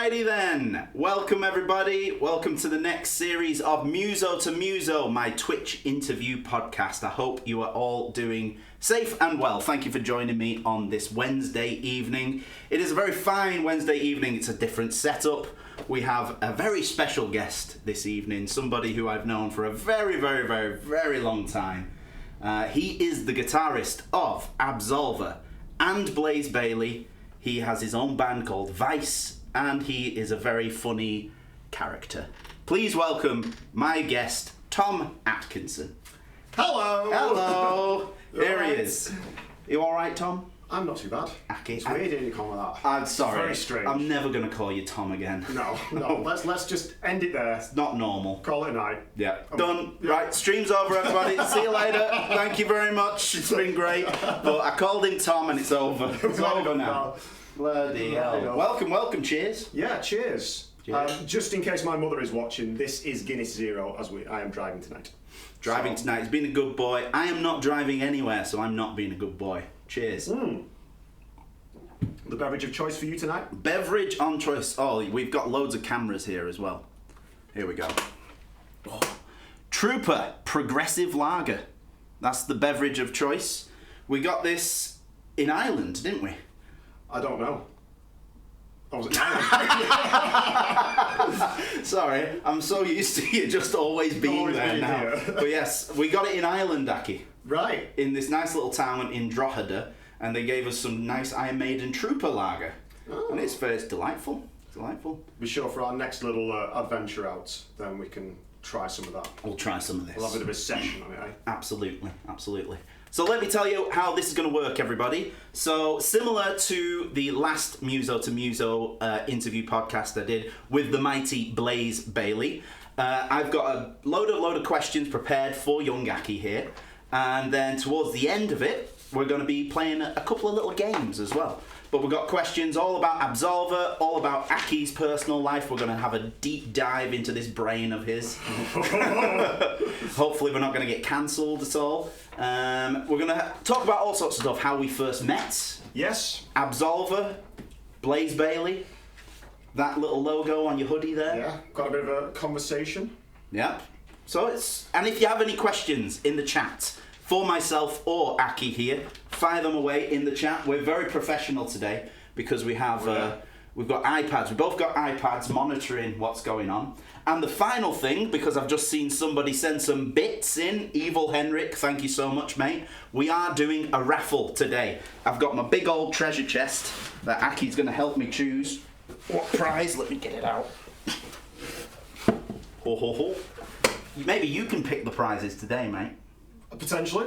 Alrighty then, welcome everybody, welcome to the next series of Muso To Muso, my Twitch interview podcast. I hope you are all doing safe and well. Thank you for joining me on this Wednesday evening. It is a very fine Wednesday evening, it's a different setup. We have a very special guest this evening, somebody who I've known for a very long time. He is the guitarist of Absolva and Blaze Bayley. He has his own band called Vice, and he is a very funny character. Please welcome my guest, Tom Atkinson. Hello! Hello! Here he is. You alright, Tom? I'm not too bad. Aki, it's weird hearing you call me that. I'm sorry. Very strange. I'm never going to call you Tom again. No. Let's just end it there. It's not normal. Call it a night. Yeah. Done. Yeah. Right, stream's over, everybody. See you later. Thank you very much. It's been great. But I called him Tom and it's over. It's over now. Bloody hell. Welcome. Cheers. Yeah, cheers. Just in case my mother is watching, this is Guinness Zero as I am driving tonight. Tonight. He's been a good boy. I am not driving anywhere, so I'm not being a good boy. Cheers. The beverage of choice for you tonight? Beverage on choice. Oh, we've got loads of cameras here as well. Here we go. Oh. Trooper Progressive Lager. That's the beverage of choice. We got this in Ireland, didn't we? I don't know. I was in Ireland. Sorry, I'm so used to you just always being there now. But yes, we got it in Ireland, Aki. Right. In this nice little town in Drogheda. And they gave us some nice Iron Maiden Trooper Lager. Oh. And it's delightful. Be sure for our next little adventure out, then we can try some of that. We'll try some of this. We'll have a bit of a session on it, eh? Absolutely. So let me tell you how this is going to work, everybody. So similar to the last Muso To Muso interview podcast I did with the mighty Blaze Bayley, I've got a load of questions prepared for young Aki here. And then towards the end of it, we're going to be playing a couple of little games as well. But we've got questions all about Absolva, all about Aki's personal life. We're going to have a deep dive into this brain of his. Hopefully we're not going to get cancelled at all. We're going to talk about all sorts of stuff. How we first met. Yes. Absolva, Blaze Bayley. That little logo on your hoodie there. Yeah, got a bit of a conversation. Yeah. And if you have any questions in the chat, for myself or Aki here, fire them away in the chat. We're very professional today because we've got iPads. We've both got iPads monitoring what's going on. And the final thing, because I've just seen somebody send some bits in, Evil Henrik, thank you so much, mate. We are doing a raffle today. I've got my big old treasure chest that Aki's going to help me choose. What prize? Let me get it out. Ho. Maybe you can pick the prizes today, mate. Potentially.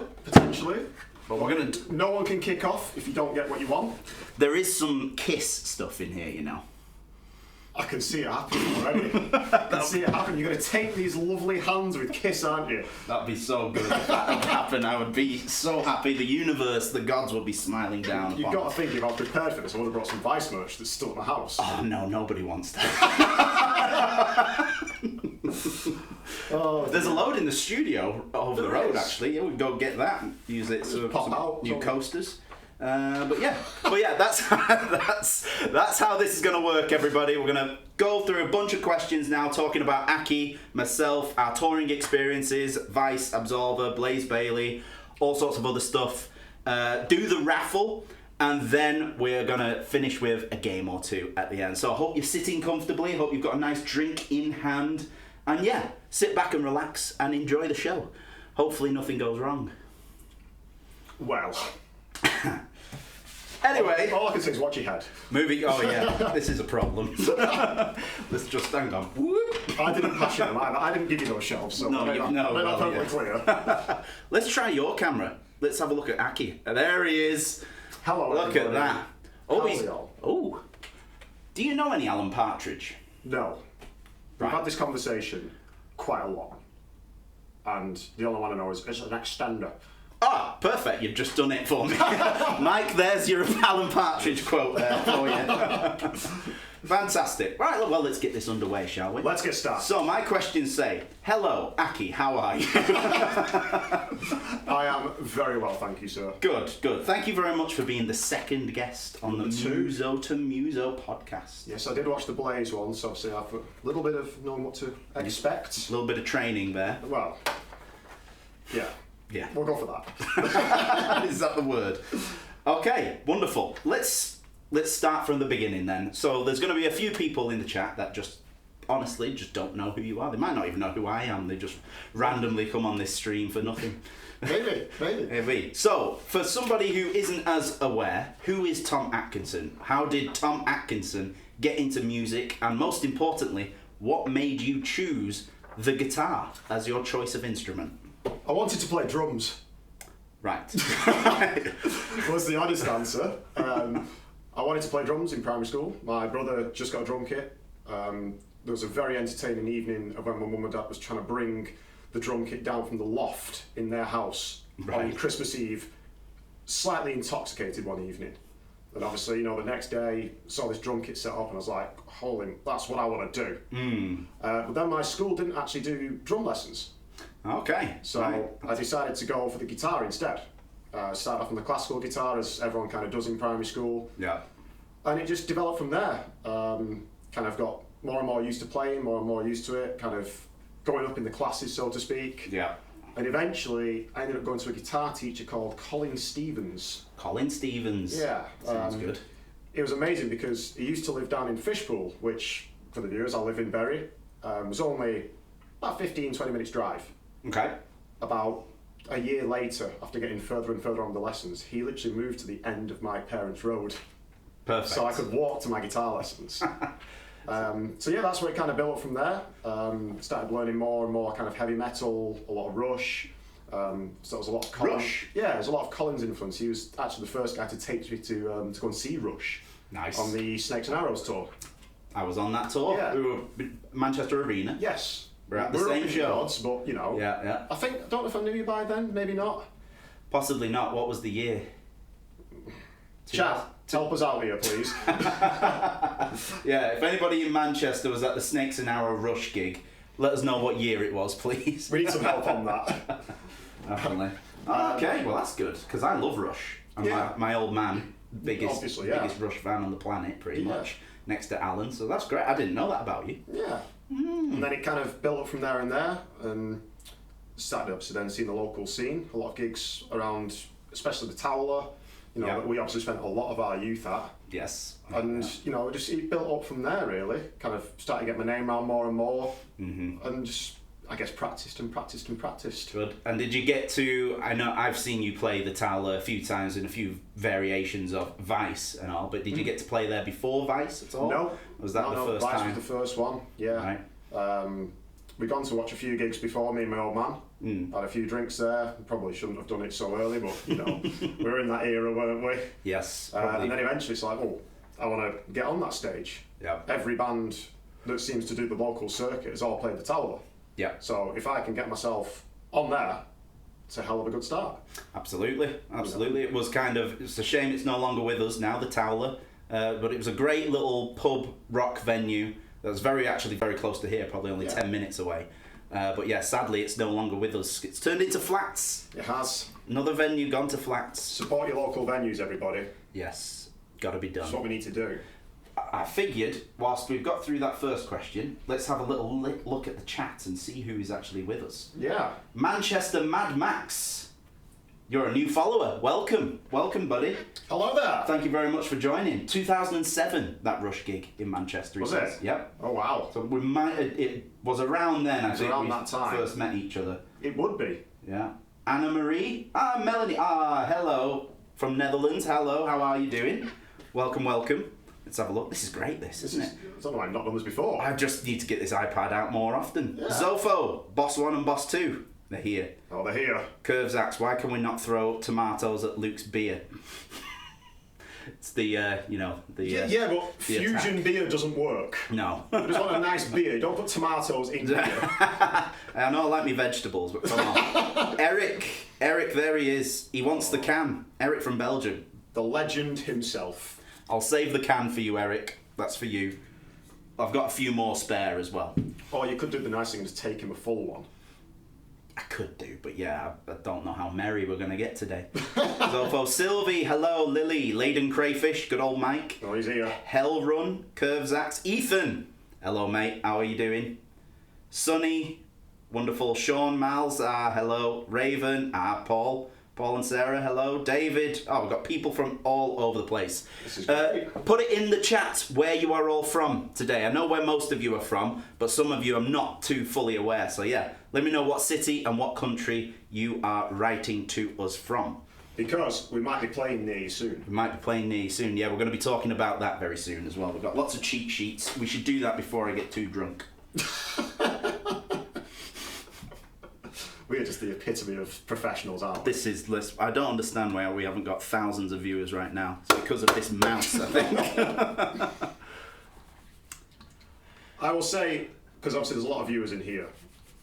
But we're gonna. No one can kick off if you don't get what you want. There is some Kiss stuff in here, you know. I can see it happening already. I can see it happen. You're going to take these lovely hands with Kiss, aren't you? That'd be so good if that would happen. I would be so happy. The universe, the gods would be smiling down. You've got to think, if I'm prepared for this, I would have brought some Vice merch that's still at my house. Oh no, nobody wants that. There's a load in the studio over the road, actually. Yeah, we can go get that and use it for some new coasters. But yeah, that's how this is going to work, everybody. We're going to go through a bunch of questions now, talking about Aki, myself, our touring experiences, Vice, Absolva, Blaze Bayley, all sorts of other stuff. Do the raffle, and then we're going to finish with a game or two at the end. So I hope you're sitting comfortably. I hope you've got a nice drink in hand. And yeah, sit back and relax and enjoy the show. Hopefully nothing goes wrong. Well... Anyway, all I can say is watch your head. Oh yeah, this is a problem. Let's just hang on. I didn't pass you them either. I didn't give you those shelves, so clear. Let's try your camera. Let's have a look at Aki. There he is. Hello. Look everybody. at that. Oh, do you know any Alan Partridge? No. We've had this conversation quite a lot, and the only one I know is it's an extender. Ah, Perfect, you've just done it for me. Mike, there's your Alan Partridge quote there for you. Fantastic. Right, well, let's get this underway, shall we? Let's get started. So, my questions say, hello, Aki, how are you? I am very well, thank you, sir. Good, good. Thank you very much for being the second guest on the Muso To Muso podcast. Yes, I did watch the Blaze one, so obviously I've a little bit of knowing what to expect. A little bit of training there. Well, yeah. Yeah. We'll go for that. Is that the word? Okay, wonderful. Let's start from the beginning then. So there's going to be a few people in the chat that honestly just don't know who you are. They might not even know who I am. They just randomly come on this stream for nothing. Maybe. So, for somebody who isn't as aware, who is Tom Atkinson? How did Tom Atkinson get into music? And most importantly, what made you choose the guitar as your choice of instrument? I wanted to play drums. Right. Was the honest answer. I wanted to play drums in primary school. My brother just got a drum kit. There was a very entertaining evening of when my mum and dad was trying to bring the drum kit down from the loft in their house on Christmas Eve, slightly intoxicated one evening. And obviously, the next day, saw this drum kit set up and I was like, holy, that's what I want to do. But then my school didn't actually do drum lessons. Okay. So I decided to go for the guitar instead. Started off on the classical guitar, as everyone kind of does in primary school. Yeah. And it just developed from there. Kind of got more and more used to playing, more and more used to it, kind of going up in the classes, so to speak. Yeah. And eventually, I ended up going to a guitar teacher called Colin Stevens. Colin Stevens. Yeah. Sounds good. It was amazing because he used to live down in Fishpool, which, for the viewers, I live in Bury. Was only about 15-20 minutes drive. Okay. About a year later, after getting further and further on the lessons, he literally moved to the end of my parents' road. Perfect. So I could walk to my guitar lessons. So yeah, that's where it kind of built up from there. Started learning more and more kind of heavy metal, a lot of Rush. So there was a lot of Rush? Yeah, there's a lot of Colin's influence. He was actually the first guy to take me to go and see Rush. Nice. On the Snakes and Arrows tour. I was on that tour. Yeah. We were Manchester Arena. Yes. We're at the We're same up in show. odds, but Yeah. I don't know if I knew you by then, maybe not. Possibly not. What was the year? Chat, help us out here, please. Yeah, if anybody in Manchester was at the Snakes and Arrow Rush gig, let us know what year it was, please. We need some help on that. Definitely. Okay, well that's good, because I love Rush. And my old man, biggest Rush fan on the planet, pretty much, next to Alan, so that's great. I didn't know that about you. Yeah. And then it kind of built up from there, and started up to then seeing the local scene, a lot of gigs around, especially the Towler, that we obviously spent a lot of our youth at. Yes. And, it built up from there, really. Kind of started to get my name around more and more, and just, I guess, practiced. Good. And did you get to, I know I've seen you play the Towler a few times in a few variations of Vice and all, but did you get to play there before Vice at all? No. Was that the first Vice time? was the first one, yeah. Right. We'd gone to watch a few gigs before, me and my old man. Had a few drinks there. Probably shouldn't have done it so early, but, we were in that era, weren't we? Yes. And then eventually it's like, I want to get on that stage. Yeah. Every band that seems to do the local circuit has all played the Towler. Yeah. So if I can get myself on there, it's a hell of a good start. Absolutely. It was it's a shame it's no longer with us now, the Towler, but it was a great little pub rock venue that was actually very close to here, probably only 10 minutes away. But yeah, sadly it's no longer with us. It's turned into flats. It has. Another venue gone to flats. Support your local venues, everybody. Yes, gotta be done. That's what we need to do. I figured, whilst we've got through that first question, let's have a little look at the chat and see who is actually with us. Yeah. Manchester Mad Max, you're a new follower. Welcome, buddy. Hello there. Thank you very much for joining. 2007, that Rush gig in Manchester. Was it? Yep. Oh wow. So it was around then. I think around we that time. first met each other. It would be. Yeah. Anna Marie. Melanie. Hello from Netherlands. Hello. How are you doing? Welcome. Let's have a look. This is great, isn't it? I don't know why I've not done this before. I just need to get this iPad out more often. Yeah. Zofo, Boss 1 and Boss 2. They're here. Oh, they're here. Curves Axe, why can we not throw tomatoes at Luke's beer? It's the Yeah, but fusion attack. beer doesn't work. No. I just want a nice beer. Don't put tomatoes in beer. I know I like me vegetables, but come on. Eric, there he is. He wants the can. Eric from Belgium. The legend himself. I'll save the can for you, Eric. That's for you. I've got a few more spare as well. Or you could do the nice thing and just take him a full one. I could do, but yeah, I don't know how merry we're going to get today. Zolfo, Sylvie, hello, Lily, Leyden Crayfish, good old Mike. Oh, he's here. Hell Run, Curves Axe, Ethan. Hello, mate, how are you doing? Sunny, wonderful. Sean Miles, hello. Raven, Paul and Sarah, hello. David, we've got people from all over the place. This is great. Put it in the chat where you are all from today. I know where most of you are from, but some of you I'm not too fully aware. So yeah, let me know what city and what country you are writing to us from. Because we might be playing near you soon. We might be playing near you soon. Yeah, we're going to be talking about that very soon as well. We've got lots of cheat sheets. We should do that before I get too drunk. We are just the epitome of professionals, aren't we? I don't understand why we haven't got thousands of viewers right now. It's because of this mouse, I think. I will say, because obviously there's a lot of viewers in here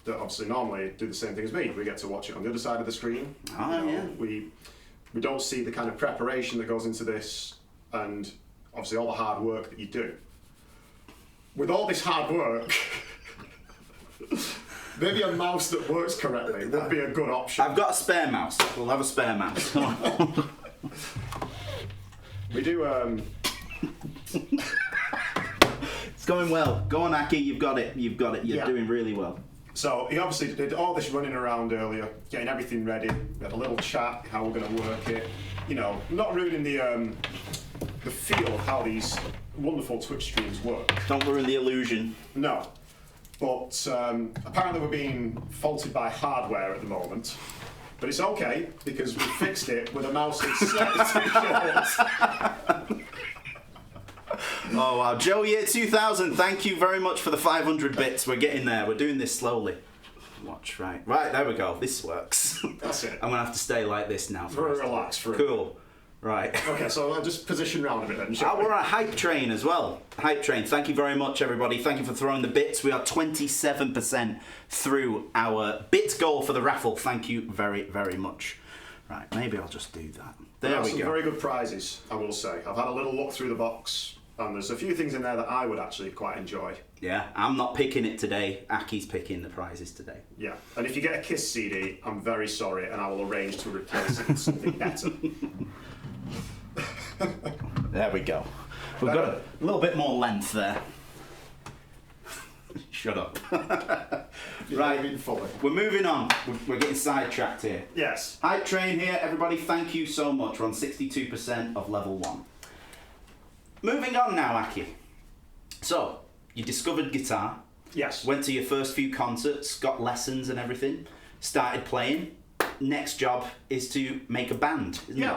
that obviously normally do the same thing as me. We get to watch it on the other side of the screen. Yeah. We don't see the kind of preparation that goes into this and obviously all the hard work that you do. With all this hard work, maybe a mouse that works correctly would be a good option. I've got a spare mouse. We'll have a spare mouse. We do. It's going well. Go on, Aki. You've got it. You're doing really well. So he obviously did all this running around earlier, getting everything ready. We had a little chat, how we're going to work it. You know, not ruining the feel of how these wonderful Twitch streams work. Don't ruin the illusion. No. But apparently we're being faulted by hardware at the moment. But it's okay, because we fixed it with a mouse that's slightly too short. Oh wow, Joe Year 2000, thank you very much for the 500 bits. We're getting there. We're doing this slowly. Watch, right, there we go. This works. That's it. I'm gonna have to stay like this now. Very relaxed for Cool. Right. Okay, so I'll just position round a bit then, shall we? We're on a hype train as well. Hype train. Thank you very much, everybody. Thank you for throwing the bits. We are 27% through our bit goal for the raffle. Thank you very, very much. Right, maybe I'll just do that. There we some go. very good prizes, I will say. I've had a little look through the box, and there's a few things in there that I would actually quite enjoy. Yeah, I'm not picking it today. Aki's picking the prizes today. Yeah, and if you get a Kiss CD, I'm very sorry, and I will arrange to replace it with something better. There we go. We've got a little bit more length there. Shut up. Right, fully. we're moving on. We're getting sidetracked here. Yes. Hype train here, everybody. Thank you so much. We're on 62% of level 1. Moving on now, Aki. So, you discovered guitar. Yes. Went to your first few concerts, got lessons and everything. Started playing. Next job is to make a band, isn't it?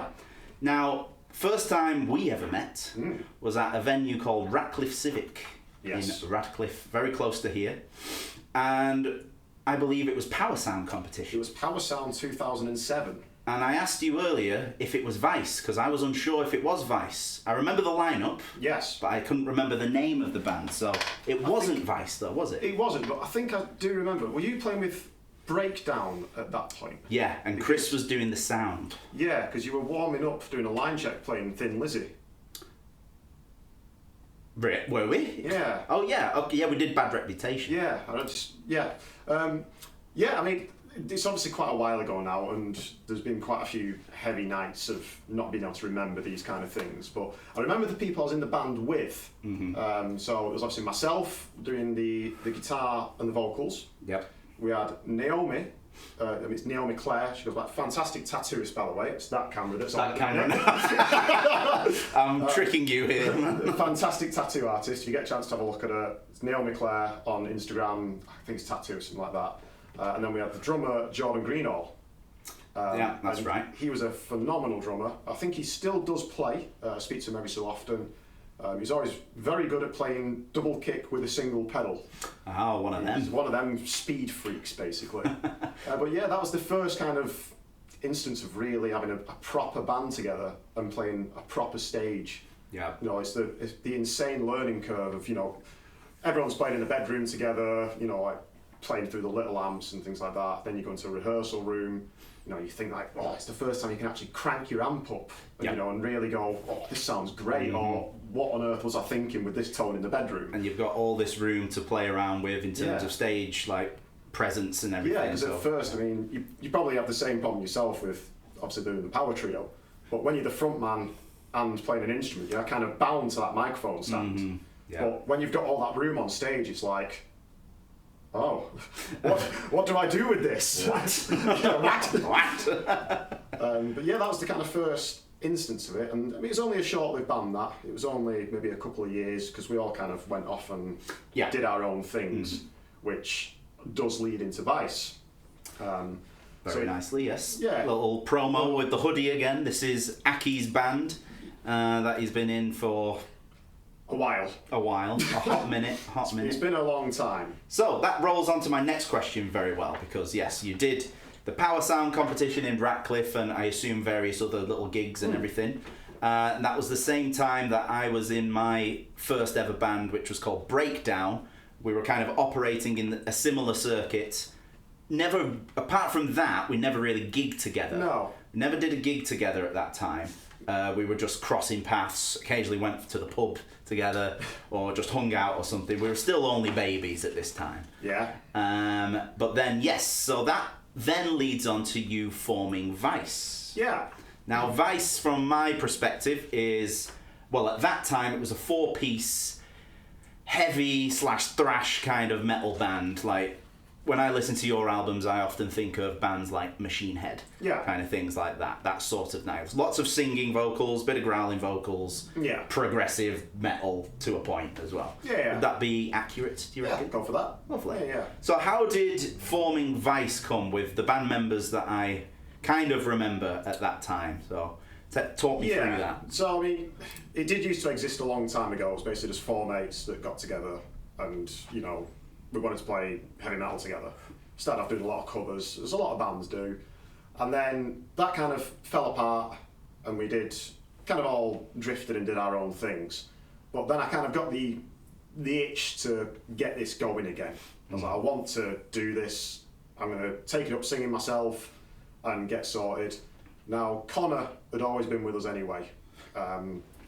Now, first time we ever met was at a venue called Ratcliffe Civic in Ratcliffe, very close to here. And I believe it was Power Sound competition. It was Power Sound 2007. And I asked you earlier if it was Vice, because I was unsure if it was Vice. I remember the lineup. Yes. But I couldn't remember the name of the band, so it wasn't Vice though, was it? It wasn't, but I think I do remember. Were you playing with Breakdown at that point? Yeah, and Chris was doing the sound. Yeah, because you were warming up, doing a line check, playing Thin Lizzy. Were we? Yeah. Oh yeah, okay, yeah, we did Bad Reputation. Yeah, I mean, it's obviously quite a while ago now, and there's been quite a few heavy nights of not being able to remember these kind of things. But I remember the people I was in the band with. So it was obviously myself doing the guitar and the vocals. Yep. We had Naomi. It's Naomi Claire. She goes by fantastic tattooist, by the way. It's that camera that's That on. camera. I'm tricking you here. Fantastic tattoo artist. If you get a chance to have a look at her, it's Naomi Claire on Instagram. I think it's tattoo or something like that. And then we had the drummer Jordan Greenall. Yeah, that's right. He was a phenomenal drummer. I think he still does play. I speak to him every so often. He's always very good at playing double kick with a single pedal. Oh, one of them. He's one of them speed freaks, basically. But yeah, that was the first kind of instance of really having a proper band together and playing a proper stage. Yeah. You know, it's the insane learning curve of, you know, everyone's playing in a bedroom together, you know, like playing through the little amps and things like that. Then you go into a rehearsal room, you know, you think like, oh, it's the first time you can actually crank your amp up, and, you know, and really go, oh, this sounds great, or what on earth was I thinking with this tone in the bedroom? And you've got all this room to play around with in terms of stage, like presence and everything. Yeah, because at first, I mean, you probably have the same problem yourself with obviously doing the power trio, but when you're the front man and playing an instrument, you're kind of bound to that microphone stand. Yeah. But when you've got all that room on stage, it's like, oh, what do I do with this? What? But yeah, that was the kind of first instance of it, and I mean, it was only a short-lived band. That it was only maybe a couple of years because we all kind of went off and did our own things, which does lead into Vice. Very nicely, yes. Yeah. Little promo with the hoodie again. This is Aki's band that he's been in for a while, a hot minute. It's been a long time. So that rolls on to my next question very well, because yes, you did the Power Sound competition in Ratcliffe, and I assume various other little gigs and everything. And that was the same time that I was in my first ever band, which was called Breakdown. We were kind of operating in a similar circuit. Never, apart from that, we never really gigged together. No. We never did a gig together at that time. We were just crossing paths, occasionally went to the pub together or just hung out or something. We were still only babies at this time. Yeah. But then, yes, so that then leads on to you forming Vice. Yeah. Now, Vice, from my perspective, is, well, at that time it was a 4-piece heavy / thrash kind of metal band. Like, when I listen to your albums, I often think of bands like Machine Head, kind of things like that. That sort of now. Lots of singing vocals, bit of growling vocals, progressive metal to a point as well. Yeah. Would that be accurate, do you reckon? Yeah, go for that. Lovely. Yeah. So how did forming Vice come with the band members that I kind of remember at that time? So talk me through that. So, I mean, it did used to exist a long time ago. It was basically just 4 mates that got together and, you know, we wanted to play heavy metal together. Started off doing a lot of covers, as a lot of bands do. And then that kind of fell apart and we did kind of all drifted and did our own things. But then I kind of got the itch to get this going again. I was like, I want to do this. I'm going to take it up singing myself and get sorted. Now, Connor had always been with us anyway,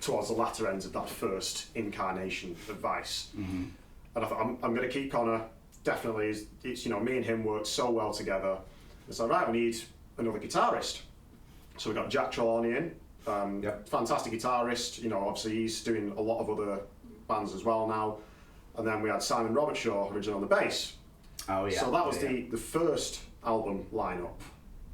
towards the latter ends of that first incarnation of Vice. And I thought, I'm going to keep Connor, definitely. It's, you know, me and him worked so well together. It's like, right, we need another guitarist. So we got Jack Trelawney in, fantastic guitarist. You know, obviously he's doing a lot of other bands as well now. And then we had Simon Robertshaw originally on the bass. Oh yeah. So that was the first album lineup.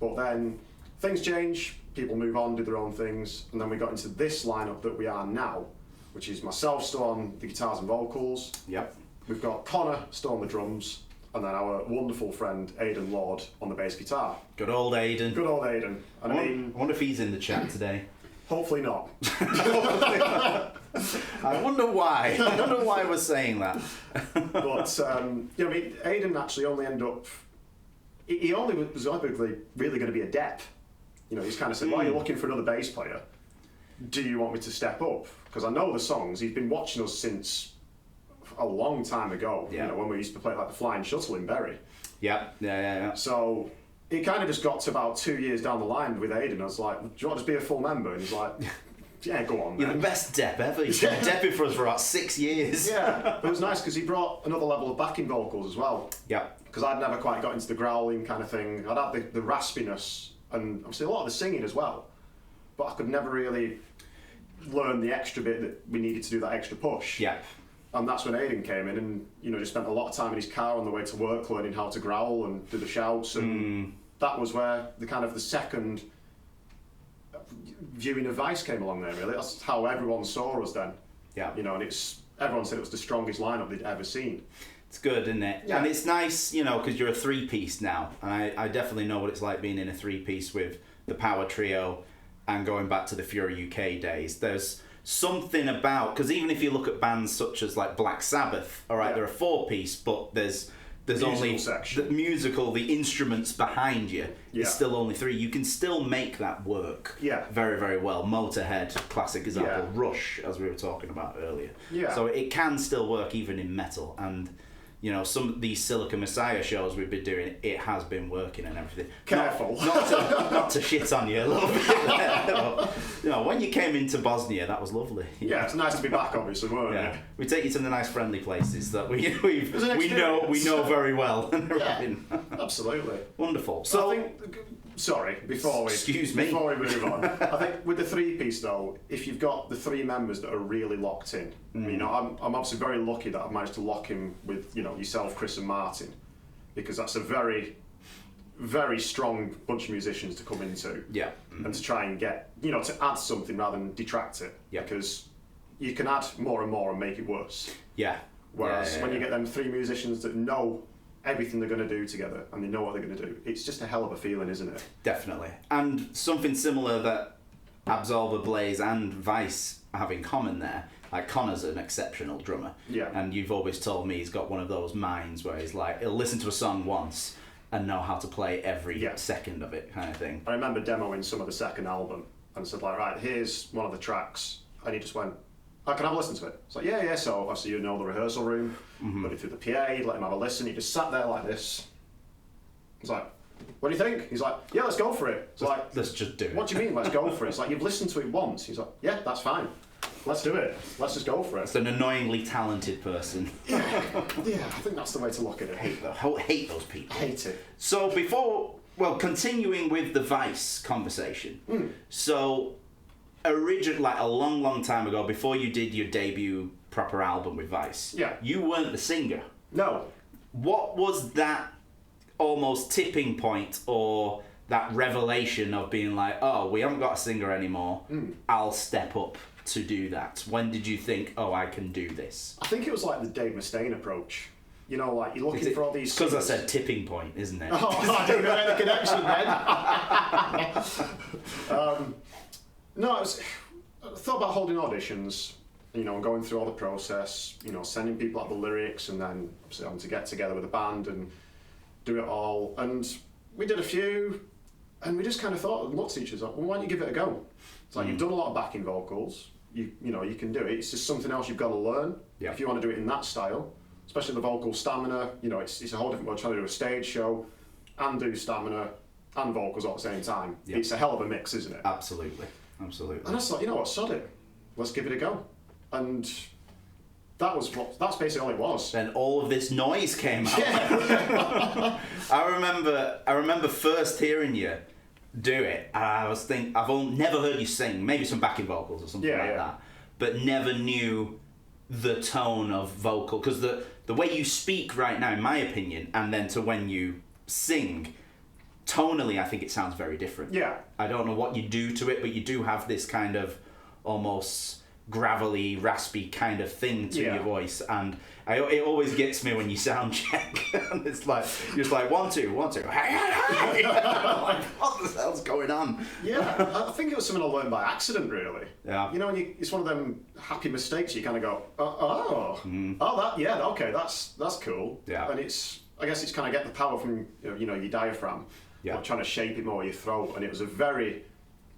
But then things change, people move on, do their own things, and then we got into this lineup that we are now, which is myself still on the guitars and vocals. Yep. We've got Connor still on the drums, and then our wonderful friend Aidan Lord on the bass guitar. Good old Aidan. Good old Aidan. And I wonder if he's in the chat today. Hopefully not. I wonder why. I wonder why we're saying that. But you know, I mean, Aidan actually only ended up. He only was really going to be a dep. You know, he's kind of said, "Why are you looking for another bass player? Do you want me to step up?" Because I know the songs. He's been watching us since a long time ago. Yeah. You know, when we used to play like the Flying Shuttle in Bury. Yeah. So it kind of just got to about 2 years down the line with Aidan. I was like, "Do you want to be a full member?" And he's like, "Yeah, go on." You're then. the best dep ever. You've been depping for us for about 6 years. Yeah, but it was nice because he brought another level of backing vocals as well. Yeah. Because I'd never quite got into the growling kind of thing. I'd had the raspiness and obviously a lot of the singing as well. But I could never really learn the extra bit that we needed to do that extra push. Yeah. And that's when Aidan came in and, you know, just spent a lot of time in his car on the way to work learning how to growl and do the shouts. And that was where the second viewing of Vice came along there, really. That's how everyone saw us then. Yeah. You know, and everyone said it was the strongest lineup they'd ever seen. It's good, isn't it? Yeah. And it's nice, you know, because you're a 3-piece now. And I definitely know what it's like being in a 3-piece with the Power Trio and going back to the Fury UK days. There's something about, because even if you look at bands such as like Black Sabbath, all right, they're a 4-piece, but there's there's only section. the musical, the instruments behind you Yeah. is still only 3. You can still make that work very, very well. Motorhead, classic example. Rush, as we were talking about earlier. Yeah. So it can still work even in metal. And, you know, some of these Silica Messiah shows we've been doing, it has been working and everything. Careful. Not to shit on you a little bit there, but, you know, when you came into Bosnia, that was lovely. Yeah, it's nice to be back, obviously, weren't it? We take you to the nice friendly places that we know very well and everything. Absolutely. Wonderful. So I think, sorry, before we move on, I think with the 3-piece though, if you've got the 3 members that are really locked in, you know, I'm obviously very lucky that I've managed to lock in with, you know, yourself, Chris and Martin, because that's a very, very strong bunch of musicians to come into. Yeah. And to try and get, you know, to add something rather than detract it. Yeah. Because you can add more and more and make it worse. Yeah. Whereas when you get them 3 musicians that know everything they're going to do together and they know what they're going to do, it's just a hell of a feeling, isn't it? Definitely. And something similar that Absolva Blaze and Vice have in common there, like Connor's an exceptional drummer. Yeah. And you've always told me he's got one of those minds where he's like, he'll listen to a song once and know how to play every second of it, kind of thing. I remember demoing some of the second album and said like, right, here's one of the tracks, and he just went, I can have a listen to it. It's like, yeah. So obviously you know the rehearsal room, put it through the PA, let him have a listen. He just sat there like this. It's like, what do you think? He's like, yeah, let's go for it. It's like, let's just do it. What do you mean, let's go for it? It's like, you've listened to it once. He's like, yeah, that's fine. Let's do it. Let's just go for it. It's an annoyingly talented person. Yeah, I think that's the way to look at it. Hate those people. Hate it. So continuing with the Vice conversation. So, like a long time ago, before you did your debut proper album with Vice, you weren't the singer. No. What was that almost tipping point or that revelation of being like, oh, we haven't got a singer anymore, I'll step up to do that? When did you think, oh, I can do this? I think it was like the Dave Mustaine approach. You know, like you're looking for all these... Because I said tipping point, isn't it? Oh, I didn't know any connection then. No, I thought about holding auditions, you know, and going through all the process, you know, sending people out the lyrics and then obviously having to get together with a band and do it all. And we did a few, and we just kind of thought and looked at each other, well, why don't you give it a go? It's like, you've done a lot of backing vocals, you know, you can do it. It's just something else you've got to learn if you want to do it in that style, especially the vocal stamina. You know, it's a whole different world trying to do a stage show and do stamina and vocals all at the same time. It's a hell of a mix, isn't it? Absolutely. And I just thought, you know what, sod it. Let's give it a go. And that's basically all it was. Then all of this noise came out. Yeah. I remember first hearing you do it, and I was thinking, I've never heard you sing, maybe some backing vocals or something like that, but never knew the tone of vocal, because the way you speak right now, in my opinion, and then to when you sing, tonally I think it sounds very different. Yeah. I don't know what you do to it, but you do have this kind of almost gravelly, raspy kind of thing to your voice, and it always gets me when you sound check, and it's like you're just like 1 2 1 2. Hey. Like, what the hell's going on? Yeah, I think it was something I learned by accident, really. Yeah. You know, when it's one of them happy mistakes. You kind of go, that's cool. Yeah. And I guess it's kind of get the power from you know your diaphragm. Yeah. Trying to shape it more your throat, and it was a very,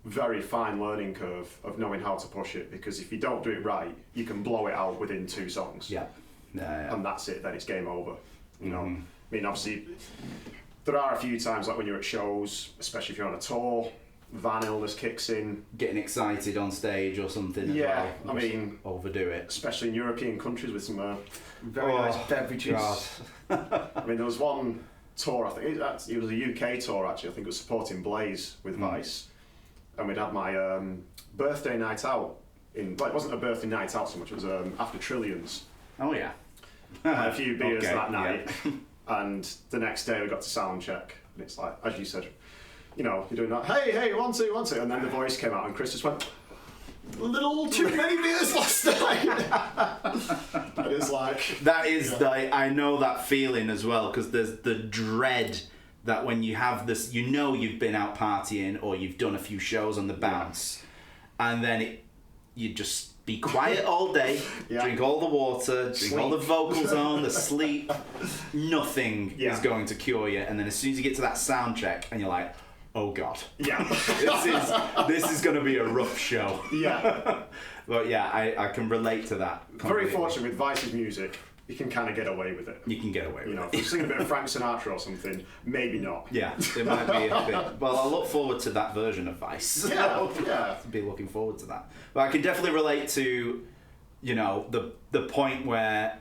very fine learning curve of knowing how to push it, because if you don't do it right, you can blow it out within 2 songs. Yeah. And that's it, then it's game over. You know, I mean, obviously, there are a few times, like when you're at shows, especially if you're on a tour, van illness kicks in. Getting excited on stage or something. Yeah, as well. I mean, overdo it. Especially in European countries with some very nice beverages. I mean, there was one tour, I think it was a UK tour actually. I think it was supporting Blaze with Vice, and we'd had my birthday night out. It wasn't a birthday night out so much. It was after Trillions. Oh yeah. Had a few beers that night, and the next day we got to sound check, and it's like, as you said, you know, you're doing that. Hey, 1 2 1 2, and then the voice came out, and Chris just went, a little too many beers last night. And it's like that is I know that feeling as well, because there's the dread that when you have this, you know, you've been out partying or you've done a few shows on the bounce, and then you just be quiet all day, Yeah. drink all the water, drink all the vocal zone, the sleep. Nothing is going to cure you. And then as soon as you get to that sound check, and you're like, oh God. Yeah. this is going to be a rough show. Yeah. But yeah, I can relate to that. Very fortunate with Vice's music, you can kind of get away with it. You can get away with You know, it. if you sing a bit of Frank Sinatra or something, maybe not. Yeah, it might be a bit. Well, I look forward to that version of Vice. Yeah. I'll be looking forward to that. But I can definitely relate to, you know, the point where,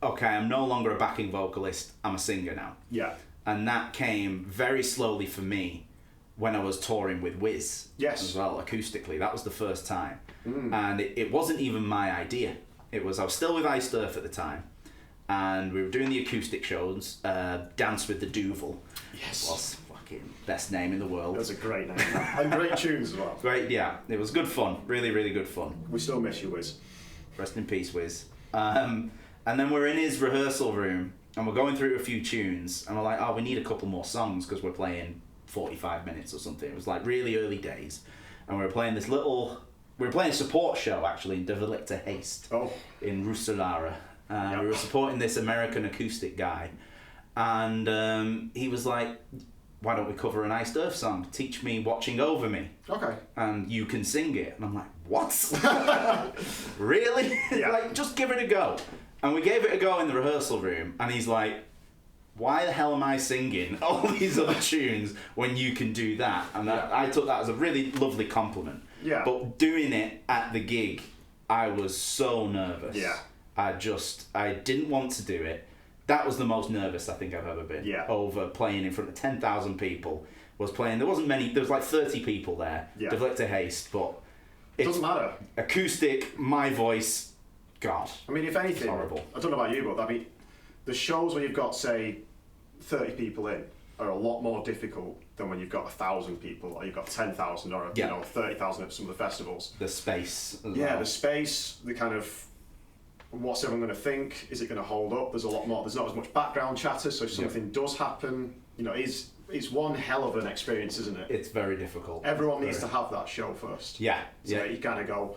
okay, I'm no longer a backing vocalist, I'm a singer now. Yeah. And that came very slowly for me when I was touring with Wiz. Yes. As well, acoustically. That was the first time. And it wasn't even my idea. I was still with Iced Earth at the time. And we were doing the acoustic shows, Dance with the Duvel. Yes. Was fucking best name in the world. That's a great name. And great tunes as well. Great, yeah. It was good fun. Really, really good fun. We still miss you, Wiz. Rest in peace, Wiz. And then we're in his rehearsal room, and we're going through a few tunes, and we're like, oh, we need a couple more songs, because we're playing 45 minutes or something. It was like really early days. And we were playing we were playing a support show, actually, in Develicta Haste in Rusalara. We were supporting this American acoustic guy, and he was like, why don't we cover an Iced Earth song? Teach me Watching Over Me. Okay. And you can sing it. And I'm like, what? Really? Yeah. Like, just give it a go. And we gave it a go in the rehearsal room, and he's like, why the hell am I singing all these other tunes when you can do that? And I took that as a really lovely compliment. Yeah. But doing it at the gig, I was so nervous. Yeah. I didn't want to do it. That was the most nervous I think I've ever been. Yeah. Over playing in front of 10,000 people. There wasn't many, there was like 30 people there. Yeah. Develicta Haste, but It doesn't matter. Acoustic, my voice, God. I mean, if anything, It's horrible. I don't know about you, but I mean, the shows where you've got, say, 30 people in are a lot more difficult than when you've got 1,000 people, or you've got 10,000, or 30,000 at some of the festivals. The space as Yeah, well. the space, the kind of what's everyone going to think? Is it going to hold up? There's a lot more. There's not as much background chatter, so if something does happen, you know, it's one hell of an experience, isn't it? It's very difficult. Everyone needs to have that show first. Yeah, So yeah. you kind of go,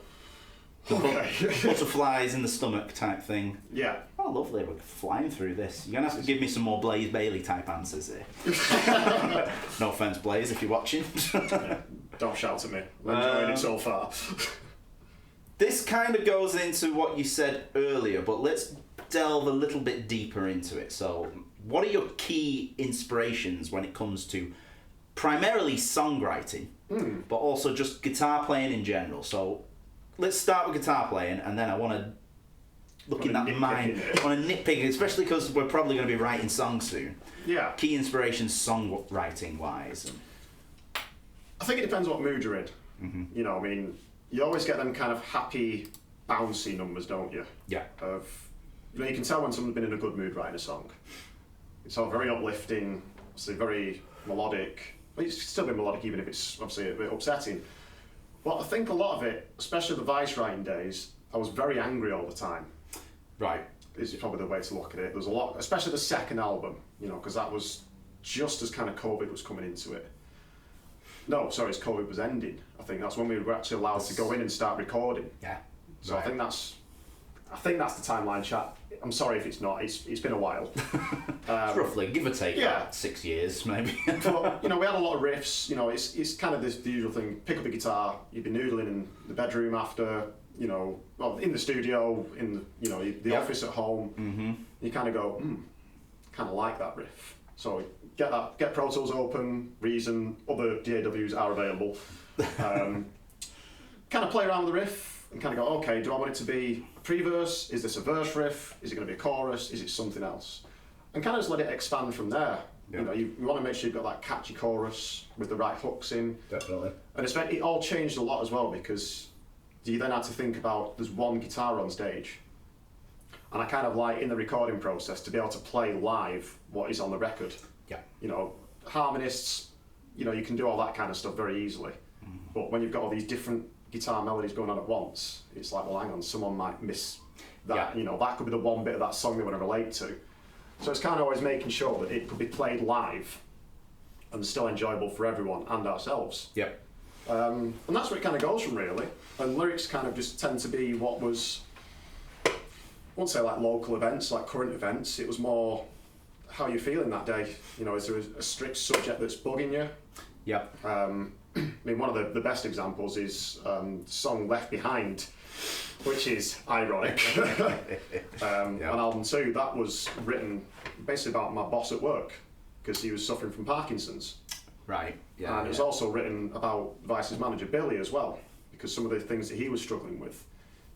The okay. butterflies in the stomach type thing. Yeah. Oh, lovely. We're flying through this. You're going to have to give me some more Blaze Bayley type answers here. No offence, Blaze, if you're watching. Yeah. Don't shout at me. I'm enjoying it so far. This kind of goes into what you said earlier, but let's delve a little bit deeper into it. So, what are your key inspirations when it comes to primarily songwriting, but also just guitar playing in general? So, let's start with guitar playing, and then I want to look in that mind. I want to nitpick, especially because we're probably going to be writing songs soon. Yeah. Key inspirations songwriting wise. I think it depends what mood you're in. Mm-hmm. You know, I mean, you always get them kind of happy, bouncy numbers, don't you? Yeah. You know, you can tell when someone's been in a good mood writing a song. It's all very uplifting, obviously very melodic. Well, it's still be melodic even if it's obviously a bit upsetting. But I think a lot of it, especially the Vice writing days, I was very angry all the time. Right. Is probably the way to look at it. There was a lot, especially the second album, you know, because that was just as kind of COVID was coming into it. No, sorry, as COVID was ending. I think that's when we were actually allowed to go in and start recording. Yeah. So Right. I think that's the timeline, chat. I'm sorry if it's not. It's been a while. Roughly, give or take, yeah. about 6 years maybe. But, you know, we had a lot of riffs. You know, it's kind of the usual thing. Pick up a guitar. You'd be noodling in the bedroom after. You know, well, in the studio, in the office at home. Mm-hmm. You kind of go, kind of like that riff. So get Pro Tools open. Reason, other DAWs are available. Kind of play around with the riff and kind of go, okay, do I want it to be a pre-verse? Is this a verse riff? Is it going to be a chorus? Is it something else? And kind of just let it expand from there. Yeah. You know, you want to make sure you've got that catchy chorus with the right hooks in. Definitely. And it all changed a lot as well because you then had to think about there's one guitar on stage. And I kind of like in the recording process to be able to play live what is on the record. Yeah. You know, harmonists, you know, you can do all that kind of stuff very easily. But when you've got all these different guitar melodies going on at once, it's like, well, hang on, someone might miss that. Yeah. You know, that could be the one bit of that song they want to relate to. So it's kind of always making sure that it could be played live and still enjoyable for everyone and ourselves. Yep. And that's where it kind of goes from, really. And lyrics kind of just tend to be what was, I won't say like local events, like current events. It was more how you're feeling that day. You know, is there a strict subject that's bugging you? Yep. I mean, one of the best examples is the song Left Behind, which is ironic. On album 2, that was written basically about my boss at work, because he was suffering from Parkinson's. Right. Yeah. And it was also written about Vice's manager Billy as well, because some of the things that he was struggling with.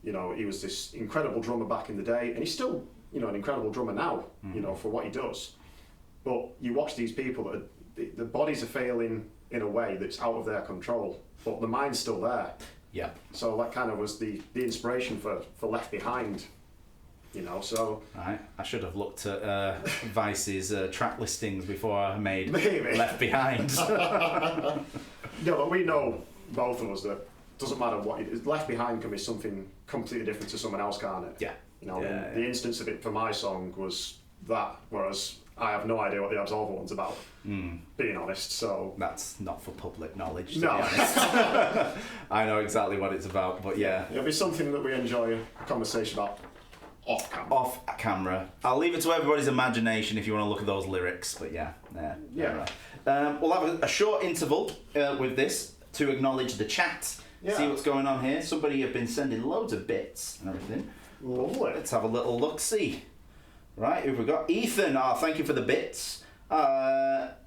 You know, he was this incredible drummer back in the day, and he's still, you know, an incredible drummer now, you know, for what he does. But you watch these people that the bodies are failing in a way that's out of their control, but the mind's still there. Yeah. So that kind of was the inspiration for Left Behind, you know, so... Right. I should have looked at Vice's track listings before I made Maybe. Left Behind. No, but we know, both of us, that it doesn't matter what it is. Left Behind can be something completely different to someone else, can't it? Yeah. You know, Yeah, the instance of it for my song was that, whereas I have no idea what the Absolva one's about, being honest, so... That's not for public knowledge, to No. be honest. I know exactly what it's about, but yeah. It'll be something that we enjoy a conversation about off camera. Off camera. I'll leave it to everybody's imagination if you want to look at those lyrics, but yeah. Yeah. Right. We'll have a short interval with this to acknowledge the chat, see what's going on here. Somebody have been sending loads of bits and everything. Lovely. Let's have a little look-see. Right, who've we got? Ethan, thank you for the bits.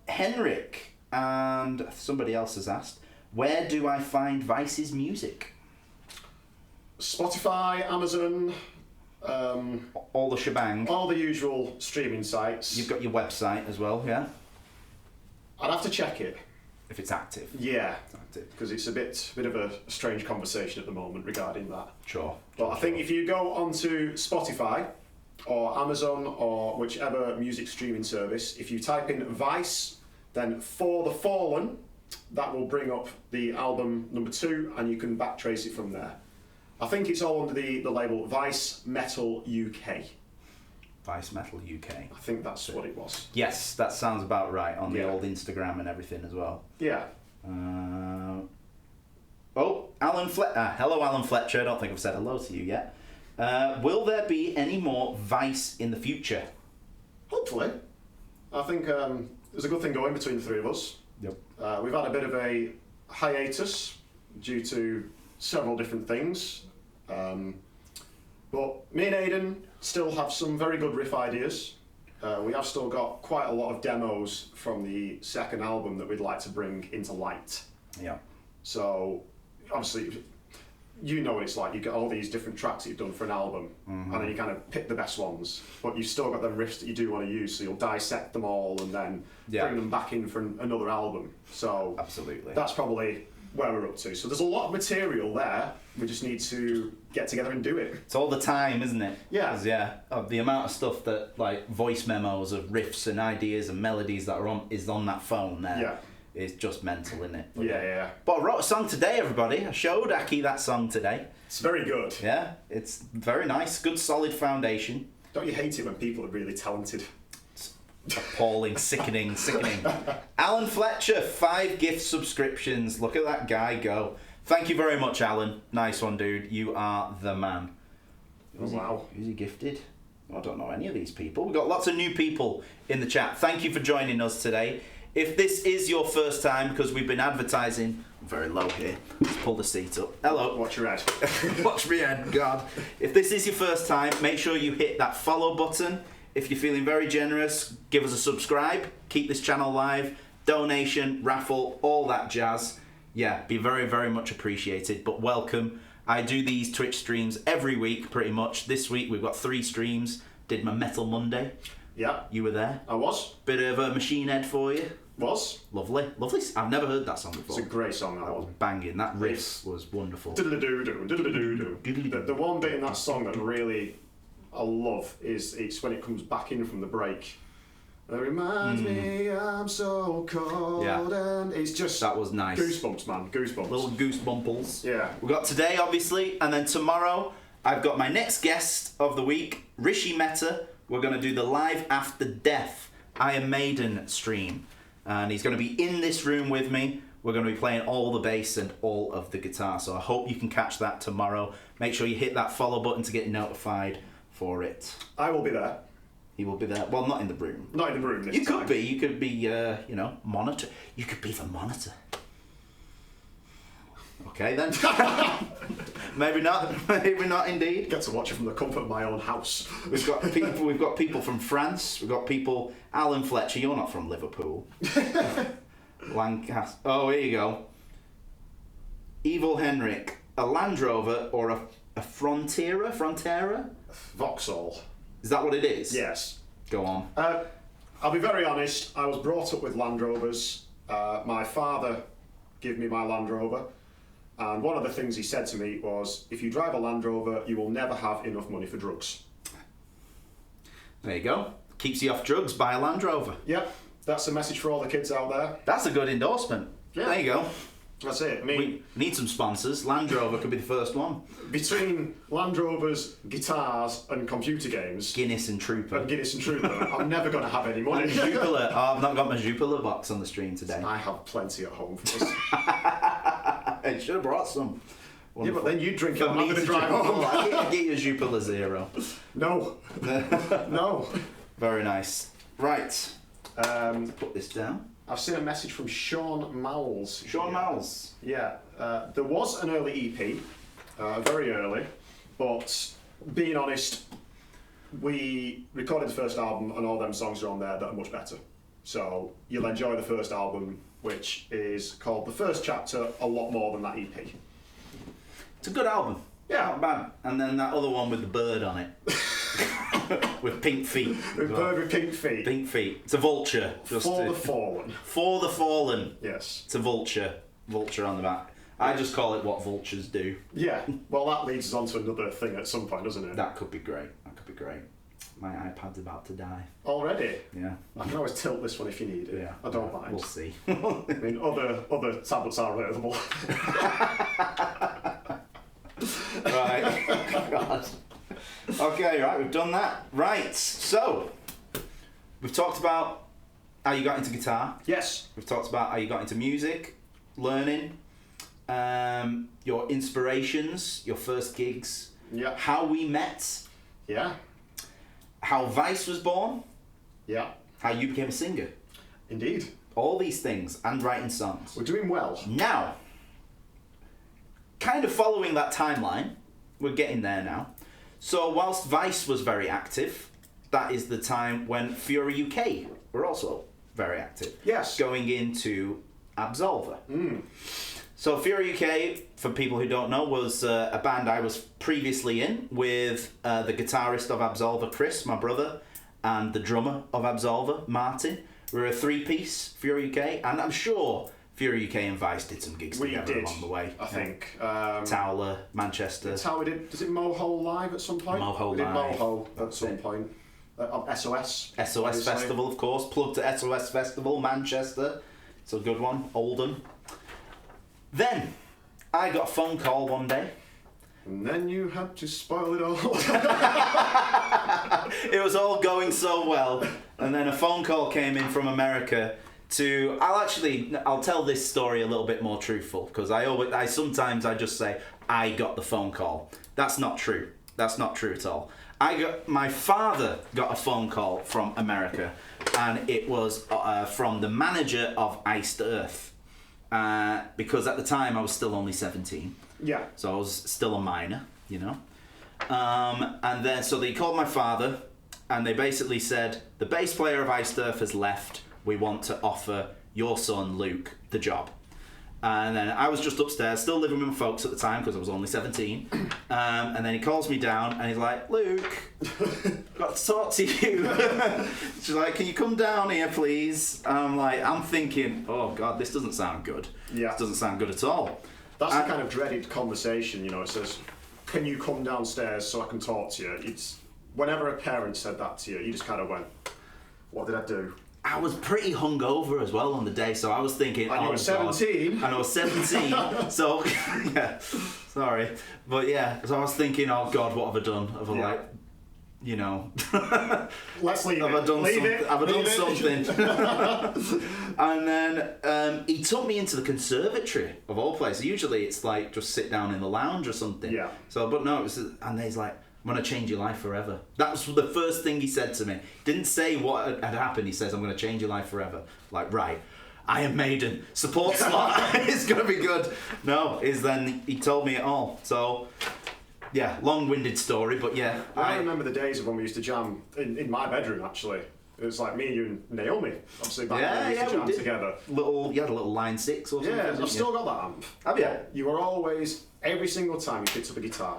Henrik, and somebody else has asked, where do I find Vice's music? Spotify, Amazon, All the shebang. all the usual streaming sites. You've got your website as well, yeah? I'd have to check it. If it's active. Yeah, It's active. because it's a bit of a strange conversation at the moment regarding that. Sure. But I think if you go onto Spotify or Amazon or whichever music streaming service, if you type in Vice, then For the Fallen, that will bring up the album number 2, and you can backtrace it from there. I think it's all under the label Vice Metal UK. Vice Metal UK. I think that's what it was. Yes, that sounds about right on the Yeah. old Instagram and everything as well. Yeah. Alan Fletcher. Hello, Alan Fletcher. I don't think I've said hello to you yet. Will there be any more Vice in the future? Hopefully. I think there's a good thing going between the three of us. Yep. We've had a bit of a hiatus due to several different things. But me and Aidan still have some very good riff ideas. We have still got quite a lot of demos from the second album that we'd like to bring into light. Yeah. So, obviously, you know what it's like. You get all these different tracks that you've done for an album, and then you kind of pick the best ones. But you've still got them riffs that you do want to use, so you'll dissect them all and then bring them back in for another album. So, Absolutely. that's probably where we're up to. So there's a lot of material there. We just need to get together and do it. It's all the time, isn't it? Yeah. 'Cause, the amount of stuff that, like, voice memos of riffs and ideas and melodies that are on that phone there. Yeah. Is just mental, isn't it? But, Yeah. But I wrote a song today, everybody. I showed Aki that song today. It's very good. Yeah, it's very nice. Good, solid foundation. Don't you hate it when people are really talented? Appalling, sickening. Alan Fletcher, 5 gift subscriptions. Look at that guy go. Thank you very much, Alan. Nice one, dude. You are the man. Wow. Who's he gifted? I don't know any of these people. We've got lots of new people in the chat. Thank you for joining us today. If this is your first time, because we've been advertising... I'm very low here. Let's pull the seat up. Hello. Watch your head. Watch me head, God. If this is your first time, make sure you hit that follow button. If you're feeling very generous, give us a subscribe. Keep this channel live. Donation, raffle, all that jazz. Yeah, be very, very much appreciated. But welcome. I do these Twitch streams every week, pretty much. This week we've got 3 streams. Did my Metal Monday. Yeah. You were there. I was. Bit of a Machine Head for you. Was. Lovely. I've never heard that song before. It's a great song, that That was one. banging. That riff was wonderful. Diddle-a-doo-doo, diddle-a-doo-doo. The one bit in that song that I love is it's when it comes back in from the break. It reminds me I'm so cold, and it's just... That was nice. Goosebumps, man. Goosebumps. Little goosebumples. Yeah. We've got today, obviously, and then tomorrow I've got my next guest of the week, Rishi Mehta. We're going to do the Live After Death Iron Maiden stream. And he's going to be in this room with me. we're going to be playing all the bass and all of the guitar. So I hope you can catch that tomorrow. Make sure you hit that follow button to get notified for it. I will be there. He will be there. Well, not in the room. Not in the room this You time. could be. You could be, monitor. You could be the monitor. Okay, then. Maybe not. Maybe not indeed. Get to watch it from the comfort of my own house. We've got people from France. We've got people... Alan Fletcher, you're not from Liverpool. Lancaster. Oh, here you go. Evil Henrik. A Land Rover or a Frontera? Frontera? Vauxhall. Is that what it is? Yes. Go on. I'll be very honest, I was brought up with Land Rovers. My father gave me my Land Rover, and one of the things he said to me was, if you drive a Land Rover, you will never have enough money for drugs. There you go. Keeps you off drugs, buy a Land Rover. Yep, that's a message for all the kids out there. That's a good endorsement. Yeah. There you go. That's it. I mean, We need some sponsors. Land Rover could be the first one. between Land Rovers, guitars, and computer games, Guinness and Trooper. and Guinness and Trooper, I'm never going to have any money. And Jupiler. Oh, I've not got my Jupiler box on the stream today. I have plenty at home for us. I should have brought some. Yeah, but then you drink it. For I'm me not going to to drive drink. home. I'll get you a Jupiler Zero. No. No. Very nice. Right. Put this down. I've seen a message from Sean Mowles. Sean Miles. Yeah. There was an early EP, very early, but being honest, we recorded the first album and all them songs are on there that are much better. So you'll enjoy the first album, which is called The First Chapter, a lot more than that EP. It's a good album. Yeah. Not bad. And then that other one with the bird on it. With pink feet. The bird with pink feet. Pink feet. It's a vulture. For the Fallen. For the Fallen. Yes. It's a vulture. Vulture on the back. I just call it what vultures do. Yeah. Well, that leads us on to another thing at some point, doesn't it? That could be great. That could be great. My iPad's about to die. Already? Yeah. I can always tilt this one if you need it. Yeah. I don't mind. We'll see. I mean, other tablets are available. Right. God. Okay, right, we've done that. Right, so we've talked about how you got into guitar. Yes. We've talked about how you got into music, learning, your inspirations, your first gigs, Yeah. how we met, Yeah. how Vice was born, Yeah. how you became a singer. Indeed. All these things, and writing songs. We're doing well. Now, kind of following that timeline, we're getting there now. So whilst Vice was very active, that is the time when Fury UK were also very active. Yes. Going into Absolva. So Fury UK, for people who don't know, was a band I was previously in with the guitarist of Absolva, Chris, my brother, and the drummer of Absolva, Martin. We were a three-piece, Fury UK, and I'm sure Fury UK and Vice did some gigs We together did, along the way. I think. Towler, Manchester. That's how we did. Is it Moho Live at some point? Moho we did Live. Moho That's at some it. point. SOS. SOS obviously. Festival, of course. Plug to SOS Festival, Manchester. It's a good one. Oldham. Then, I got a phone call one day. And then you had to spoil it all. It was all going so well, and then a phone call came in from America to... I'll tell this story a little bit more truthful, because I sometimes just say, I got the phone call. That's not true. That's not true at all. My father got a phone call from America, and it was from the manager of Iced Earth, because at the time I was still only 17. Yeah. So I was still a minor, you know. And then, so they called my father, and they basically said, the bass player of Iced Earth has left. We want to offer your son, Luke, the job. And then I was just upstairs, still living with my folks at the time, because I was only 17. And then he calls me down, and he's like, Luke, got to talk to you. She's like, can you come down here, please? And I'm thinking, oh, God, this doesn't sound good. Yeah. This doesn't sound good at all. That's the kind of dreaded conversation, you know. It says, can you come downstairs so I can talk to you? It's whenever a parent said that to you, you just kind of went, what did I do? I was pretty hungover as well on the day, so I was thinking, And you were 17. And I was 17, so, yeah, sorry. But yeah, so I was thinking, oh God, what have I done? you know, Let's leave have it. I done Leave it. Have I done Leave it. something? And then he took me into the conservatory of all places. Usually it's like just sit down in the lounge or something. Yeah. So, but no, it was, and he's like, I'm going to change your life forever. That was the first thing he said to me. Didn't say what had happened. He says, I'm going to change your life forever. Like, right. Iron Maiden, support slot, it's going to be good. No, then he told me it all. So, yeah, long-winded story, but yeah. I remember the days of when we used to jam in my bedroom, actually. It was like me, you and Naomi, obviously, back when we used to jam together. You had a little Line 6 or something? Yeah, I've still got that amp. Have you? You were always, every single time you picked up a guitar,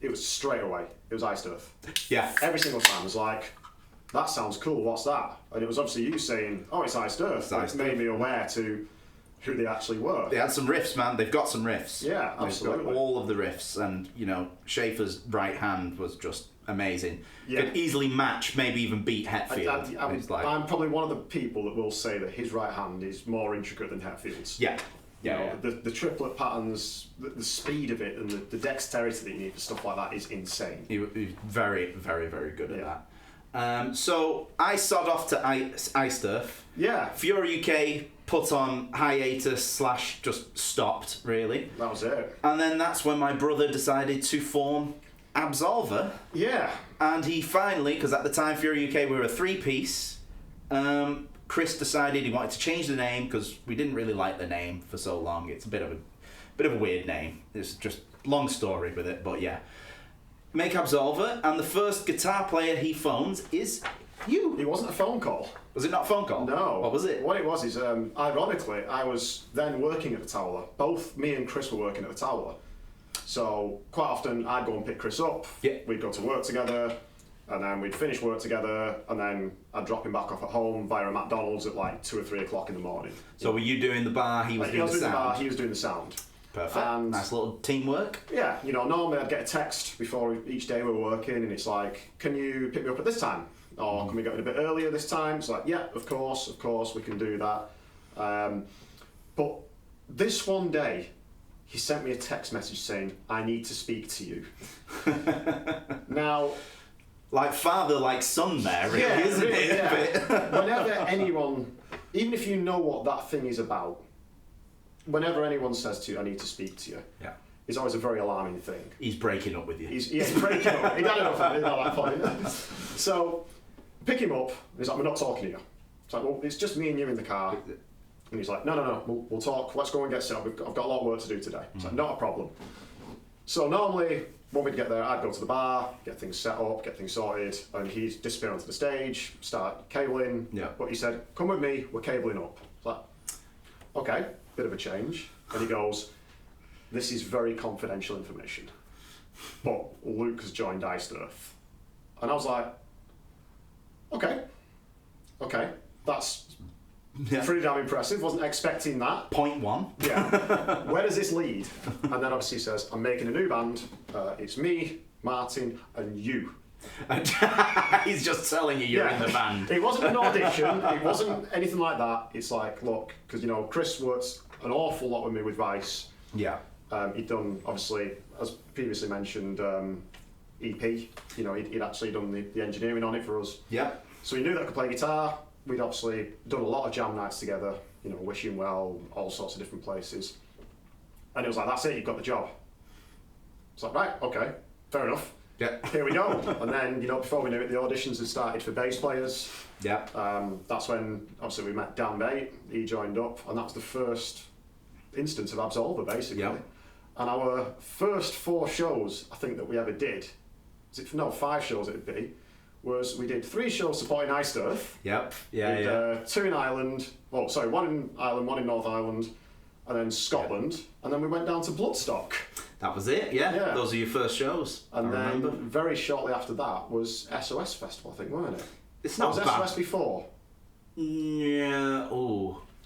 it was straight away. It was Iced Earth. Yeah. Every single time. It was like, that sounds cool, what's that? And it was obviously you saying, oh, it's Iced Earth. It made me aware to who they actually were. They had some riffs, man. They've got some riffs. Yeah, absolutely. They've got all of the riffs, and, you know, Schaefer's right hand was just amazing. Yeah. Could easily match, maybe even beat Hetfield. I'm probably one of the people that will say that his right hand is more intricate than Hetfield's. Yeah. Yeah, you know, the triplet patterns, the speed of it, and the dexterity that you need for stuff like that is insane. He was very, very, very good at that. So I sod off to Iced Earth. Yeah. Fury UK put on hiatus / just stopped, really. That was it. And then that's when my brother decided to form Absolva. Yeah. And he finally, because at the time Fury UK we were a 3-piece, Chris decided he wanted to change the name because we didn't really like the name for so long. It's a bit of a weird name. It's just long story with it, but yeah. Make Absolva, and the first guitar player he phones is you. It wasn't a phone call. Was it not a phone call? No. What was it? What it was is, ironically, I was then working at the Tower. Both me and Chris were working at the Tower. So quite often I'd go and pick Chris up. Yeah. We'd go to work together, and then we'd finish work together, and then I'd drop him back off at home via a McDonald's at like 2 or 3 o'clock in the morning. So were you doing the bar, he was doing the sound? Bar, he was doing the sound. Perfect. And nice little teamwork. Yeah, you know, normally I'd get a text before each day we were working, and it's like, can you pick me up at this time? Or can we get in a bit earlier this time? It's like, yeah, of course, we can do that. But this one day, he sent me a text message saying, I need to speak to you. Now... Like father, like son there, really, isn't it? Yeah. Whenever anyone, even if you know what that thing is about, whenever anyone says to you, I need to speak to you, it's always a very alarming thing. He's breaking up with you. He's breaking up. He got enough of it at that point. So, pick him up, he's like, we're not talking to you. It's like, well, it's just me and you in the car. And he's like, no, we'll talk, let's go and get set up. I've got a lot of work to do today. It's like, not a problem. So normally, when we'd get there, I'd go to the bar, get things set up, get things sorted, and he'd disappear onto the stage, start cabling. Yeah. But he said, come with me, we're cabling up. It's like, okay, bit of a change. And he goes, this is very confidential information, but Luke has joined Iced Earth. And I was like, okay, that's pretty damn impressive. Wasn't expecting that. Point one. Yeah. Where does this lead? And then obviously he says, I'm making a new band. It's me, Martin, and you. He's just telling you you're in the band. It wasn't an audition. It wasn't anything like that. It's like, look, because, you know, Chris worked an awful lot with me with Vice. Yeah. He'd done, obviously, as previously mentioned, EP. You know, he'd actually done the engineering on it for us. Yeah. So he knew that I could play guitar. We'd obviously done a lot of jam nights together, you know, Wish Him Well, all sorts of different places. And it was like, that's it, you've got the job. It's like, right, okay, fair enough. Yeah. Here we go. And then, you know, before we knew it, the auditions had started for bass players. Yeah. That's when, obviously, we met Dan Bate. He joined up, and that was the first instance of Absolva, basically. Yep. And our first 4 shows, I think, that we ever did, 5 shows it'd be, was we did 3 shows supporting Iced Earth. Yep. We did 2 in Ireland, 1 in Ireland, 1 in North Ireland, and then Scotland, and then we went down to Bloodstock. That was it, yeah. Those are your first shows. And I then remember. very shortly after that was SOS Festival, I think, weren't it? It's not was bad. SOS before? Yeah,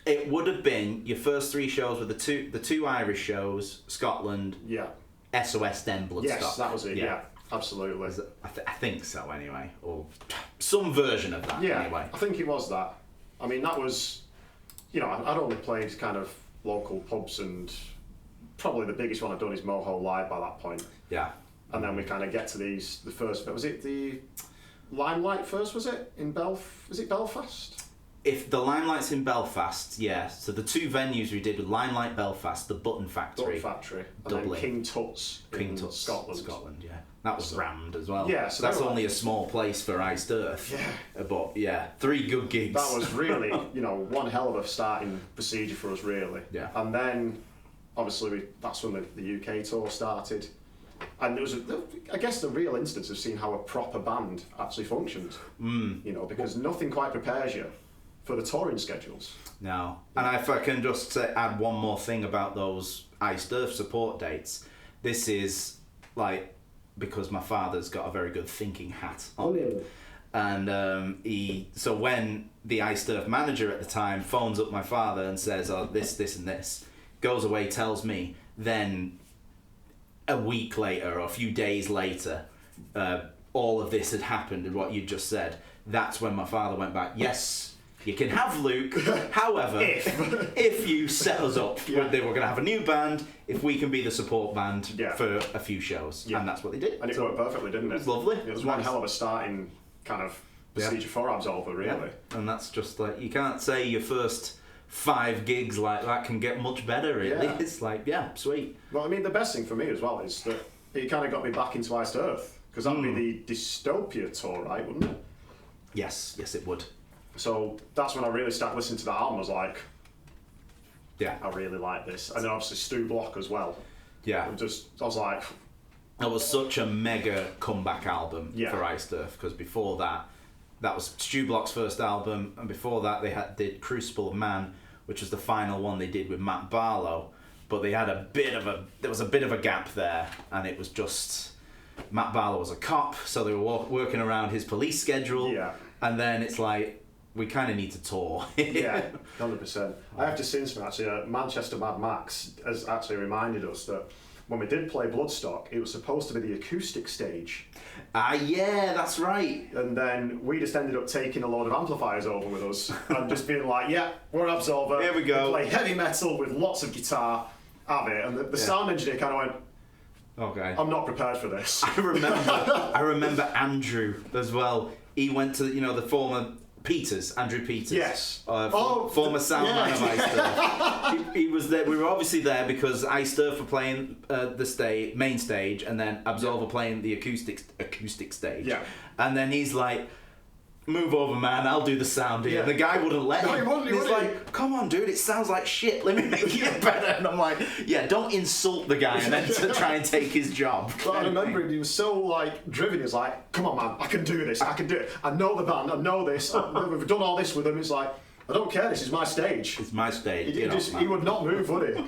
it would have been your first 3 shows with the two Irish shows, Scotland, SOS, then Bloodstock. Yes, that was it, yeah. Absolutely. I think so, anyway. Or some version of that, anyway. I think it was that. I mean, that was, you know, I'd only played kind of local pubs, and probably the biggest one I'd done is Moho Live by that point. Yeah. And then we kind of get to the first, was it the Limelight first, was it? Was it Belfast? If the Limelight's in Belfast, yeah. So the two venues we did were Limelight Belfast, the Button Factory. And Dublin. then King Tut's in Scotland. Scotland, yeah. That was rammed as well. Yeah, so that's only a small place for Iced Earth. Yeah. But yeah, 3 good gigs. That was really, one hell of a starting procedure for us, really. Yeah. And then, obviously, that's when the UK tour started. And it was, I guess, the real instance of seeing how a proper band actually functioned. Because nothing quite prepares you for the touring schedules. No. And if I can just add one more thing about those Iced Earth support dates, this is because my father's got a very good thinking hat on. And so when the Iced Earth manager at the time phones up my father and says, oh, this, and this, goes away, tells me, then a week later or a few days later, all of this had happened and what you just said, that's when my father went back, yes, you can have Luke, however, if you set us up, they were going to have a new band, if we can be the support band for a few shows. And that's what they did. And it worked perfectly, didn't it? It was lovely. It was one hell of a starting kind of procedure for Absolva, really. Yeah. And that's just you can't say your first 5 gigs like that can get much better, really. Yeah. It's sweet. Well, I mean, the best thing for me as well is that it kind of got me back into Iced Earth, because that would be the Dystopia tour, right, wouldn't it? Yes, it would. So that's when I really started listening to that album. I was like, yeah, I really like this. And then obviously Stu Block as well. Yeah. I was like... That was such a mega comeback album for Iced Earth, because before that was Stu Block's first album, and before that they did Crucible of Man, which was the final one they did with Matt Barlow, but they had there was a bit of a gap there, and it was just, Matt Barlow was a cop, so they were working around his police schedule, and then it's like, we kind of need to tour. Yeah, 100%. I have to say something, actually, Manchester Mad Max has actually reminded us that when we did play Bloodstock, it was supposed to be the acoustic stage. Yeah, that's right. And then we just ended up taking a load of amplifiers over with us and just being like, yeah, we're Absolva. Here we go. We play heavy metal with lots of guitar, have it. And the sound engineer kind of went, okay, I'm not prepared for this. I remember Andrew as well. He went to, the former Andrew Peters. Yes. Former sound man of Iced Earth. He was there. We were obviously there because Iced Earth were playing the main stage, and then Absolva playing the acoustic stage. Yeah. And then he's like, move over, man, I'll do the sound here. And the guy wouldn't let him. He's like, come on, dude, it sounds like shit, let me make it better. And I'm like, yeah, don't insult the guy and then to try and take his job. But I remember him, he was so driven, he was like, come on, man, I can do this, I can do it. I know the band, I know this, we've done all this with him. It's like, I don't care, this is my stage. It's my stage. He would not move, would he?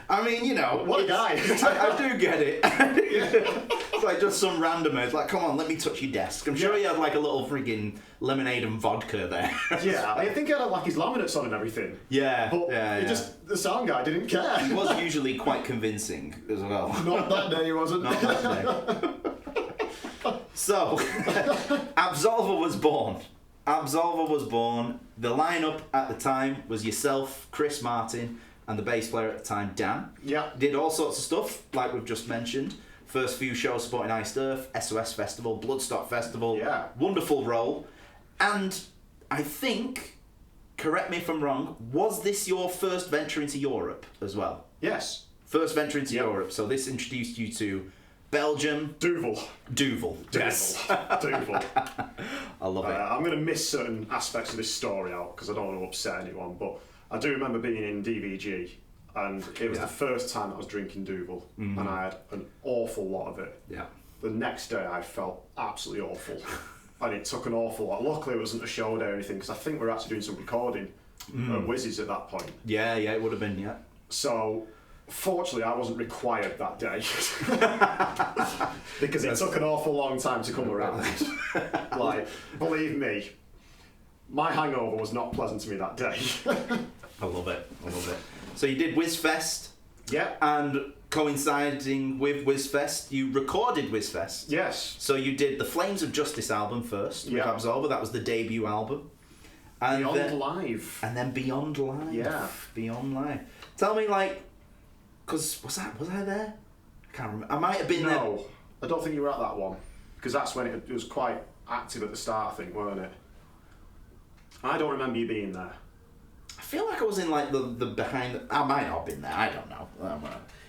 I mean, what a guy. I do get it. It's like just some randomer. It's like, come on, let me touch your desk. I'm sure he had like a little frigging lemonade and vodka there. Yeah, I think he had like his laminates on and everything. Yeah. But the sound guy didn't care. He was usually quite convincing as well. Not that day he wasn't. Not that day. So, Absolva was born. The lineup at the time was yourself, Chris Martin, and the bass player at the time, Dan. Yeah. Did all sorts of stuff, like we've just mentioned. First few shows supporting Iced Earth, SOS Festival, Bloodstock Festival. Yeah. Wonderful role. And I think, correct me if I'm wrong, was this your first venture into Europe as well? Yes. First venture into Europe. So this introduced you to Belgium. Duvel. Yes. Duvel. I love it. I'm going to miss certain aspects of this story out because I don't want to upset anyone, but I do remember being in DVG and it was the first time I was drinking Duvel and I had an awful lot of it. Yeah. The next day I felt absolutely awful and it took an awful lot. Luckily it wasn't a show day or anything because I think we were actually doing some recording at Wizzy's at that point. Yeah, it would have been, yeah. So fortunately, I wasn't required that day because it took an awful long time to come around. Believe me, my hangover was not pleasant to me that day. I love it. So you did WizFest. Yeah. And coinciding with WizFest, you recorded WizFest. Yes. So you did the Flames of Justice album first with Absolva. That was the debut album. And Beyond Live. And then Beyond Live. Yeah. Beyond Live. Tell me, because was I there? I can't remember. I might have been there. I don't think you were at that one, because that's when it was quite active at the start, I think, weren't it? I don't remember you being there. I feel like I was in like the behind. I might not have been there. I don't know.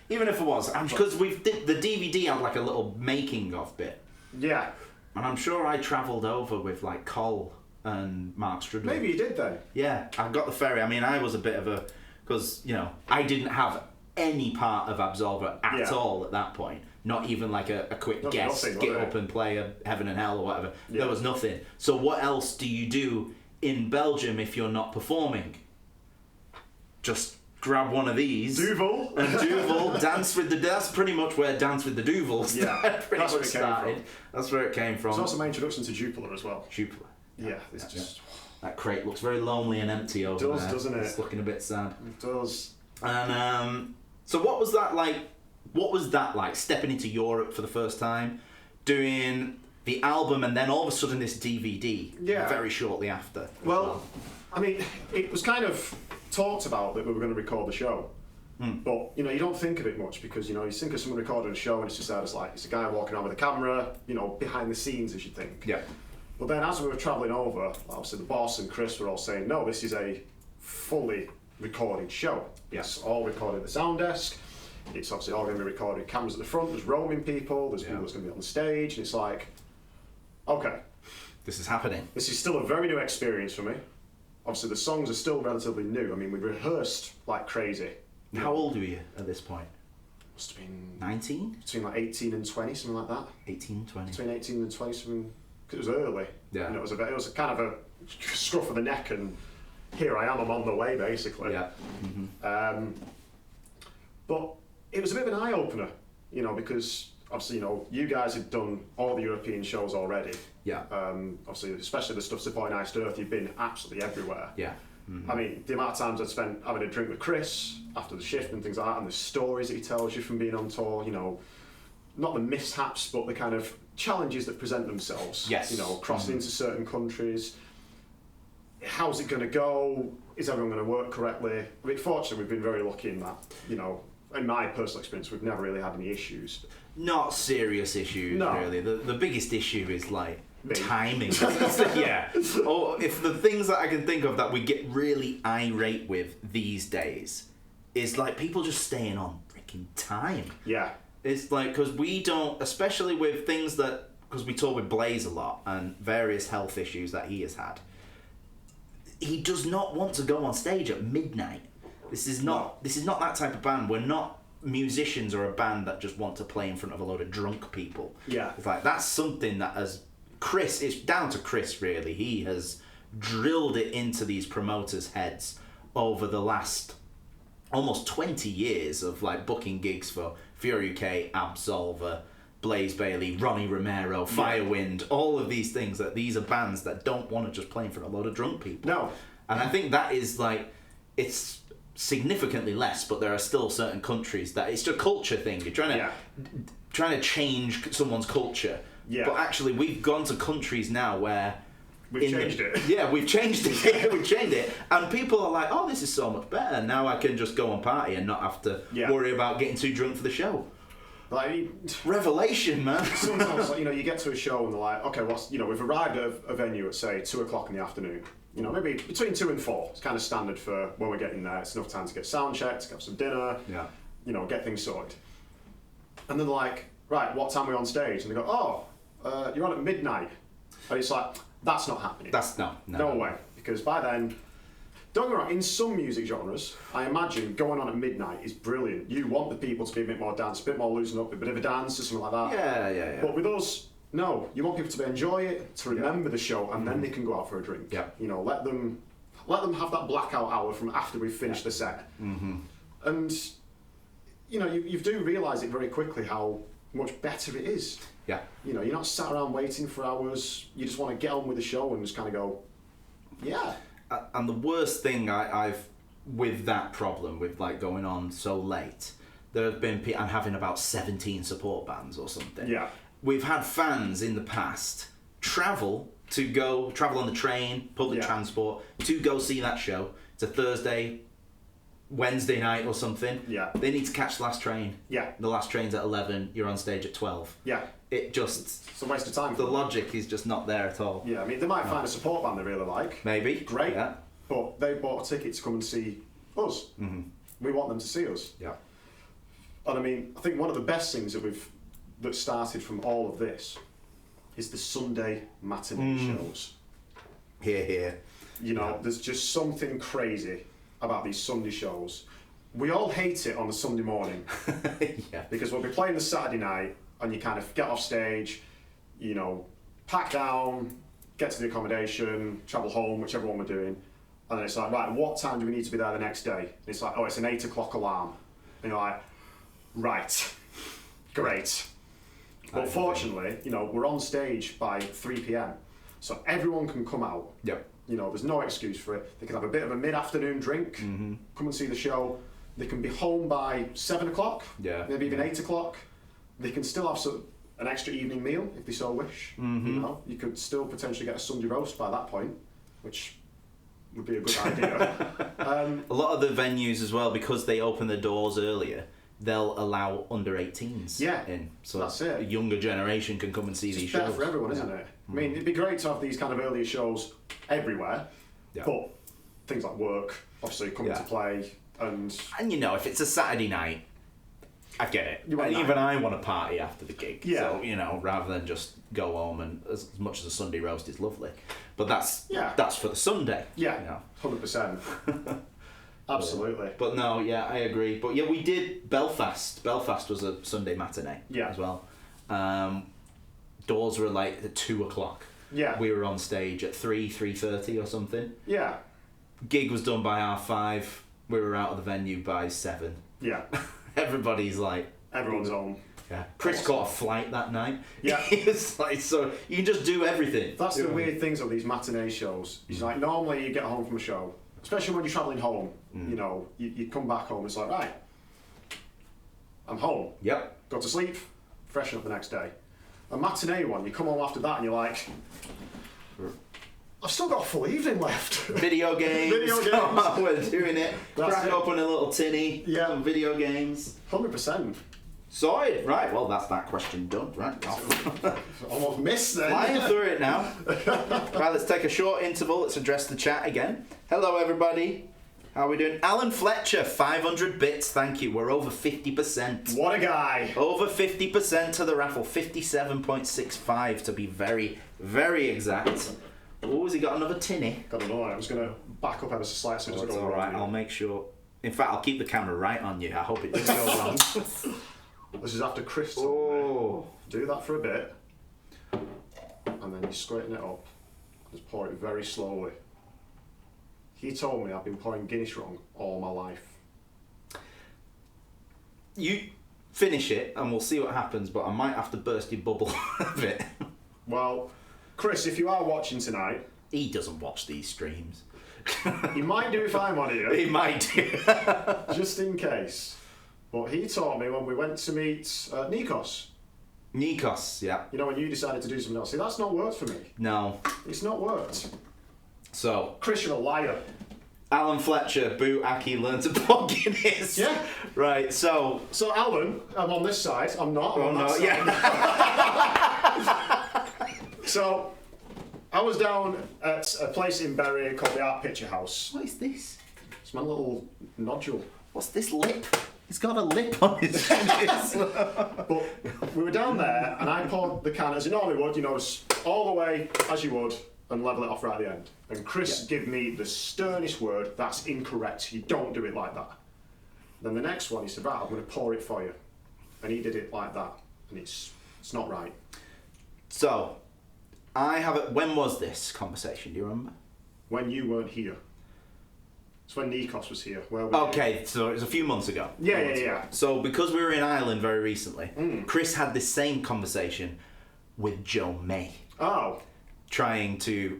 Even if it was, because the DVD had like a little making of bit. Yeah. And I'm sure I travelled over with like Cole and Mark Strudel. Maybe you did then. Yeah, I got the ferry. I mean, I was a bit of a, because I didn't have any part of Absolva at all at that point. Not even like a quick guest, get up and play a Heaven and Hell or whatever. Yeah. There was nothing. So what else do you do in Belgium if you're not performing? Just grab one of these. Duvel. And Duvel, dance with the... That's pretty much where Dance with the Duvel started. That's where it came from. It's also my introduction to Jupiler as well. Jupiler. Yeah, it's just... That crate looks very lonely and empty over there. It does, doesn't it? It's looking a bit sad. It does. And so what was that like? What was that like, stepping into Europe for the first time, doing the album and then all of a sudden this DVD very shortly after? Well, I mean, it was kind of talked about that we were going to record the show. But, you don't think of it much because, you think of someone recording a show and it's just there, it's a guy walking around with a camera, behind the scenes, as you think. Yeah. But then as we were travelling over, obviously the boss and Chris were all saying, no, this is a fully recorded show. It's all recorded at the sound desk. It's obviously all going to be recorded. Cameras at the front, there's roaming people, there's people that's going to be on the stage, and it's like, okay. This is happening. This is still a very new experience for me. Obviously the songs are still relatively new. I mean, we rehearsed like crazy. How old were you at this point? Must have been... 19? Between like 18 and 20, something like that. 18, 20. Between 18 and 20, something... Because it was early. Yeah. It was a kind of a scruff of the neck and here I am, I'm on the way, basically. Yeah. Mm-hmm. But it was a bit of an eye-opener, because obviously, you guys had done all the European shows already. Yeah. Obviously, especially the stuff supporting Iced Earth, you've been absolutely everywhere. Yeah. Mm-hmm. I mean, the amount of times I'd spent having a drink with Chris after the shift and things like that, and the stories that he tells you from being on tour, not the mishaps, but the kind of challenges that present themselves. Yes. Crossing into certain countries. How's it going to go? Is everyone going to work correctly? I mean, fortunately, we've been very lucky in that, in my personal experience, we've never really had any issues. Not serious issues, really. The biggest issue is like timing. Yeah. Or if the things that I can think of that we get really irate with these days is like people just staying on freaking time. Yeah. It's like, because we don't, especially with things that, because we tour with Blaze a lot and various health issues that he has had, he does not want to go on stage at midnight. This is not that type of band. We're not musicians or a band that just want to play in front of a load of drunk people. Yeah. It's like, that's something that it's down to Chris, really. He has drilled it into these promoters' heads over the last almost 20 years of like booking gigs for Fury UK, Absolva, Blaze Bayley, Ronnie Romero, Firewind, all of these things, that these are bands that don't want to just play in front of a load of drunk people. No. And I think that is like, it's significantly less, but there are still certain countries that it's just a culture thing. You're trying to change someone's culture. Yeah. But actually, we've gone to countries now where we've changed it. Yeah, we've changed it. We've changed it, and people are like, "Oh, this is so much better. Now I can just go and party and not have to worry about getting too drunk for the show." Like, revelation, man. Sometimes, you get to a show and they're like, "Okay, we've arrived at a venue at say 2:00 in the afternoon. Maybe between 2 and 4. It's kind of standard for when we're getting there. It's enough time to get sound checked, have some dinner. Yeah. Get things sorted." And then they're like, "Right, what time are we on stage?" And they go, "Oh, you're on at midnight." And it's like, that's not happening. That's no way. Because by then, don't get me wrong, in some music genres, I imagine going on at midnight is brilliant. You want the people to be a bit more dance, a bit more loosen up, a bit of a dance or something like that. Yeah. But with us, no. You want people to enjoy it, to remember the show, and then they can go out for a drink. Yeah. Let them have that blackout hour from after we've finished the set. Mm-hmm. And you do realise it very quickly how much better it is. Yeah. You're not sat around waiting for hours. You just want to get on with the show and just kind of go, yeah. And the worst thing I've with that problem, with like going on so late, there have been I'm having about 17 support bands or something. Yeah. We've had fans in the past travel on the train, public transport, to go see that show. It's a Thursday Wednesday night or something. Yeah. They need to catch the last train. Yeah. The last train's at 11. You're on stage at 12. Yeah. It's a waste of time. The logic is just not there at all. Yeah, I mean, they might find a support band they really like. Maybe. Great. Yeah. But they bought a ticket to come and see us. Mm-hmm. We want them to see us. Yeah. And I mean, I think one of the best things that started from all of this is the Sunday matinee shows. Here. You know, there's just something crazy about these Sunday shows. We all hate it on a Sunday morning. Yeah. Because we'll be playing the Saturday night and you kind of get off stage, you know, pack down, get to the accommodation, travel home, whichever one we're doing. And then it's like, right, what time do we need to be there the next day? And it's like, oh, it's an 8 o'clock alarm. And you're like, right, great. But fortunately, you know, we're on stage by 3 p.m. So everyone can come out. Yep. You know, there's no excuse for it. They can have a bit of a mid-afternoon drink, come and see the show. They can be home by 7 o'clock, maybe even 8 o'clock. They can still have an extra evening meal if they so wish. You know, you could still potentially get a Sunday roast by that point, which would be a good idea. A lot of the venues as well, because they open their doors earlier, they'll allow under 18s in. So that's it. A younger generation can come and see these shows. It's better for everyone, isn't it? I mean, it'd be great to have these kind of earlier shows everywhere, but things like work obviously come into play. And you know, if it's a Saturday night, I get it. Even I want to party after the gig. Yeah. So, you know, rather than just go home, and as much as a Sunday roast is lovely, but that's for the Sunday. Yeah, you know. 100%. Absolutely. But no, I agree. But yeah, we did Belfast. Belfast was a Sunday matinee as well. Doors were like at 2 o'clock. Yeah. We were on stage at 3:30 or something. Yeah. Gig was done by 5:30. We were out of the venue by 7. Yeah. Everybody's like... Everyone's home. Yeah. Chris got a flight that night. Yeah. It's like, so you can just do everything. That's the weird things of these matinee shows. It's like, normally you get home from a show, especially when you're travelling home, you know, you come back home, it's like, right, I'm home. Yep. Go to sleep, freshen up the next day. A matinee one, you come home after that and you're like, I've still got a full evening left. Video games. Come on, we're doing it. Crack open a little tinny. Yeah. Some video games. 100%. Sorted. Right, well, that's that question done. Right. Almost missed then. Flying through it now. Right, let's take a short interval. Let's address the chat again. Hello, everybody. How are we doing? Alan Fletcher, 500 bits. Thank you. We're over 50%. What a guy. Over 50% to the raffle. 57.65 to be very, very exact. Oh, has he got another tinny? I don't know. I was going to back up ever so slightly so it doesn't It's go all wrong. right. I'll make sure. In fact, I'll keep the camera right on you. I hope it doesn't go wrong. This is after Chris told me. Do that for a bit, and then you're squirting it up. Just pour it very slowly. He told me I've been pouring Guinness wrong all my life. You finish it, and we'll see what happens. But I might have to burst your bubble a bit. Well, Chris, if you are watching tonight, he doesn't watch these streams. He might do if I'm on here. He might do. Just in case. But he taught me when we went to meet Nikos. Nikos, yeah. You know, when you decided to do something else. See, that's not worked for me. No. It's not worked. So, Chris, you're a liar. Alan Fletcher, boo Aki, learn to pour Guinness. Yeah. Right, so... So, Alan, I'm on this side. I'm not. I'm on that side. Yeah. So, I was down at a place in Bury called the Art Picture House. What is this? It's my little nodule. What's this lip? He's got a lip on his Guinness. But we were down there, and I poured the can as you normally would, you know, all the way as you would, and level it off right at the end. And Chris gave me the sternest word, that's incorrect, you don't do it like that. Then the next one, he said, right, I'm going to pour it for you. And he did it like that, and it's not right. So, when was this conversation, do you remember? When you weren't here. It's when Nikos was here. Okay, so it was a few months ago. Yeah. So because we were in Ireland very recently, Chris had this same conversation with Joe May. Oh.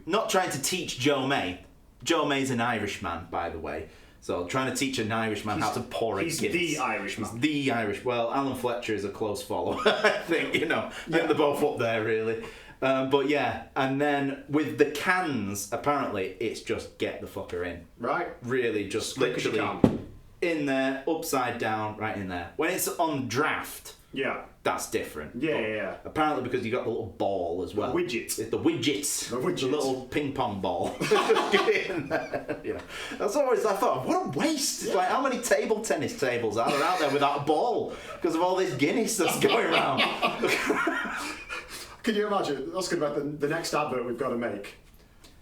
Not trying to teach Joe May. Joe May's an Irishman, by the way. So trying to teach an Irishman how to pour a Guinness. He's the Irishman. He's the Irish. Well, Alan Fletcher is a close follower, I think, you know. I think they're both up there, really. But yeah, and then with the cans, apparently it's just get the fucker in. Right. Really, just Quick as you literally can. in there, upside down, right in there. When it's on draft, Yeah. that's different. Yeah. Apparently because you got the little ball as well. The widget. It's the widgets. The widget. The little ping pong ball. You know, that's always, I thought, what a waste. It's like, how many table tennis tables are there out there without a ball? Because of all this Guinness that's going around. Can you imagine? That's going to be the next advert we've got to make.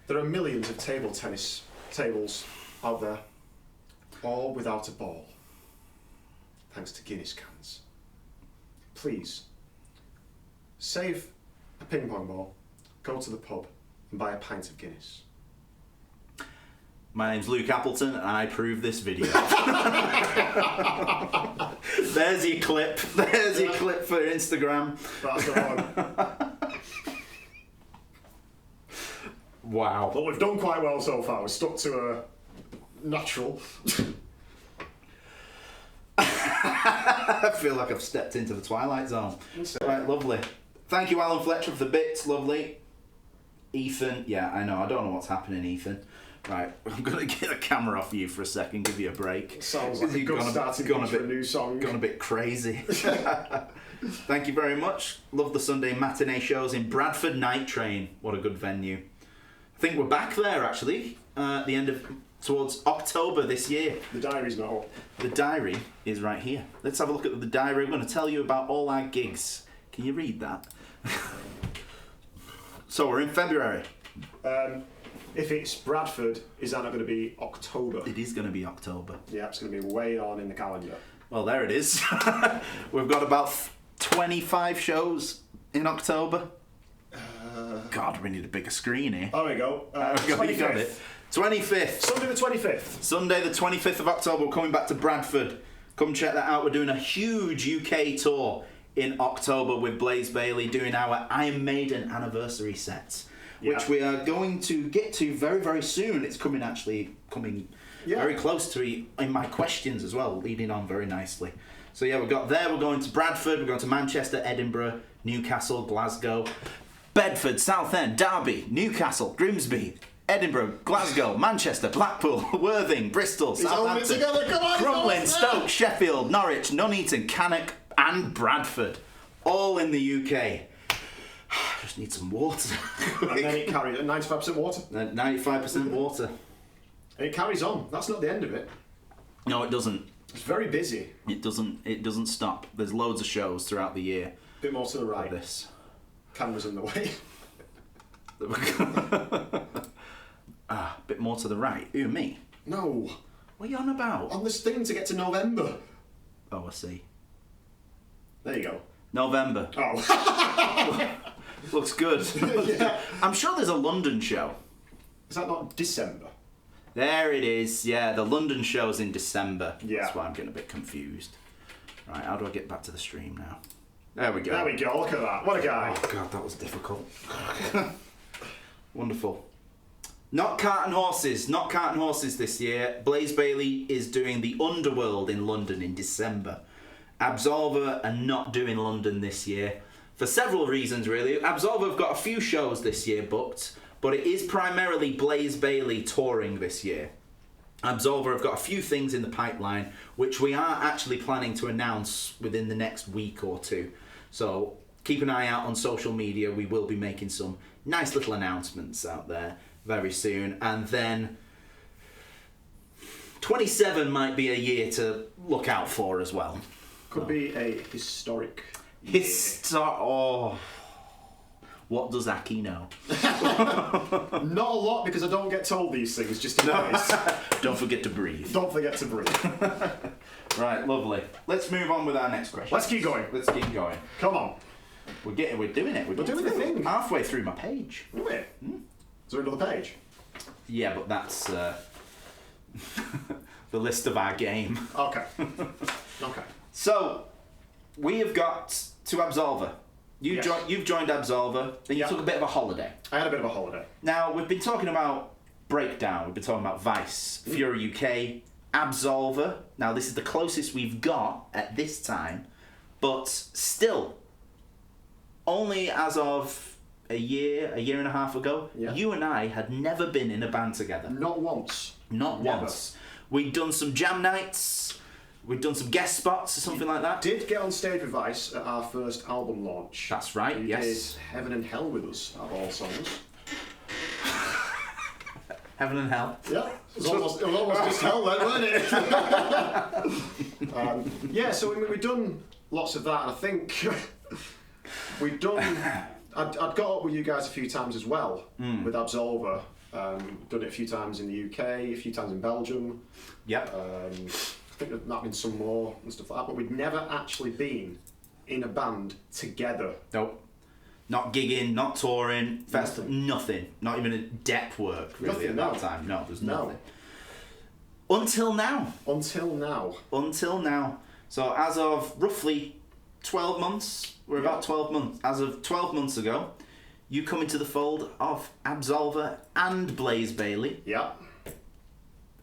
There are millions of table tennis tables out there, all without a ball. Thanks to Guinness cans. Please, save a ping pong ball, go to the pub and buy a pint of Guinness. My name's Luke Appleton and I approve this video. There's your clip. There's your clip for Instagram. That's the one. Wow. But we've done quite well so far. We've stuck to a natural. I feel like I've stepped into the Twilight Zone. Right, lovely. Thank you, Alan Fletcher, for the bits. Lovely. Ethan, yeah, I know. I don't know what's happening, Ethan. Right, I'm going to get the camera off you for a second, give you a break. Sounds like a good starting point for a new song. Gone a bit crazy. Thank you very much. Love the Sunday matinee shows in Bradford Night Train. What a good venue. I think we're back there, actually, at the end of... towards October this year. The diary's not up. The diary is right here. Let's have a look at the diary. I'm going to tell you about all our gigs. Can you read that? So we're in February. If it's Bradford, is that not going to be October? It is going to be October. Yeah, it's going to be way on in the calendar. Well, there it is. We've got about 25 shows in October. God, we need a bigger screen here. There we go. You got it. 25th. Sunday the 25th. Sunday the 25th of October, we're coming back to Bradford. Come check that out. We're doing a huge UK tour in October with Blaze Bayley, doing our Iron Maiden anniversary set, which we are going to get to very, very soon. It's coming very close to in my questions as well, leading on very nicely. So yeah, we're going to Bradford, we're going to Manchester, Edinburgh, Newcastle, Glasgow, Bedford, Southend, Derby, Newcastle, Grimsby, Edinburgh, Glasgow, Manchester, Blackpool, Worthing, Bristol, Southampton, Crumlin, Stoke, Sheffield, Norwich, Nuneaton, Cannock and Bradford. All in the UK. I just need some water. And then it carries 95% water. 95% water. And it carries on. That's not the end of it. No, it doesn't. It's very busy. It doesn't stop. There's loads of shows throughout the year. Bit more to the right. Like this. Camera's in the way. Bit more to the right. Who, me? No. What are you on about? On this thing to get to November. Oh, I see. There you go. November. Oh. Looks good. Yeah. I'm sure there's a London show. Is that not December? There it is. Yeah, the London show's in December. Yeah. That's why I'm getting a bit confused. Right, how do I get back to the stream now? There we go. There we go. Look at that. What a guy. Oh, God, that was difficult. Wonderful. Not cart and horses this year. Blaze Bayley is doing the Underworld in London in December. Absolva are not doing London this year for several reasons, really. Absolva have got a few shows this year booked, but it is primarily Blaze Bayley touring this year. Absolva have got a few things in the pipeline, which we are actually planning to announce within the next week or two. So keep an eye out on social media. We will be making some nice little announcements out there very soon. And then 27 might be a year to look out for as well. Could be a historic. Oh. What does Aki know? Not a lot, because I don't get told these things, just in case. Don't forget to breathe. Don't forget to breathe. Right, lovely. Let's move on with our next question. Let's keep going. Come on. We're doing it. We're doing the thing. Halfway through my page. Is there another page? Yeah, but that's the list of our game. Okay. So, we have got to Absolva. You've joined Absolva, then you took a bit of a holiday. I had a bit of a holiday. Now, we've been talking about Breakdown, we've been talking about Vice, Fury UK, Absolva. Now, this is the closest we've got at this time, but still, only as of a year and a half ago, you and I had never been in a band together. Not once. Not once. We'd done some jam nights. We'd done some guest spots or something like that. Did get on stage with Vice at our first album launch. That's right, You yes. did Heaven and Hell with us, out of all songs. Heaven and Hell. Yeah, it was almost just hell then, weren't it? Yeah, so we've done lots of that, and I think we've done... I'd got up with you guys a few times as well, with Absolva. Done it a few times in the UK, a few times in Belgium. Yep. I think there might have been some more and stuff like that, but we'd never actually been in a band together. Nope. Not gigging, not touring, festival, nothing. Not even a dep work, really, Nothing, at no. that time. No, there's No. nothing. Until now. Until now. Until now. So as of roughly 12 months, we're about 12 months. As of 12 months ago, you come into the fold of Absolva and Blaze Bayley. Yeah.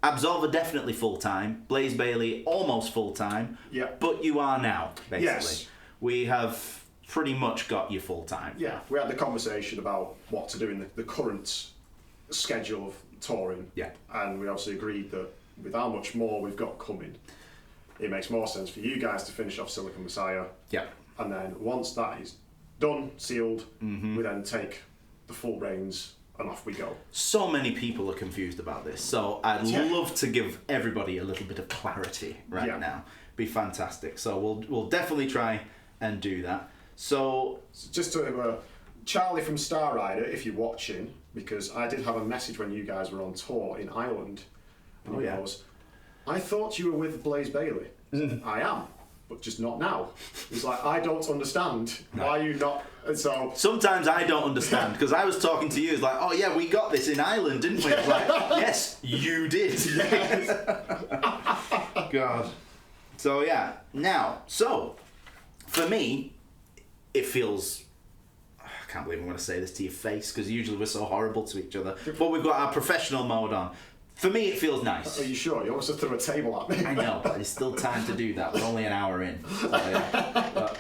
Absolva definitely full-time. Blaze Bayley almost full-time. Yeah. But you are now, basically. Yes. We have pretty much got you full-time. Yeah, we had the conversation about what to do in the current schedule of touring. Yeah. And we obviously agreed that with how much more we've got coming, it makes more sense for you guys to finish off Silicon Messiah. Yeah. And then once that is done, sealed, we then take the full reins and off we go. So many people are confused about this, so I'd love to give everybody a little bit of clarity right now. Be fantastic. So we'll definitely try and do that. So just to Charlie from Star Rider, if you're watching, because I did have a message when you guys were on tour in Ireland, and he goes, I thought you were with Blaze Bayley. I am, but just not now. He's like, I don't understand. Why are you not? And so sometimes I don't understand, because I was talking to you, it's like, oh yeah, we got this in Ireland, didn't we? It's like, yes, you did. God. So yeah, now, so for me, it feels, I can't believe I'm going to say this to your face, because usually we're so horrible to each other, but we've got our professional mode on. For me, it feels nice. Are you sure? You almost threw a table at me. I know, but there's still time to do that. We're only an hour in. So, yeah. But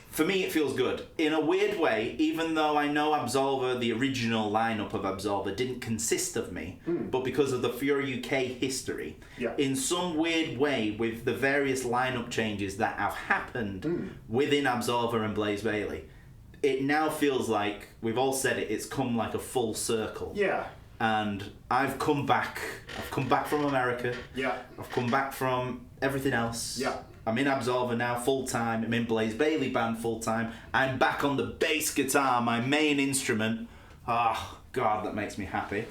for me, it feels good. In a weird way, even though I know Absolva, the original lineup of Absolva, didn't consist of me, but because of the Fury UK history, in some weird way, with the various lineup changes that have happened within Absolva and Blaze Bayley, it now feels like, we've all said it, it's come like a full circle. Yeah. And I've come back. I've come back from America. Yeah. I've come back from everything else. Yeah. I'm in Absolva now full time. I'm in Blaze Bayley band full time. I'm back on the bass guitar, my main instrument. Oh, God, that makes me happy.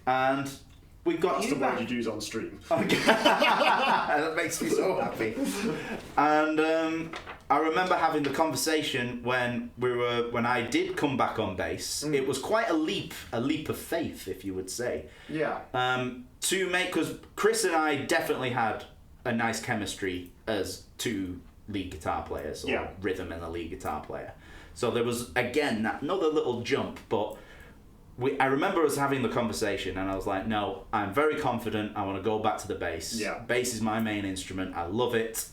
And we've got That's you the back. word you'd use on stream. That makes me so happy. And I remember having the conversation when I did come back on bass. It was quite a leap of faith, if you would say. Yeah. To make, because Chris and I definitely had a nice chemistry as two lead guitar players, or rhythm and a lead guitar player. So there was, again, another little jump, but I remember us having the conversation, and I was like, no, I'm very confident, I want to go back to the bass. Yeah. Bass is my main instrument, I love it,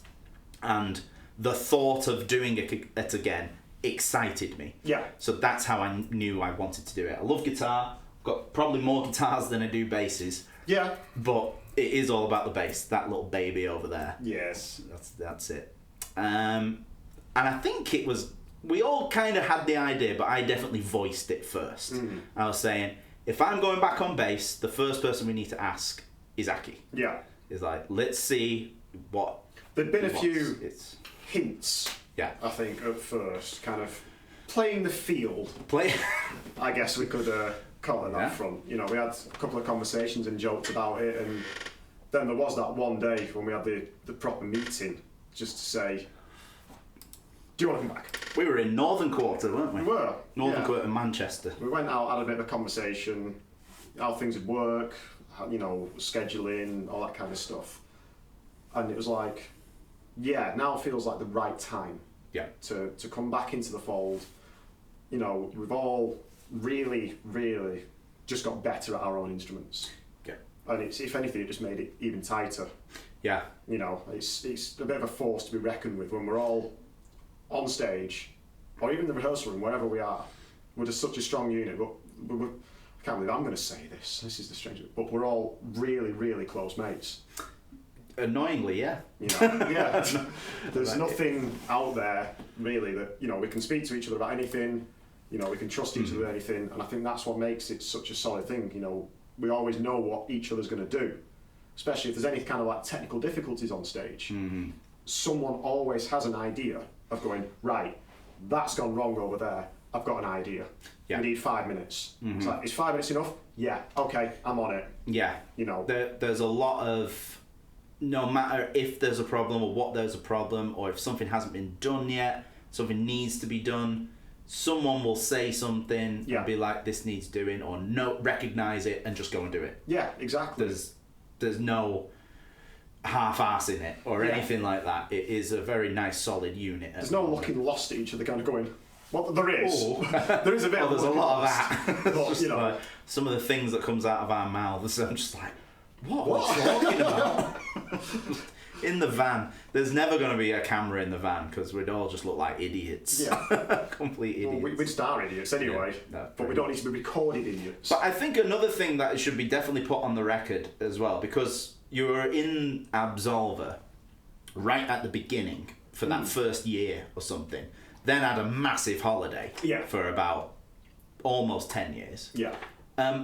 and the thought of doing it again excited me. Yeah. So that's how I knew I wanted to do it. I love guitar, got probably more guitars than I do basses. Yeah. But it is all about the bass, that little baby over there. Yes. That's it. And I think it was, we all kind of had the idea, but I definitely voiced it first. I was saying, if I'm going back on bass, the first person we need to ask is Aki. Yeah. It's like, let's see what... There'd been a few hints, I think, at first, kind of playing the field. I guess we could call it that front. You know, we had a couple of conversations and joked about it, and then there was that one day when we had the proper meeting, just to say, do you want to come back? We were in Northern Quarter, weren't we? We were. Northern Quarter, Manchester. We went out, had a bit of a conversation, how things would work, you know, scheduling, all that kind of stuff. And it was like, yeah, now feels like the right time to come back into the fold. You know, we've all really, really just got better at our own instruments. Yeah. And it's, if anything, it just made it even tighter. Yeah. You know, it's a bit of a force to be reckoned with when we're all on stage, or even the rehearsal room, wherever we are. We're just such a strong unit. But I can't believe I'm going to say this. This is the strangest. But we're all really, really close mates. Annoyingly, yeah. You know, yeah. There's nothing out there really that, you know, we can speak to each other about anything. You know, we can trust each other with anything, and I think that's what makes it such a solid thing. You know, we always know what each other's going to do, especially if there's any kind of like technical difficulties on stage. Someone always has an idea of going, right, that's gone wrong over there. I've got an idea. Yeah. We need 5 minutes. It's like, is 5 minutes enough? Yeah. Okay, I'm on it. Yeah. You know, there's a lot of, no matter if there's a problem or what there's a problem, or if something hasn't been done yet, something needs to be done, someone will say something and be like, this needs doing, or no, recognize it and just go and do it. Yeah, exactly. There's no half-ass in it or anything like that. It is a very nice solid unit. There's no looking lost at each other kind of going, well, there is. There is a bit of there's a lot lost. of that. But, you know, like, some of the things that comes out of our mouths, I'm just like, what are you talking about? In the van, there's never going to be a camera in the van because we'd all just look like idiots. Yeah. Complete idiots. Well, we'd star idiots anyway, but we don't need to be recorded idiots. But I think another thing that should be definitely put on the record as well, because you were in Absolva right at the beginning for that first year or something, then had a massive holiday for about almost 10 years. Yeah.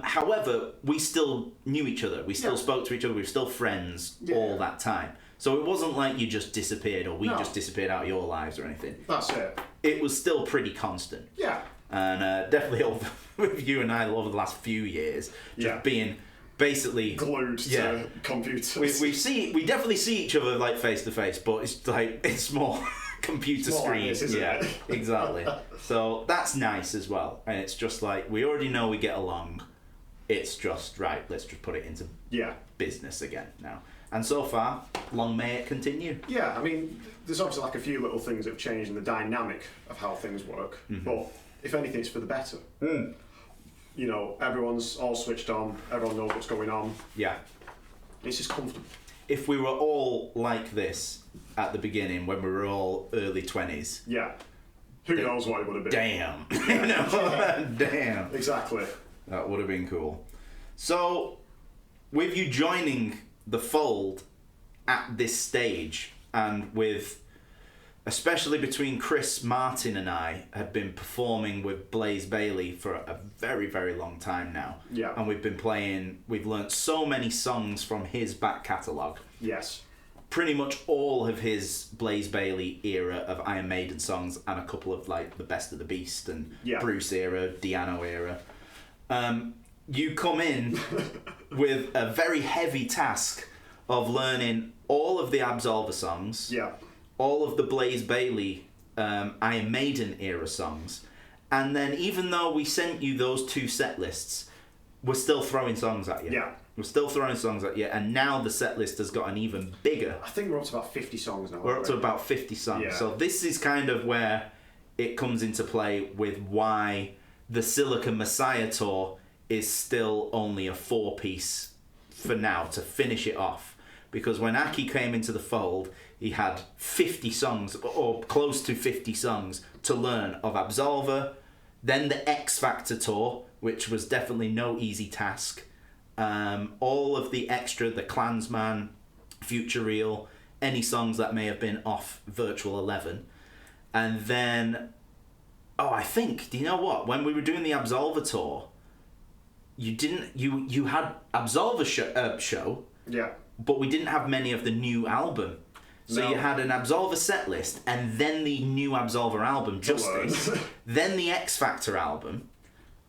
However, we still knew each other. We still spoke to each other. We were still friends all that time. So it wasn't like you just disappeared or we just disappeared out of your lives or anything. That's it. It was still pretty constant. Yeah. And definitely with you and I over the last few years, just being basically glued to computers. We definitely see each other like face to face, but it's more computer screens. Like this, exactly. So that's nice as well. And it's just like we already know we get along. It's just right, let's just put it into business again now. And so far, long may it continue. Yeah, I mean, there's obviously like a few little things that have changed in the dynamic of how things work, but if anything, it's for the better. You know, everyone's all switched on, everyone knows what's going on. Yeah. It's just comfortable. If we were all like this at the beginning, when we were all early 20s... Yeah. Who knows what it would have been. Damn. You know? Damn. Exactly. That would have been cool. So, with you joining the fold at this stage, and with... especially between Chris Martin and I, had been performing with Blaze Bayley for a very, very long time now. Yeah. And we've learnt so many songs from his back catalogue. Yes. Pretty much all of his Blaze Bayley era of Iron Maiden songs, and a couple of like the Best of the Beast and Bruce era, Diano era. You come in with a very heavy task of learning all of the Absolva songs. Yeah. All of the Blaze Bayley Iron Maiden era songs, and then even though we sent you those two set lists, we're still throwing songs at you. Yeah. We're still throwing songs at you, and now the set list has gotten even bigger. I think we're up to about 50 songs now. We're up to about 50 songs. Yeah. So this is kind of where it comes into play with why the Silica Messiah tour is still only a 4-piece for now to finish it off. Because when Aki came into the fold, he had 50 songs, or close to 50 songs, to learn of Absolva. Then the X Factor tour, which was definitely no easy task. All of the extra, the Klansman, Future Real, any songs that may have been off Virtual 11. And then, I think, do you know what? When we were doing the Absolva tour, you had Absolva show. Yeah. But we didn't have many of the new album. So you had an Absolva set list, and then the new Absolva album, Justice, then the X Factor album,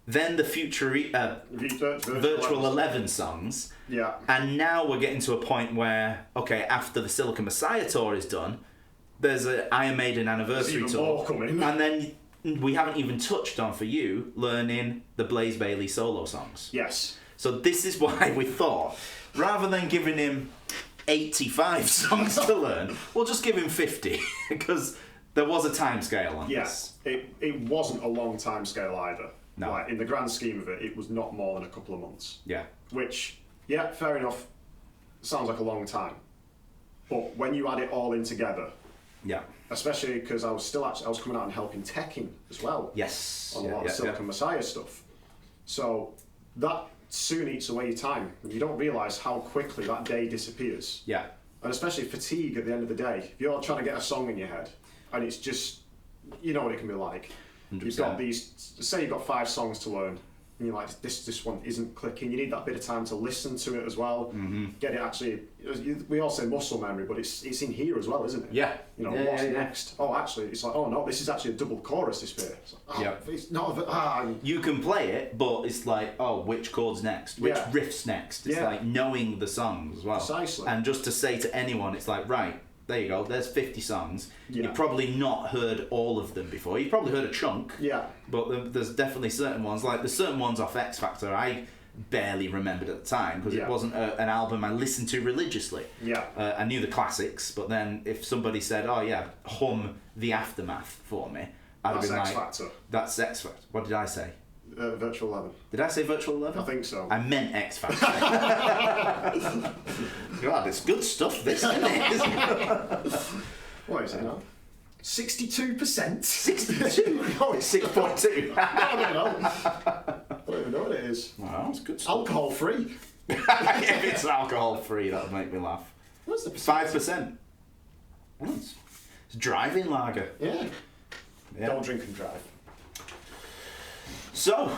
then the future Virtual 11 songs. Yeah. And now we're getting to a point where, okay, after the Silica Messiah tour is done, there's an Iron Maiden anniversary tour. More coming. And then we haven't even touched on, for you, learning the Blaze Bayley solo songs. Yes. So this is why we thought, rather than giving him 85 songs to learn, we'll just give him 50, because there was a time scale on this. It wasn't a long time scale either. No. Like, in the grand scheme of it, it was not more than a couple of months. Yeah. Which, fair enough, sounds like a long time. But when you add it all in together, especially because I was coming out and helping teching as well. Yes. On a lot of Silicon Messiah stuff. So that soon eats away your time. And you don't realise how quickly that day disappears. Yeah. And especially fatigue at the end of the day. If you're trying to get a song in your head, and it's just, you know what it can be like. 100%. You've got these, say you've got 5 songs to learn, and you're like, this one isn't clicking. You need that bit of time to listen to it as well. Get it actually. We all say muscle memory, but it's in here as well, isn't it? Yeah. You know, what's next? Oh, actually, it's like, oh no, this is actually a double chorus. This bit. It's like, it's not. You can play it, but it's like, oh, which chord's next? Which riff's next? It's like knowing the songs as well. Precisely. And just to say to anyone, it's like, right, there you go. There's 50 songs. You've probably not heard all of them before. You've probably heard a chunk. Yeah. But there's definitely certain ones. Like there's certain ones off X Factor I barely remembered at the time because it wasn't an album I listened to religiously. Yeah. I knew the classics, but then if somebody said, "Oh yeah, hum the Aftermath for me," I'd have been like, X Factor. "That's X Factor." What did I say? Virtual 11. Did I say Virtual 11? I think so. I meant X Factor. God, it's good stuff, this, isn't it? What is it now? 62%? 62? Oh, it's 6.2. I don't know. I don't even know what it is. Wow, it's good stuff. Alcohol free. If it's alcohol free, that'll make me laugh. What's the 5%. It's driving lager. Yeah. Don't drink and drive. So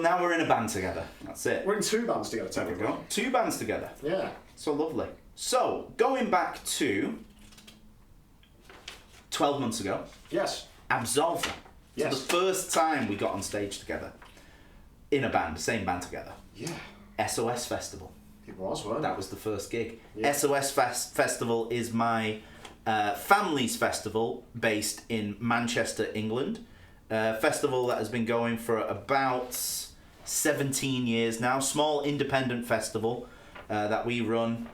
now we're in a band together. That's it. We're in 2 bands together, There we technically. go. 2 bands together. Yeah. So lovely. So, going back to 12 months ago, Yes. Absolva. Yes. So the first time we got on stage together, in a band, same band together. Yeah. SOS Festival. It was, wasn't it? That was the first gig. Yeah. SOS Festival is my family's festival based in Manchester, England. Festival that has been going for about 17 years now. Small independent festival that we run.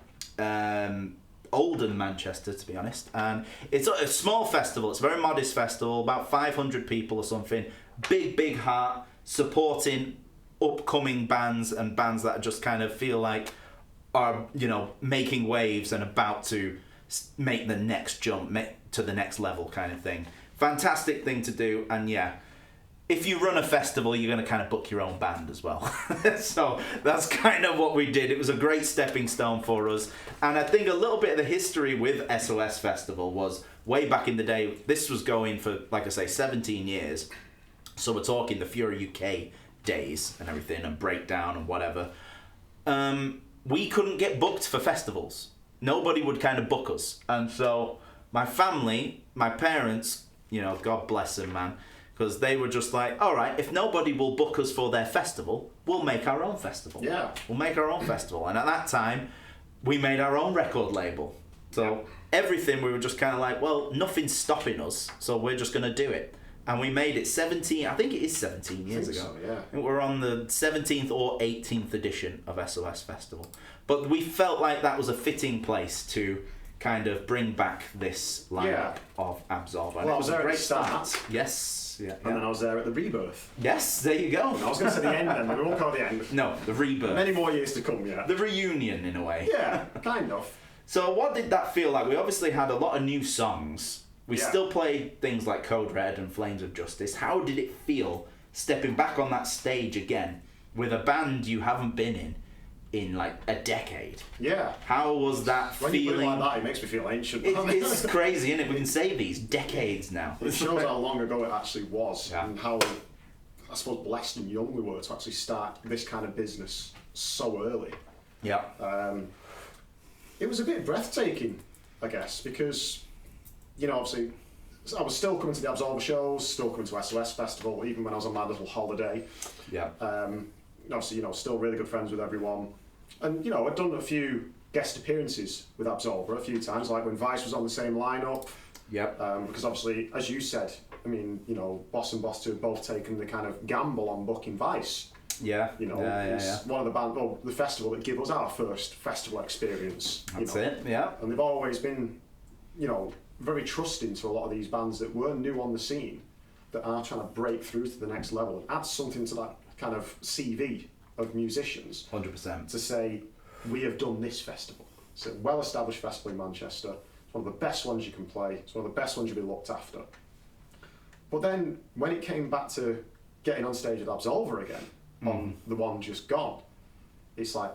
Oldham, Manchester, to be honest. And it's a small festival. It's a very modest festival, about 500 people or something. Big heart, supporting upcoming bands and bands that just kind of feel like are, making waves and about to make the next jump, to the next level kind of thing. Fantastic thing to do, and if you run a festival, you're going to kind of book your own band as well. So that's kind of what we did. It was a great stepping stone for us. And I think a little bit of the history with SOS Festival was way back in the day. This was going for, like I say, 17 years. So we're talking the Fury UK days and everything and Breakdown and whatever. We couldn't get booked for festivals. Nobody would kind of book us. And so my family, my parents, God bless them, man, because they were just like, all right, if nobody will book us for their festival, we'll make our own festival. Yeah. We'll make our own festival. And at that time, we made our own record label. So everything, we were just kind of like, well, nothing's stopping us, so we're just going to do it. And we made it 17 years ago. So, yeah. I think we're on the 17th or 18th edition of SOS Festival. But we felt like that was a fitting place to kind of bring back this lineup of Absolva. Well, I was there at the start. Yes. Yeah. And then I was there at the rebirth. Yes, there you go. I was going to say the end then, but we won't call it the end. No, the rebirth. Many more years to come, yeah. The reunion, in a way. Yeah, kind of. So what did that feel like? We obviously had a lot of new songs. We still played things like Code Red and Flames of Justice. How did it feel stepping back on that stage again with a band you haven't been in like a decade? Yeah. How was that when feeling? You put it like that, it makes me feel ancient. It's crazy, isn't it? We can say these decades now. It shows how long ago it actually was Yeah. and how, I suppose, blessed and young we were to actually start this kind of business so early. Yeah. It was a bit breathtaking, I guess, because, obviously, I was still coming to the Absolva shows, still coming to SOS Festival, even when I was on my little holiday. Yeah. Obviously, still really good friends with everyone. And, I'd done a few guest appearances with Absolva a few times, like when Vice was on the same lineup. Yep. Because obviously, as you said, Boss and Boss 2 have both taken the kind of gamble on booking Vice. Yeah. It's one of the band, the festival that gave us our first festival experience. That's it. Yeah. And they've always been, very trusting to a lot of these bands that were new on the scene, that are trying to break through to the next level and add something to that kind of CV of musicians. 100%. To say, we have done this festival. It's a well-established festival in Manchester. It's one of the best ones you can play. It's one of the best ones you'll be looked after. But then, when it came back to getting on stage with Absolva again, on the one just gone, it's like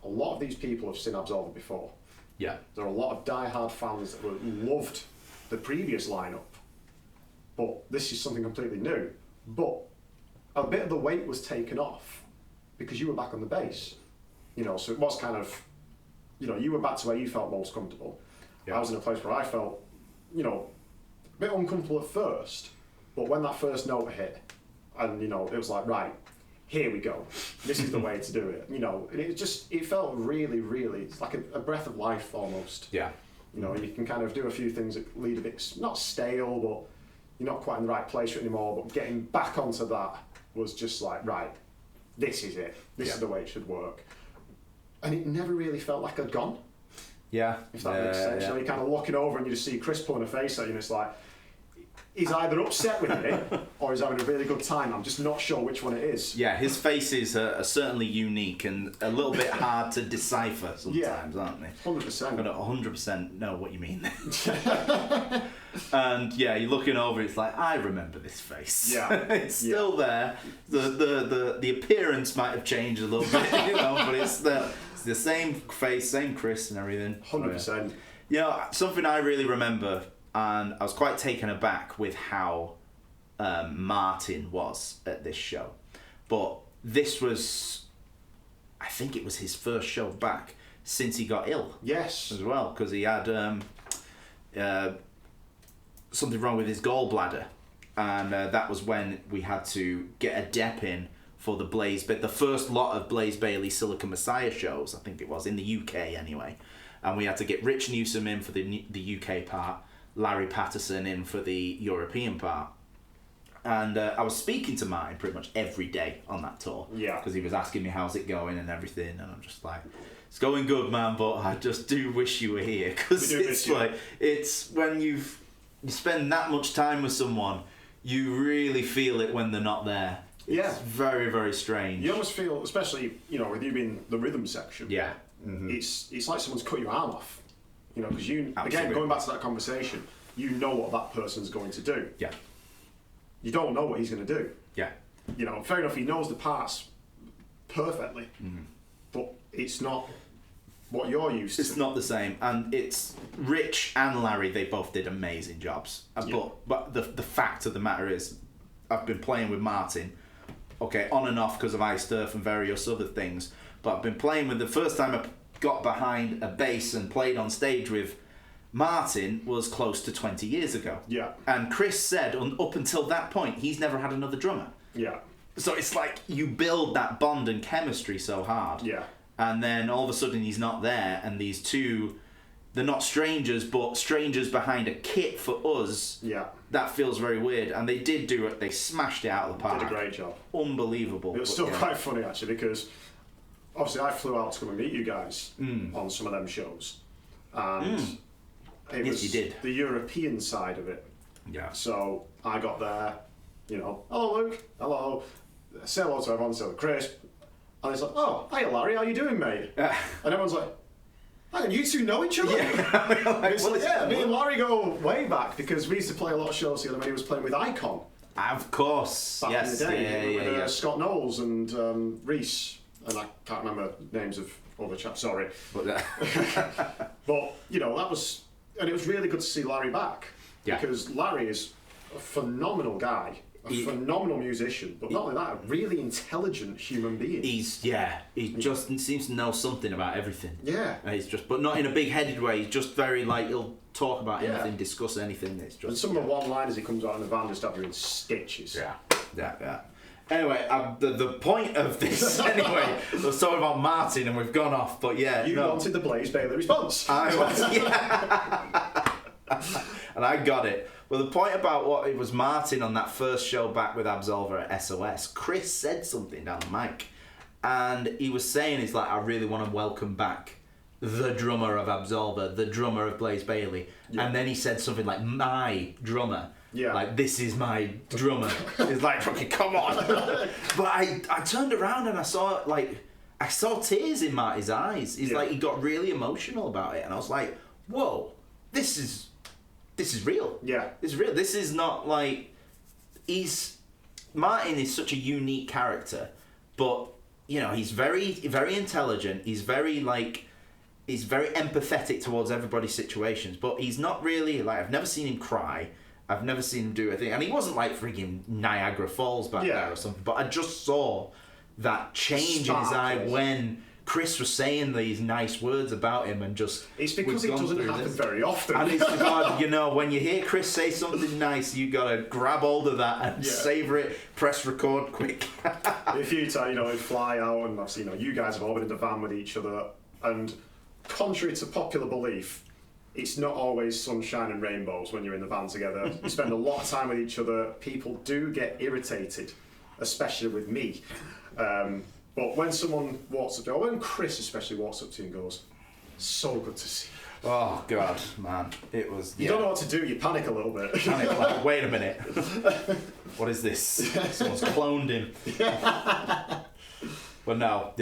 a lot of these people have seen Absolva before. Yeah. There are a lot of die-hard fans that loved the previous lineup, but this is something completely new. But a bit of the weight was taken off because you were back on the bass, so it was kind of, you were back to where you felt most comfortable. Yeah. I was in a place where I felt, a bit uncomfortable at first, but when that first note hit, and it was like, right, here we go. This is the way to do it. It felt really, really, it's like a breath of life almost. Yeah. You can kind of do a few things that lead a bit, not stale, but you're not quite in the right place anymore. But getting back onto that was just like, right, this is it. This is the way it should work. And it never really felt like I'd gone. Yeah. If that makes sense. You're kind of looking over and you just see Chris pulling a face at you, and it's like, he's either upset with me or he's having a really good time. I'm just not sure which one it is. Yeah, his faces are certainly unique and a little bit hard to decipher sometimes, aren't they? 100%. I don't 100% know what you mean. And yeah, you're looking over, it's like, I remember this face. Yeah. It's still there. The appearance might have changed a little bit, but it's the same face, same Chris and everything. 100%. Something I really remember, and I was quite taken aback with how Martin was at this show. But this was, I think it was his first show back since he got ill. Yes. As well, because he had something wrong with his gallbladder. And that was when we had to get a dep in for the first lot of Blaze Bayley Silicon Messiah shows, I think it was, in the UK anyway. And we had to get Rich Newsom in for the UK part, Larry Patterson in for the European part. And I was speaking to Martin pretty much every day on that tour. Yeah. Because he was asking me how's it going and everything. And I'm just like, it's going good, man, but I just do wish you were here. Because it's when you spend that much time with someone, you really feel it when they're not there. It's very, very strange. You almost feel, especially, with you being the rhythm section. Yeah. Mm-hmm. It's like someone's cut your arm off. Because again, going back to that conversation, you know what that person's going to do. Yeah. You don't know what he's going to do. Yeah. Fair enough, he knows the parts perfectly, but it's not what you're used to. It's not the same. And it's Rich and Larry, they both did amazing jobs. But the fact of the matter is, I've been playing with Martin, on and off because of Ice Turf and various other things, but I've been playing with the first time I got behind a bass and played on stage with Martin was close to 20 years ago. Yeah. And Chris said up until that point, he's never had another drummer. Yeah. So it's like you build that bond and chemistry so hard. Yeah. And then all of a sudden he's not there, and these two, they're not strangers, but strangers behind a kit for us. Yeah. That feels very weird. And they did do it, they smashed it out of the park. Did a great job. Unbelievable. It was still quite funny actually, because obviously I flew out to come and meet you guys on some of them shows. And it was you did. The European side of it. Yeah. So I got there, hello Luke, hello, say hello to everyone, so Chris, and it's like, oh, hiya Larry, how you doing, mate? And everyone's like, hang on, you two know each other? Me and Larry go way back, because we used to play a lot of shows together when he was playing with Icon. Of course. Back in the day, with Scott Knowles and Reese, and I can't remember names of other chaps, sorry. But that was, and it was really good to see Larry back. Yeah. Because Larry is a phenomenal guy, phenomenal musician, but not only that, a really intelligent human being. He just seems to know something about everything. Yeah. But not in a big-headed way. He's just very he'll talk about anything, discuss anything. It's just. And some of the one-liners he comes out in the van just have you in stitches. Yeah. Anyway, the point of this, was talking about Martin, and we've gone off, but You wanted the Blaze Bayley response. I was, and I got it. Well, the point about what it was Martin on that first show back with Absolva at SOS, Chris said something down the mic, and he was saying, he's like, I really want to welcome back the drummer of Absolva, the drummer of Blaze Bayley, and then he said something like, my drummer. Yeah. Like, this is my drummer. It's like, fucking, come on. But I turned around and I saw tears in Marty's eyes. He's like, he got really emotional about it. And I was like, whoa, this is real. Yeah. It's real. This is not like, Martin is such a unique character. but you know, he's very, very intelligent. He's very empathetic towards everybody's situations, but he's not really like, I've never seen him cry. I've never seen him do a thing, and he wasn't like freaking Niagara Falls back there or something. But I just saw that change in his eye when Chris was saying these nice words about him, and just it's because it doesn't happen very often. And it's God, you know, when you hear Chris say something nice, you gotta grab hold of that and savor it. Press record quick. A few times, you know, we fly out, and I've seen, you know, you guys have all been in the van with each other, and contrary to popular belief, it's not always sunshine and rainbows when you're in the van together. You spend a lot of time with each other. People do get irritated, especially with me. But when someone walks up to you, or when Chris especially walks up to you and goes, "So good to see you." Oh, God, man. It was... You don't know what to do. You panic a little bit. Panic, like, wait a minute. What is this? Someone's cloned him. But no,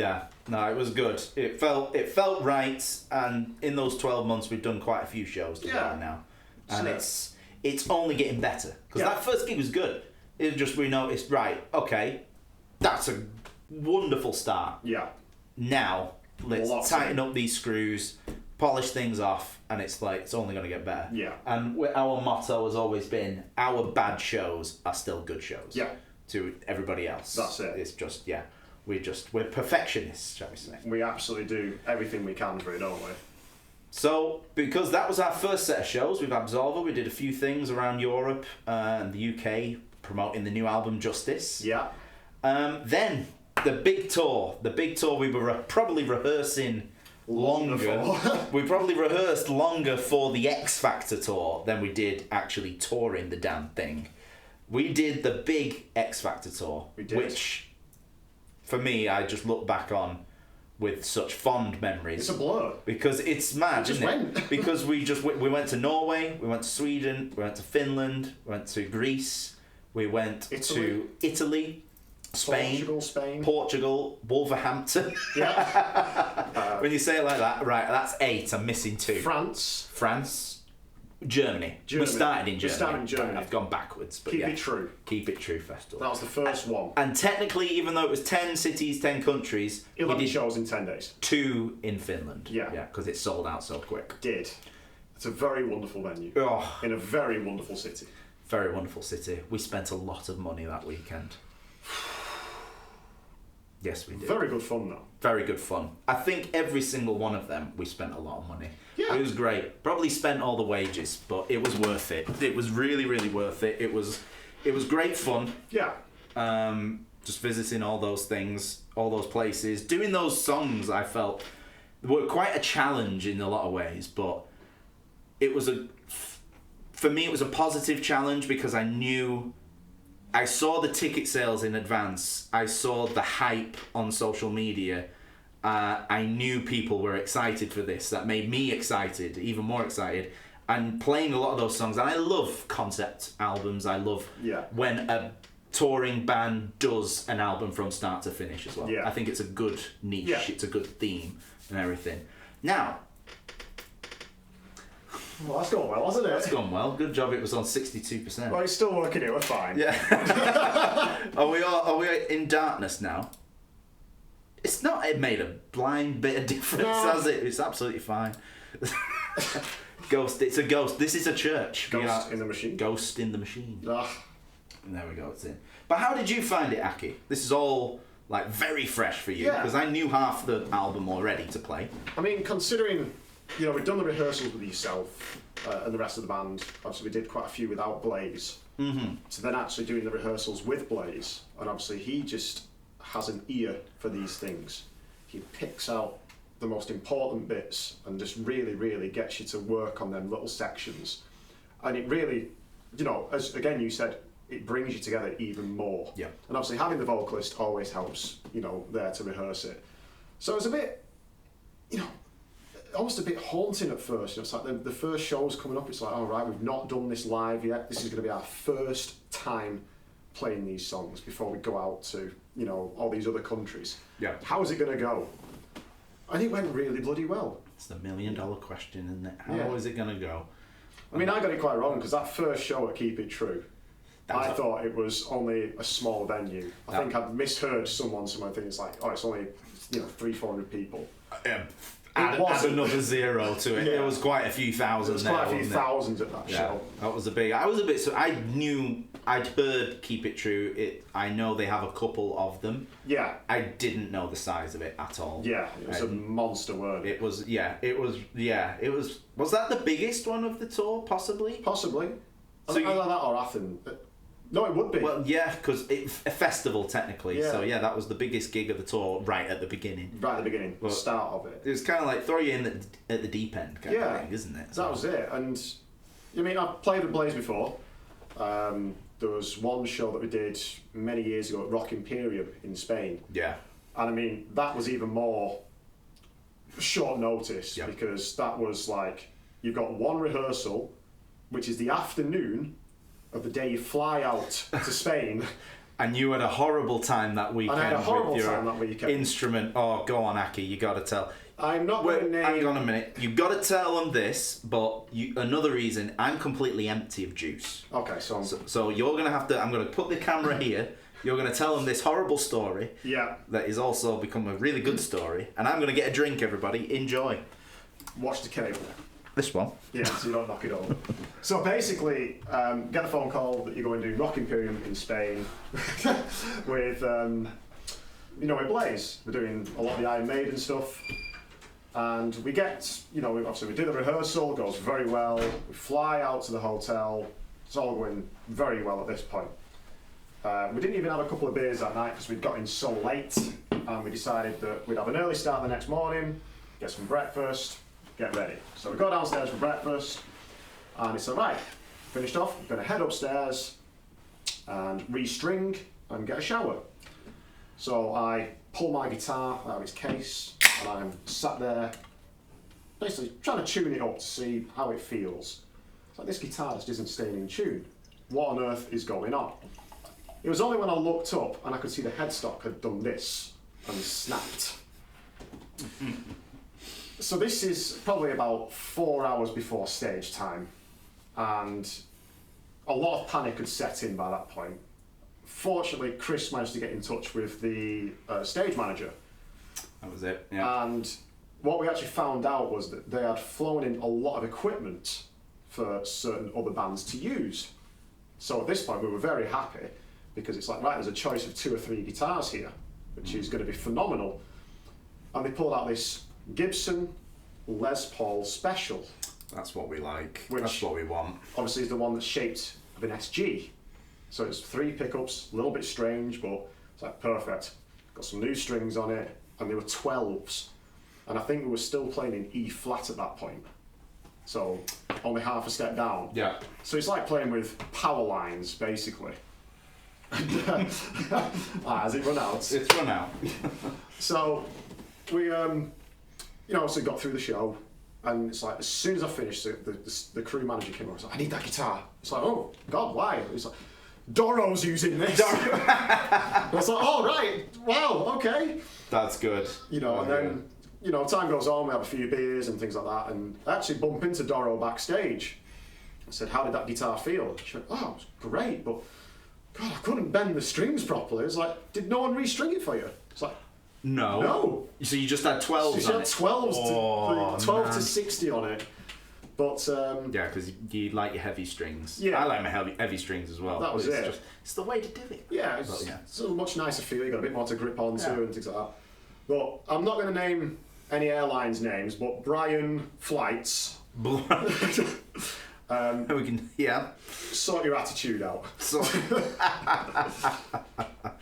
it was good. It felt right, and in those 12 months we've done quite a few shows together now, and it's only getting better, because that first gig was good. It just, we noticed, right, okay, that's a wonderful start. Yeah. Now let's tighten up these screws, polish things off, and it's like, it's only going to get better. Yeah. And our motto has always been, our bad shows are still good shows. Yeah. To everybody else. That's it. It's just, we're perfectionists, shall we say. We absolutely do everything we can for it, don't we? So, because that was our first set of shows with Absolva, we did a few things around Europe and the UK promoting the new album Justice. Yeah. Then, the big tour we were probably rehearsing longer. We probably rehearsed longer for the X Factor tour than we did actually touring the damn thing. We did the big X Factor tour, which, for me, I just look back on with such fond memories. It's a blur. Because it's mad, isn't it? Because we went to Norway, we went to Sweden, we went to Finland, we went to Greece, we went to Italy, Spain, Portugal, Wolverhampton. Yeah. When you say it like that, right, that's 8, I'm missing 2. France. Germany. We started in Germany. I've gone backwards. But Keep It True. Keep It True Festival. That was the first one. And technically, even though it was 10 cities, 10 countries, 11 we did shows in 10 days. 2 in Finland. Yeah. Because it sold out so quick. It's a very wonderful venue. Oh. In a very wonderful city. Very wonderful city. We spent a lot of money that weekend. Yes, we did. Very good fun, though. Very good fun. I think every single one of them, we spent a lot of money. Yeah. It was great. Probably spent all the wages, but it was worth it. It was really, really worth it. It was great fun. Yeah. Just visiting all those things, all those places. Doing those songs, I felt, were quite a challenge in a lot of ways, but for me, it was a positive challenge because I saw the ticket sales in advance. I saw the hype on social media. I knew people were excited for this. That made me excited, even more excited. And playing a lot of those songs. And I love concept albums. I love when a touring band does an album from start to finish as well. Yeah. I think it's a good niche. Yeah. It's a good theme and everything. Now... Well, that's gone well, hasn't it? That's gone well. Good job it was on 62%. Well, it's still working it, we're fine. Yeah. Are we in darkness now? It's not made a blind bit of difference, has it? It's absolutely fine. Ghost, it's a ghost. This is a church. Ghost in the machine. Ghost in the machine. Ah. And there we go, it's in. But how did you find it, Aki? This is all like very fresh for you, because I knew half the album already to play. I mean, considering... You know, we've done the rehearsals with yourself and the rest of the band. Obviously, we did quite a few without Blaze. Mm-hmm. So then actually doing the rehearsals with Blaze, and obviously he just has an ear for these things. He picks out the most important bits and just really, really gets you to work on them little sections. And it really, you know, as again you said, it brings you together even more. Yeah. And obviously having the vocalist always helps, you know, there to rehearse it. So it's a bit, you know, almost a bit haunting at first. You know, it's like the first show's coming up. It's like, all right, we've not done this live yet. This is going to be our first time playing these songs before we go out to, you know, all these other countries. Yeah. How is it going to go? And it went really bloody well. It's the $1 million question, isn't it? How is it going to go? I mean, I got it quite wrong because that first show at Keep It True, I thought it was only a small venue. I think I'd misheard someone thinking it's like, oh, it's only 300-400 people. Add another zero to it. Yeah. It was quite a few thousand. There was quite a few thousands at that show. That was a big. I'd heard Keep It True. I know they have a couple of them. Yeah. I didn't know the size of it at all. Yeah, it was a monster word. It was. Was that the biggest one of the tour? Possibly. Possibly. So either that or Athens. No, it would be. Well, yeah, because it's a festival technically. Yeah. So yeah, that was the biggest gig of the tour right at the beginning. Right at the beginning, the start of it. It was kind of like throw you in at the deep end kind of thing, isn't it? That was it. And I mean, I've played with Blaze before. There was one show that we did many years ago at Rock Imperium in Spain. Yeah. And I mean, that was even more short notice because that was like, you've got one rehearsal, which is the afternoon of the day you fly out to Spain. And you had a horrible time that weekend. And I had a horrible with your time that weekend. Instrument. Oh, go on, Aki, you got to tell. I'm not going to name... Hang on a minute. You've got to tell them this, but another reason, I'm completely empty of juice. Okay, So you're going to have to... I'm going to put the camera here. You're going to tell them this horrible story. Yeah. That is also become a really good story. And I'm going to get a drink, everybody. Enjoy. Watch the cable. This one. Yeah, so you don't knock it over. So basically, get a phone call that you're going to do Rock Imperium in Spain with, with Blaze. We're doing a lot of the Iron Maiden stuff. And we get, obviously we do the rehearsal, it goes very well. We fly out to the hotel. It's all going very well at this point. We didn't even have a couple of beers that night because we'd got in so late. And we decided that we'd have an early start the next morning, get some breakfast, get ready. So we go downstairs for breakfast, and it's alright. Finished off, we're going to head upstairs and restring and get a shower. So I pull my guitar out of its case, and I'm sat there, basically trying to tune it up to see how it feels. It's like, this guitar just isn't staying in tune. What on earth is going on? It was only when I looked up and I could see the headstock had done this and snapped. So this is probably about 4 hours before stage time, and a lot of panic had set in by that point. Fortunately, Chris managed to get in touch with the stage manager. That was it, yeah. And what we actually found out was that they had flown in a lot of equipment for certain other bands to use. So at this point, we were very happy because it's like, right, there's a choice of 2 or 3 guitars here, which is going to be phenomenal. And they pulled out this Gibson Les Paul Special. That's what we like. That's what we want. Obviously is the one that's shaped of an SG. So it's 3 pickups, a little bit strange, but it's like perfect. Got some new strings on it, and they were 12s. And I think we were still playing in E flat at that point. So only half a step down. Yeah. So it's like playing with power lines, basically. Has it run out? It's run out. So we so got through the show, and it's like, as soon as I finished, the crew manager came over. I was like, I need that guitar. It's like, oh God, why? It's like, Doro's using this. I was like, oh right, wow, okay. That's good. And then time goes on. We have a few beers and things like that, and I actually bump into Doro backstage. I said, how did that guitar feel? She went, oh, it was great, but God, I couldn't bend the strings properly. It's like, did no one restring it for you? It's like, no. So you just had 12s so she on had it? 12 to 60 on it. But yeah, because you like your heavy strings. Yeah. I like my heavy strings as well. That was it. It's the way to do it. Yeah, it's a much nicer feel. You got a bit more to grip onto and things like that. But I'm not going to name any airlines' names, but Brian Flights. We can, sort your attitude out. Because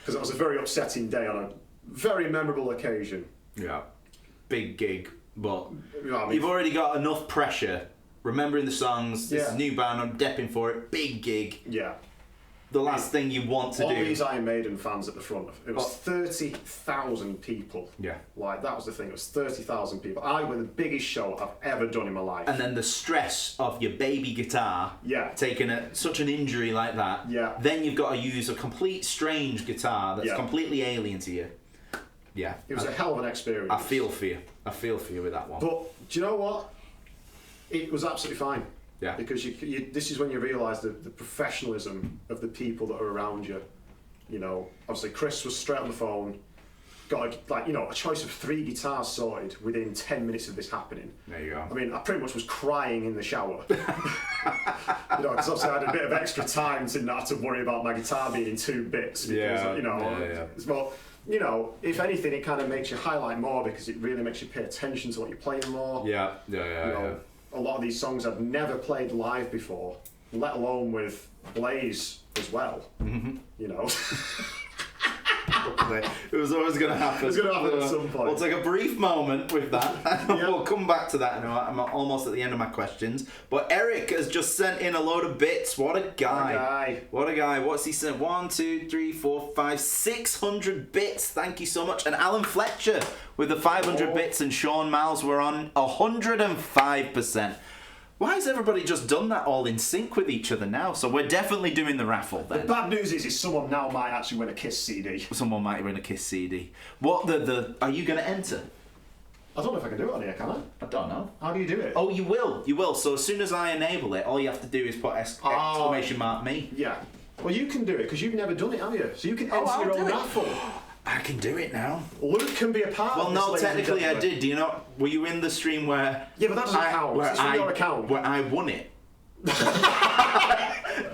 it was a very upsetting day on a very memorable occasion. Yeah, big gig, but you've already got enough pressure. Remembering the songs, this is a new band, I'm depping for it, big gig. Yeah. The last thing you want to do. All these Iron Maiden fans at the front. It was 30,000 people. Yeah. Like, that was the thing. It was 30,000 people. I were the biggest show I've ever done in my life. And then the stress of your baby guitar. Yeah. Taking such an injury like that. Yeah. Then you've got to use a complete strange guitar that's completely alien to you. Yeah. It was a hell of an experience. I feel for you. I feel for you with that one. But, do you know what? It was absolutely fine. Yeah. Because this is when you realise the professionalism of the people that are around you. You know, obviously Chris was straight on the phone, got a choice of 3 guitars sorted within 10 minutes of this happening. There you go. I mean, I pretty much was crying in the shower. Because obviously I had a bit of extra time to not have to worry about my guitar being in 2 bits. Because, well, if anything, it kind of makes you highlight more because it really makes you pay attention to what you're playing more. Yeah. A lot of these songs I've never played live before, let alone with Blaze as well. Mm-hmm. It was always going to happen. It's going to happen at some point. We'll take a brief moment with that. We'll come back to that. I'm almost at the end of my questions. But Eric has just sent in a load of bits. What a guy. What a guy. What's he sent? 1, 2, 3, 4, 5, 600 bits. Thank you so much. And Alan Fletcher with the 500 bits, and Sean Miles were on 105%. Why has everybody just done that all in sync with each other now? So we're definitely doing the raffle then. The bad news is someone now might actually win a Kiss CD. Someone might win a Kiss CD. What are you going to enter? I don't know if I can do it on here, can I? I don't know. How do you do it? Oh, you will. So as soon as I enable it, all you have to do is put exclamation mark me. Yeah. Well, you can do it because you've never done it, have you? So you can enter your own raffle. I can do it now. Luke can be a part of this. Well, no, technically I did. Do you know? Were you in the stream where? Yeah, but that doesn't count. It's from your account. Where I won it.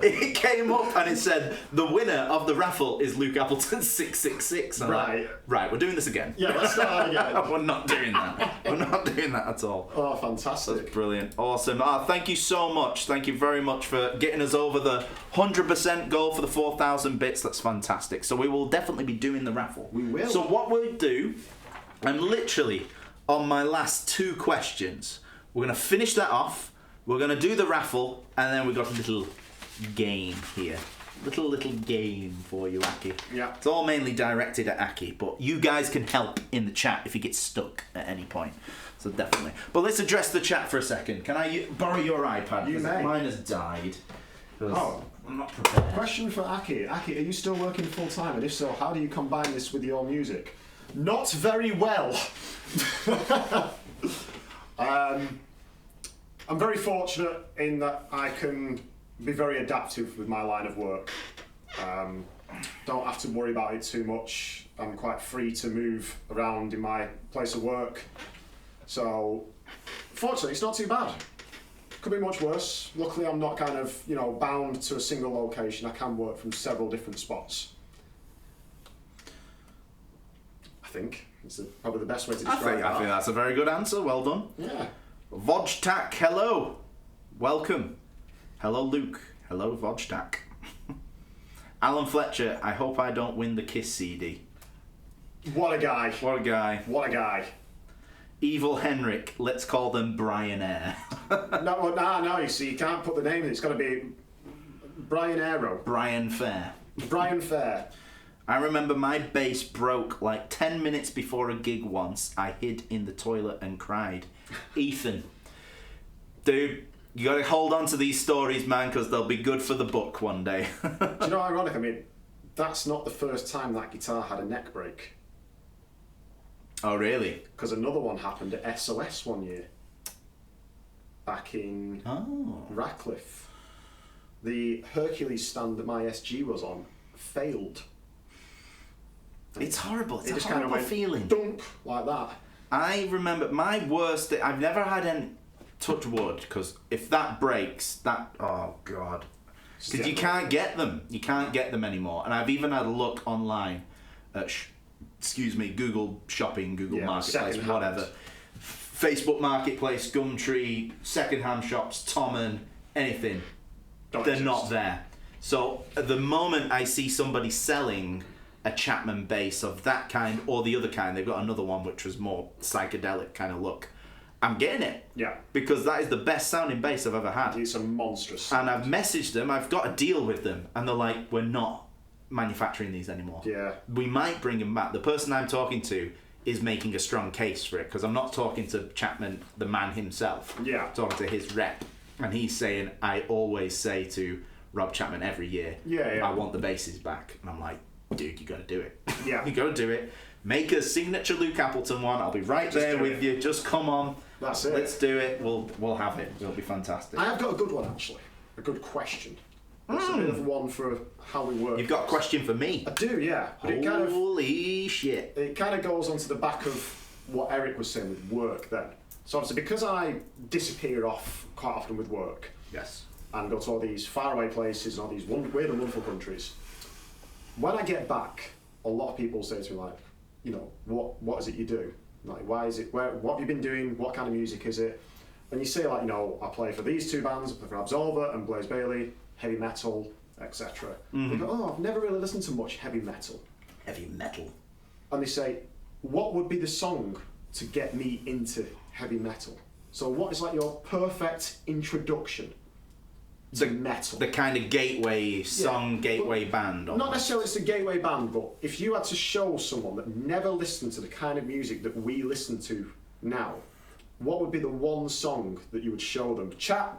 It came up and it said the winner of the raffle is Luke Appleton 666. Right. Right. We're doing this again. Yeah, let's start again. We're not doing that. We're not doing that at all. Oh, fantastic! That's brilliant. Awesome. Thank you so much. Thank you very much for getting us over the 100% goal for the 4,000 bits. That's fantastic. So we will definitely be doing the raffle. We will. So what we'll do, I'm literally on my last 2 questions. We're going to finish that off. We're going to do the raffle, and then we've got a little game here. Little game for you, Aki. Yeah. It's all mainly directed at Aki, but you guys can help in the chat if you get stuck at any point. So definitely. But let's address the chat for a second. Can I borrow your iPad? You may. Mine has died. Oh. I'm not prepared. Question for Aki. Aki, are you still working full time? And if so, how do you combine this with your music? Not very well. I'm very fortunate in that I can be very adaptive with my line of work. Don't have to worry about it too much. I'm quite free to move around in my place of work. So, fortunately, it's not too bad. Could be much worse. Luckily, I'm not kind of, bound to a single location. I can work from several different spots. I think it's probably the best way to describe it. I think that's a very good answer. Well done. Yeah. Vojtak, hello. Welcome. Hello, Luke. Hello, Vojtak. Alan Fletcher, I hope I don't win the Kiss CD. What a guy. What a guy. What a guy. Evil Henrik, let's call them Brian Eyre. No, you see, you can't put the name in. It's got to be Brian Aero. Brian Fair. Brian Fair. I remember my bass broke like 10 minutes before a gig once. I hid in the toilet and cried. Ethan. Dude, you got to hold on to these stories, man, because they'll be good for the book one day. Do you know, ironic? I mean, that's not the first time that guitar had a neck break. Oh, really? Because another one happened at SOS one year. Back in Ratcliffe. The Hercules stand that my SG was on failed. It's horrible. It's it a just horrible kind of feeling. Dunk, like that. I remember my worst... I've never had any... Touch wood, because if that breaks, that... Oh, God. Because you can't get them. You can't get them anymore. And I've even had a look online at... Google Shopping, Google Marketplace, whatever. Facebook Marketplace, Gumtree, secondhand shops, Tommen, anything. They're not there. So at the moment I see somebody selling a Chapman bass of that kind or the other kind, they've got another one which was more psychedelic kind of look. I'm getting it. Yeah. Because that is the best sounding bass I've ever had. It's a monstrous sound. And I've messaged them, I've got a deal with them, and they're like, we're not manufacturing these anymore. Yeah. We might bring them back. The person I'm talking to is making a strong case for it, because I'm not talking to Chapman, the man himself. Yeah. I'm talking to his rep. And he's saying, I always say to Rob Chapman every year, I want the basses back. And I'm like, dude, you got to do it. Yeah. You got to do it. Make a signature Luke Appleton one. I'll be right there with you. Just come on. That's it. Let's do it. We'll have it. It'll be fantastic. I have got a good one actually. A good question. It's a bit of one for how we work. You've got a question for me? I do, yeah. But Holy shit. It kind of goes onto the back of what Eric was saying with work then. So obviously because I disappear off quite often with work. Yes. And go to all these faraway places and all these weird and wonderful countries. When I get back, a lot of people say to me like, you know, what is it you do? Like, why is it? What have you been doing? What kind of music is it? And you say like, you know, I play for these two bands, I play for Absolva and Blaze Bayley, heavy metal, etc. They go, oh, I've never really listened to much heavy metal. Heavy metal. And they say, what would be the song to get me into heavy metal? So what is like your perfect introduction to metal? The kind of gateway song, gateway band. Not necessarily it's a gateway band, but if you had to show someone that never listened to the kind of music that we listen to now, what would be the one song that you would show them? Chat,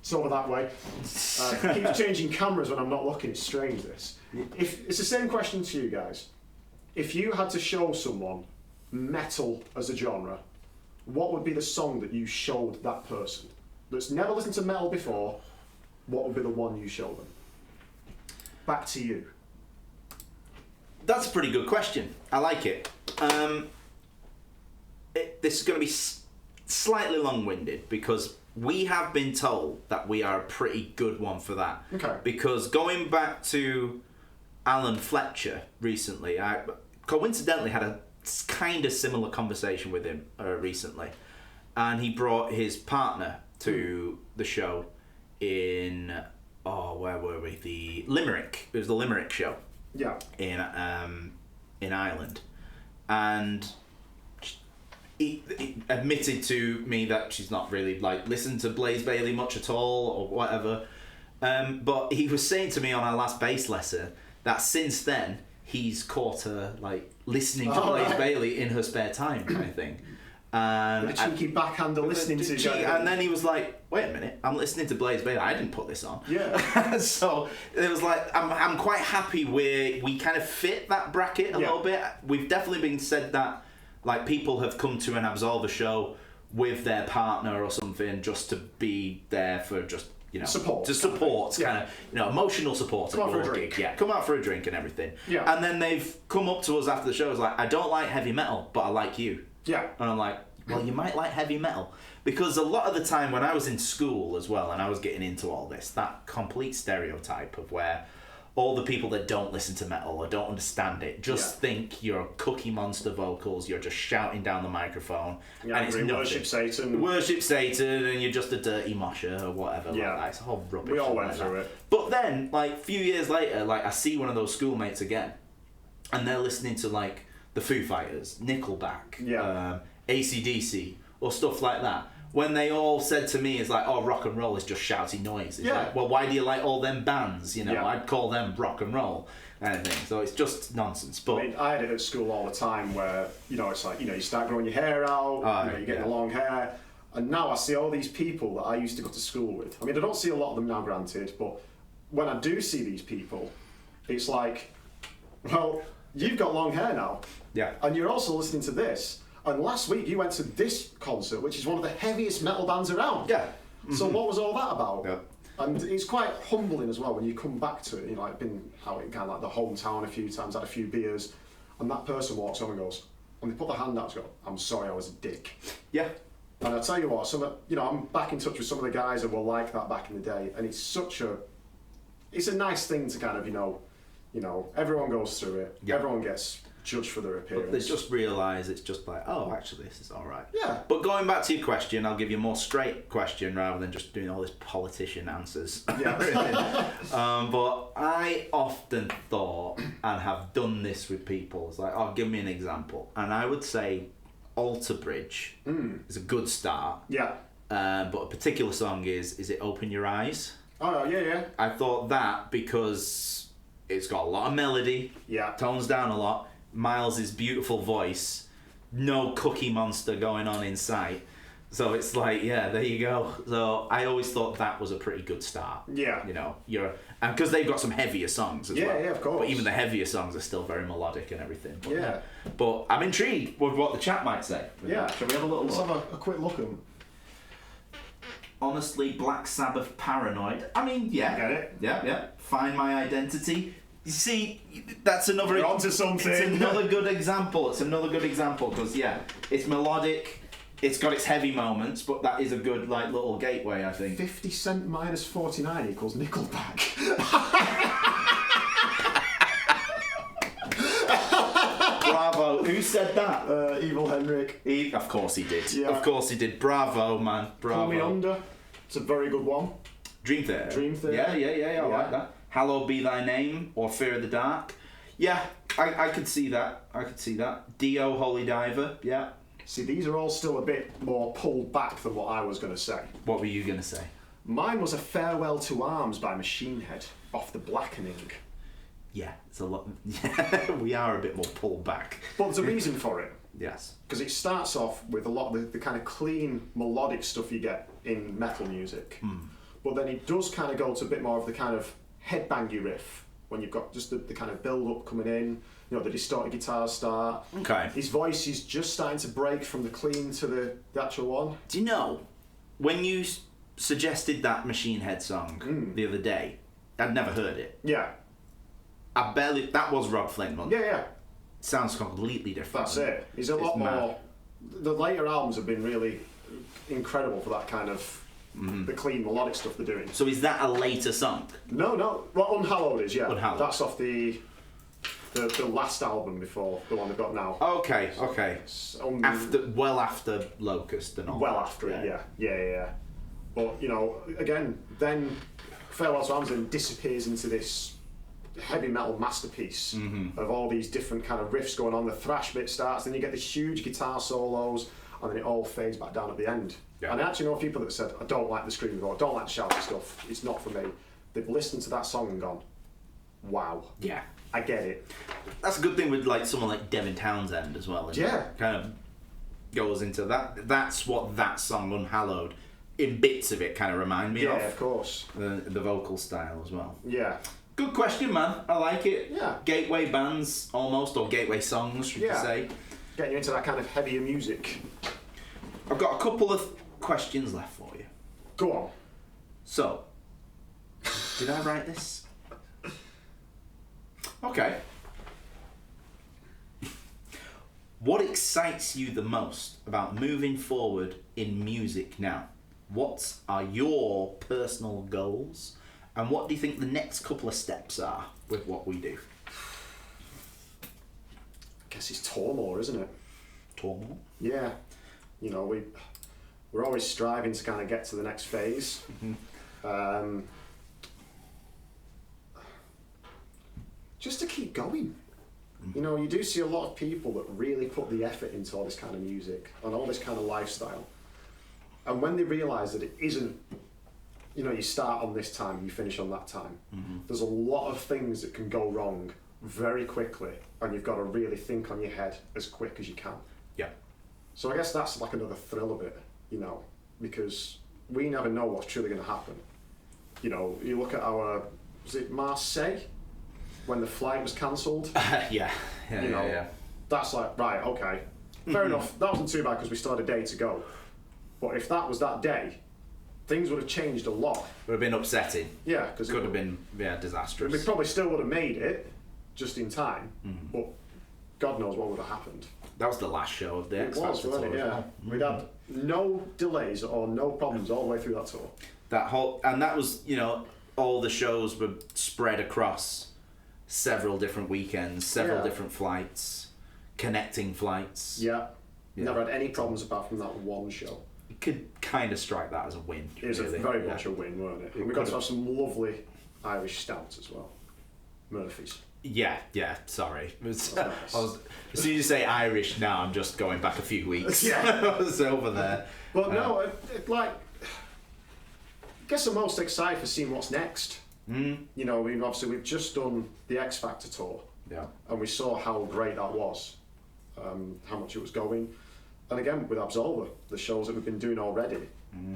it's over that way. Keeps changing cameras when I'm not looking, it's strange this. If it's the same question to you guys. If you had to show someone metal as a genre, what would be the song that you showed that person that's never listened to metal before? What would be the one you show them? Back to you. That's a pretty good question. I like it. This is going to be slightly long-winded because we have been told that we are a pretty good one for that. Okay. Because going back to Alan Fletcher recently, I coincidentally had a kind of similar conversation with him recently, and he brought his partner to the show in where were we? The Limerick. It was the Limerick show. Yeah. In Ireland, and he admitted to me that she's not really like listened to Blaze Bayley much at all or whatever. But he was saying to me on our last bass lesson that since then he's caught her like listening to Blaze Bayley in her spare time kind of thing. And the cheeky backhander listening to and then he was like, wait a minute, I'm listening to Blaze Bayley, I didn't put this on. Yeah. So it was like, I'm quite happy we kind of fit that bracket a little bit. We've definitely been said that like people have come to an Absolva show with their partner or something just to be there for just, you know, support. To support, kind of, you know, emotional support. Come out for a drink. Yeah, come out for a drink and everything. Yeah. And then they've come up to us after the show, it's like, I don't like heavy metal, but I like you. Yeah. And I'm like, well, you might like heavy metal. Because a lot of the time when I was in school as well, and I was getting into all this, that complete stereotype of where all the people that don't listen to metal or don't understand it just think you're Cookie Monster vocals, you're just shouting down the microphone, and it's nothing. Worship Satan. Worship Satan, and you're just a dirty mosher or whatever. Yeah. Like that. It's all rubbish. We all went through it. But then, like, a few years later, like, I see one of those schoolmates again, and they're listening to, like, the Foo Fighters, Nickelback, AC/DC, or stuff like that. When they all said to me, it's like, oh, rock and roll is just shouty noise. It's like, well, why do you like all them bands? You know, I'd call them rock and roll kind of thing. So it's just nonsense. But I mean, I had it at school all the time where, you know, it's like, you know, you start growing your hair out, you're getting the long hair. And now I see all these people that I used to go to school with. I mean, I don't see a lot of them now, granted, but when I do see these people, it's like, well, you've got long hair now. Yeah. And you're also listening to this. And last week you went to this concert, which is one of the heaviest metal bands around. Yeah. So what was all that about? Yeah. And it's quite humbling as well when you come back to it. You know, I've been out in kind of like the hometown a few times, had a few beers, and that person walks on and goes, and they put their hand out and go, "I'm sorry, I was a dick." Yeah. And I tell you what, I'm back in touch with some of the guys that were like that back in the day, and it's a nice thing to kind of, you know, everyone goes through it. Yeah. Everyone gets judged for their appearance. But they just realise it's just like, oh, actually, this is all right. Yeah. But going back to your question, I'll give you a more straight question rather than just doing all this politician answers. Yeah. But I often thought, and have done this with people, it's like, oh, give me an example. And I would say Alter Bridge is a good start. Yeah. But a particular song is it Open Your Eyes? Oh, yeah. I thought that because it's got a lot of melody, tones down a lot, Miles' beautiful voice, no Cookie Monster going on in sight. So it's like, yeah, there you go. So I always thought that was a pretty good start. Yeah. You know, and because they've got some heavier songs as well. Yeah, of course. But even the heavier songs are still very melodic and everything. But, Yeah. But I'm intrigued with what the chat might say. Yeah. Shall we have a little Let's look? have a quick look at them. Honestly, Black Sabbath Paranoid. I mean, yeah. Get it? Yeah. Find My Identity. You see, that's another... You're onto something. It's another good example. Because, yeah, it's melodic. It's got its heavy moments, but that is a good little gateway, I think. 50 Cent minus 49 equals Nickelback. Bravo. Who said that? Evil Henrik. Of course he did. Yeah. Of course he did. Bravo, man. Bravo. Pull Me Under. It's a very good one. Dream Theater. Dream Theater. Yeah, I like that. Hallowed Be Thy Name or Fear of the Dark. Yeah, I could see that. Dio, Holy Diver. Yeah. See, these are all still a bit more pulled back than what I was going to say. What were you going to say? Mine was A Farewell to Arms by Machine Head off The Blackening. Yeah, it's a lot. Yeah, we are a bit more pulled back. But there's a reason for it. Yes. Because it starts off with a lot of the kind of clean, melodic stuff you get in metal music. But then it does kind of go to a bit more of the kind of headbangy riff when you've got just the kind of build-up coming in, you know, the distorted guitars start. Okay. His voice is just starting to break from the clean to the actual one. Do you know, when you suggested that Machine Head song the other day, I'd never heard it. Yeah. That was Rob Flintman. Yeah. Sounds completely different. That's it. He's a lot more... The later albums have been really incredible for that kind of... the clean melodic stuff they're doing. So is that a later song? No. Well, Unhallowed is, yeah. Unhallowed. That's off the last album before the one they've got now. Okay. After Locust and all. Well after it, yeah. But, you know, again, then Farewell to Arms then disappears into this heavy metal masterpiece of all these different kind of riffs going on. The thrash bit starts, then you get the huge guitar solos, and then it all fades back down at the end. Yeah. And I actually know people that said, I don't like the screaming or I don't like the shouting stuff, it's not for me. They've listened to that song and gone, wow. Yeah. I get it. That's a good thing with someone like Devin Townsend as well. Yeah. It kind of goes into that. That's what that song Unhallowed, in bits of it, kind of remind me of. Yeah, of course. The vocal style as well. Yeah. Good question, man. I like it. Yeah. Gateway bands, almost, or gateway songs, should you say. Getting you into that kind of heavier music. I've got a couple of questions left for you. Go on. So, did I write this? Okay. What excites you the most about moving forward in music now? What are your personal goals? And what do you think the next couple of steps are with what we do? I guess it's tour more, isn't it? Tour more? Yeah. You know, we're always striving to kind of get to the next phase. Just to keep going. You know, you do see a lot of people that really put the effort into all this kind of music and all this kind of lifestyle. And when they realise that it isn't, you know, you start on this time, you finish on that time, there's a lot of things that can go wrong very quickly, and you've got to really think on your head as quick as you can. Yeah. So I guess that's like another thrill of it, you know, because we never know what's truly going to happen. You know, you look at was it Marseille? When the flight was cancelled. Yeah. That's like, right, okay. Fair enough, that wasn't too bad because we still had a day to go. But if that was that day, things would have changed a lot. Would have been upsetting. Yeah, because Could have been disastrous. We probably still would have made it just in time, but God knows what would have happened. That was the last show of the X Factor tour. Yeah. We'd had no delays or no problems all the way through that tour. That was, you know, all the shows were spread across several different weekends, several different flights, connecting flights. Yeah. Never had any problems apart from that one show. You could kind of strike that as a win. It was very much a win, weren't it? And we got to have some lovely Irish stouts as well. Murphy's. Yeah, sorry. Nice. As soon as you say Irish now, I'm just going back a few weeks. Yeah. I was over there. But no, I guess I'm most excited for seeing what's next. You know, we've just done the X Factor tour. Yeah. And we saw how great that was, how much it was going. And again, with Absolva, the shows that we've been doing already,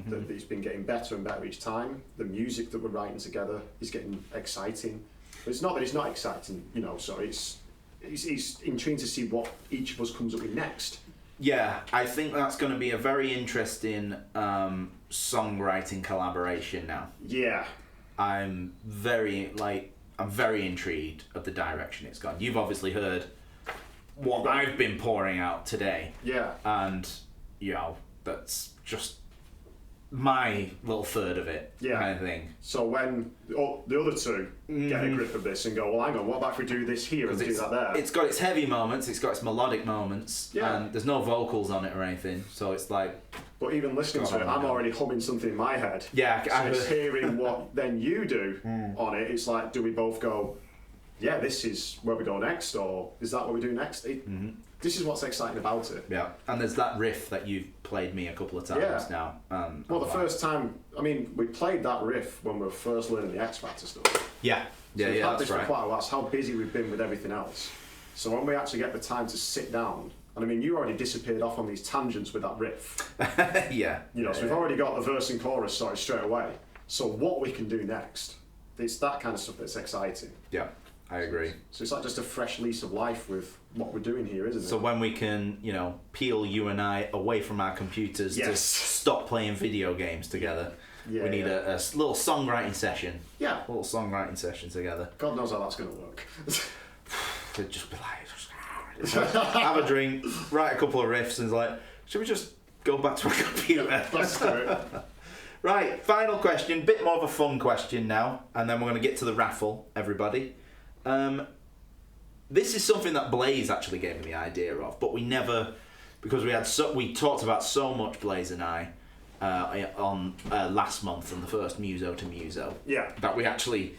that it's been getting better and better each time. The music that we're writing together is getting exciting. But it's not that it's not exciting, you know, so it's intriguing to see what each of us comes up with next. Yeah, I think that's going to be a very interesting songwriting collaboration now. Yeah. I'm very intrigued of the direction it's gone. You've obviously heard what I've been pouring out today. Yeah. And, you know, that's just my little third of it, kind of thing. So when the other two get a grip of this and go, well, hang on, what about if we do this here and do that there? It's got its heavy moments, it's got its melodic moments, Yeah. and there's no vocals on it or anything, so it's like... But even listening to it, I'm already humming something in my head. Yeah, so just hearing what then you do on it, it's like, do we both go, yeah, this is where we go next, or is that what we do next? This is what's exciting about it. Yeah, and there's that riff that you've played me a couple of times now. Well, the first time, I mean, we played that riff when we were first learning the X Factor stuff. Yeah, so we've had that's this right. for quite a while. That's how busy we've been with everything else. So when we actually get the time to sit down, and I mean, you already disappeared off on these tangents with that riff. Yeah. You know, so we've already got the verse and chorus sorted straight away. So what we can do next, it's that kind of stuff that's exciting. Yeah, I agree. So it's like just a fresh lease of life with what we're doing here, isn't it? So when we can, you know, peel you and I away from our computers to stop playing video games together, we need a little songwriting session. Yeah. A little songwriting session together. God knows how that's going to work. To just be like, have a drink, write a couple of riffs, and it's like, should we just go back to our computer? Let's do it. Right, final question, bit more of a fun question now, and then we're going to get to the raffle, everybody. This is something that Blaze actually gave me the idea of, but we never, because we talked about so much, Blaze and I, on last month on the first Muso to Muso, that we actually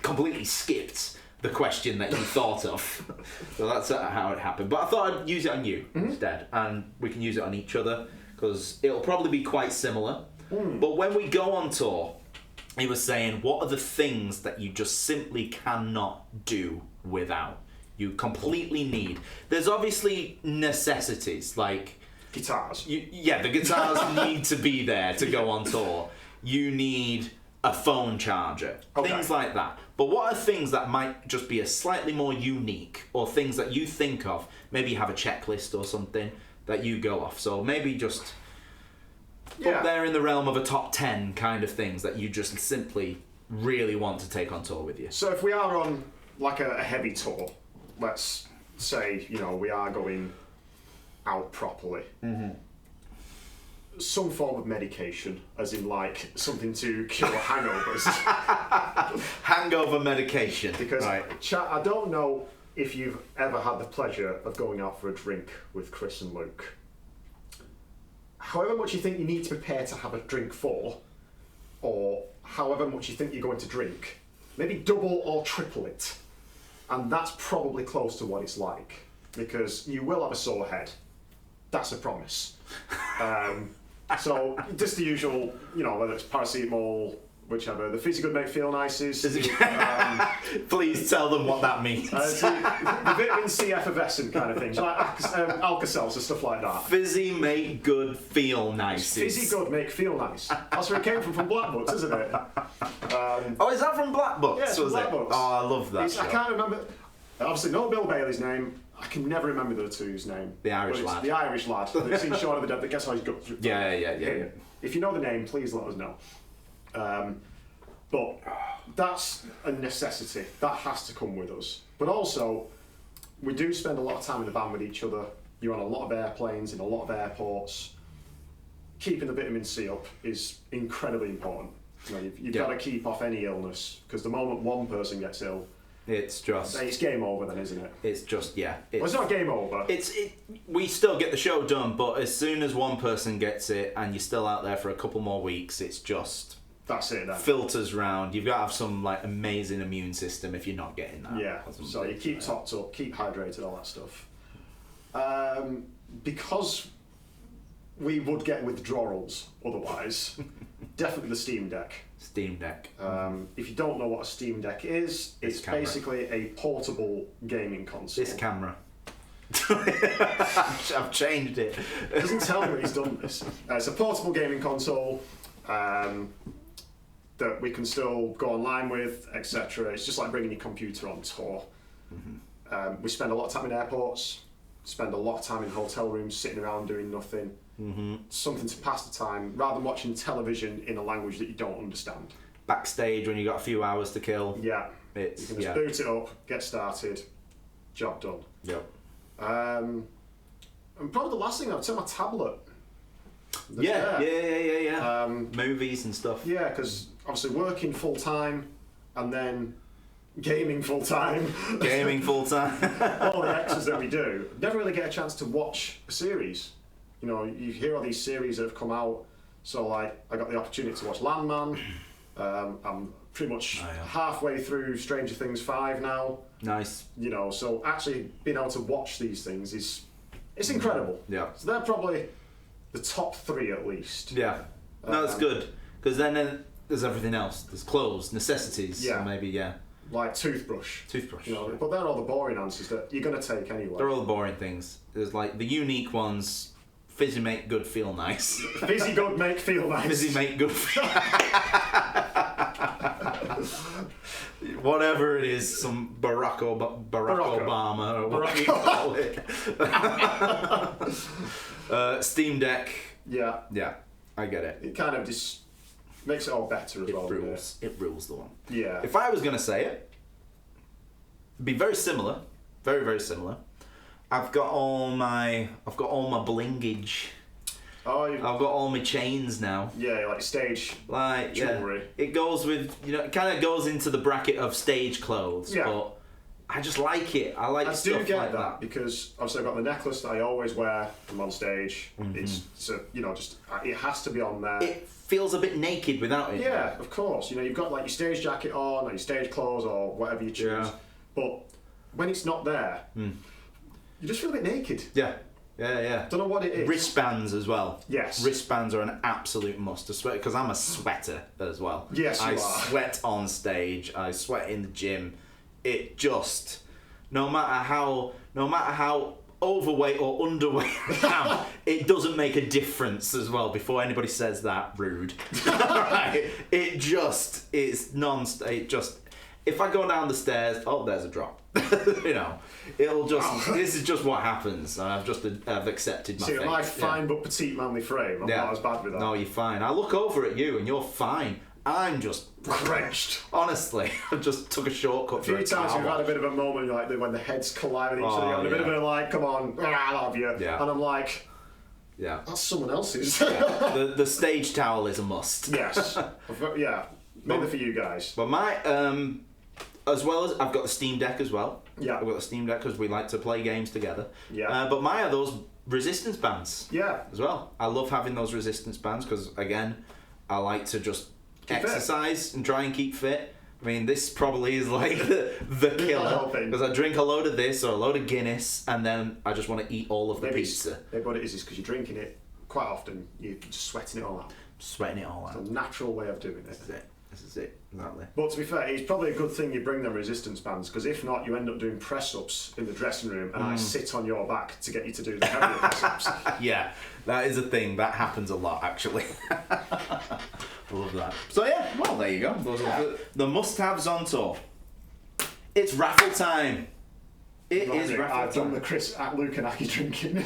completely skipped the question that you thought of. So that's how it happened. But I thought I'd use it on you instead, and we can use it on each other, because it'll probably be quite similar. But when we go on tour, he was saying, what are the things that you just simply cannot do without? You completely need. There's obviously necessities, like... Guitars. The guitars need to be there to go on tour. You need a phone charger, things like that. But what are things that might just be a slightly more unique, or things that you think of? Maybe you have a checklist or something that you go off. So maybe just up there in the realm of a top 10 kind of things that you just simply really want to take on tour with you. So if we are on like a heavy tour, let's say, you know, we are going out properly. Some form of medication, as in like something to cure hangovers. Hangover medication. Because chat, I don't know if you've ever had the pleasure of going out for a drink with Chris and Luke. However much you think you need to prepare to have a drink for, or however much you think you're going to drink, maybe double or triple it. And that's probably close to what it's like, because you will have a sore head. That's a promise. So just the usual, you know, whether it's paracetamol, whichever. The Fizzy Good Make Feel Nice is... Please tell them what that means. The vitamin C effervescent kind of things, like Alka-Seltzer, stuff like that. Fizzy Make Good Feel Nice. Fizzy Good Make Feel Nice. That's where it came from Black Books, isn't it? Is that from Black Books? Yeah, it's from Black Books. Oh, I love that. I can't remember... Obviously, not Bill Bailey's name. I can never remember the two's name. The Irish lad. The Irish lad that's in Shaun of the Dead that gets how he's got through. Yeah. If you know the name, please let us know. But that's a necessity. That has to come with us. But also, we do spend a lot of time in the van with each other. You're on a lot of airplanes, in a lot of airports. Keeping the vitamin C up is incredibly important. You know, you've got to keep off any illness, because the moment one person gets ill, it's game over then, isn't it? It's just, well, it's not game over. We still get the show done, but as soon as one person gets it and you're still out there for a couple more weeks, it's just... That's it then. Filters round. You've got to have some like amazing immune system if you're not getting that. Yeah, so you keep topped up, keep hydrated, all that stuff. Because we would get withdrawals otherwise, definitely the Steam Deck. Steam Deck. If you don't know what a Steam Deck is, it's basically a portable gaming console. This camera. I've changed it. He doesn't tell me he's done this. It's a portable gaming console that we can still go online with, etc. It's just like bringing your computer on tour. Mm-hmm. We spend a lot of time in airports, spend a lot of time in hotel rooms, sitting around doing nothing. Mm-hmm. Something to pass the time, rather than watching television in a language that you don't understand. Backstage when you got a few hours to kill. Yeah. You can just boot it up, get started, job done. Yep. And probably the last thing, I'd say my tablet. Yeah. Movies and stuff. Yeah, because obviously working full time and then gaming full time. Gaming full time. All the extras that we do. Never really get a chance to watch a series. You know, you hear all these series that have come out. So, like, I got the opportunity to watch Landman. I'm pretty much halfway through Stranger Things 5 now. Nice. You know, so actually being able to watch these things it's incredible. Yeah. So they're probably the top 3 at least. Yeah. No, that's good. Because then there's everything else. There's clothes, necessities. Yeah. Maybe, Like toothbrush. Toothbrush. You know, but they're all the boring answers that you're going to take anyway. They're all the boring things. There's like the unique ones. Fizzy make good feel nice. Fizzy good make feel nice. Fizzy make good feel whatever it is, some Barack Obama or whatever you call it. Steam Deck. Yeah. Yeah, I get it. It kind of just makes it all better as well. It rules the one. Yeah. If I was going to say it, it'd be very similar. Very, very similar. I've got all my blingage. Oh, I've got all my chains now. Yeah, like stage jewellery. Yeah. It goes with, it kind of goes into the bracket of stage clothes. Yeah. But I just like it. I like stuff do get like that because obviously I've got the necklace that I always wear when I'm on stage. Mm-hmm. It's it has to be on there. It feels a bit naked without it. Yeah, of course. You know, you've got like your stage jacket on or your stage clothes or whatever you choose. Yeah. But when it's not there, you just feel a bit naked. Yeah. Don't know what it is. Wristbands as well. Yes. Wristbands are an absolute must to sweat because I'm a sweater as well. Yes, you I are. sweat on stage. I sweat in the gym. It just, no matter how overweight or underweight I am, it doesn't make a difference as well. Before anybody says that, rude. Right? It's non-stop. If I go down the stairs, there's a drop. It'll just. This is just what happens. I've accepted my fate. See, my fine but petite manly frame. I'm not as bad with that. No, you're fine. I look over at you and you're fine. I'm just drenched. Honestly, I just took a shortcut. A few times we've had a bit of a moment like when the heads collide with each other, and a bit of a like, come on, I love you. Yeah. And I'm like, yeah, that's someone else's. The stage towel is a must. Yes. Yeah. Mainly for you guys. But my as well as I've got the Steam Deck as well. Yeah. I've got the Steam Deck because we like to play games together. Yeah. But mine are those resistance bands. Yeah. As well. I love having those resistance bands because again, I like to just exercise and try and keep fit. I mean, this probably is like the killer because I drink a load of this or a load of Guinness and then I just want to eat all of the pizza. Maybe what it is because you're drinking it quite often. You're just sweating it all out. Sweating it all out. It's a natural way of doing it. This is it. Exactly. But to be fair, it's probably a good thing you bring them resistance bands because if not, you end up doing press-ups in the dressing room and I sit on your back to get you to do the heavier press-ups. Yeah, that is a thing. That happens a lot, actually. I love that. So yeah, well, there you go. Those are the must-haves on tour. It's raffle time. It is raffle time. I've done the Chris at Luke and Aki drinking.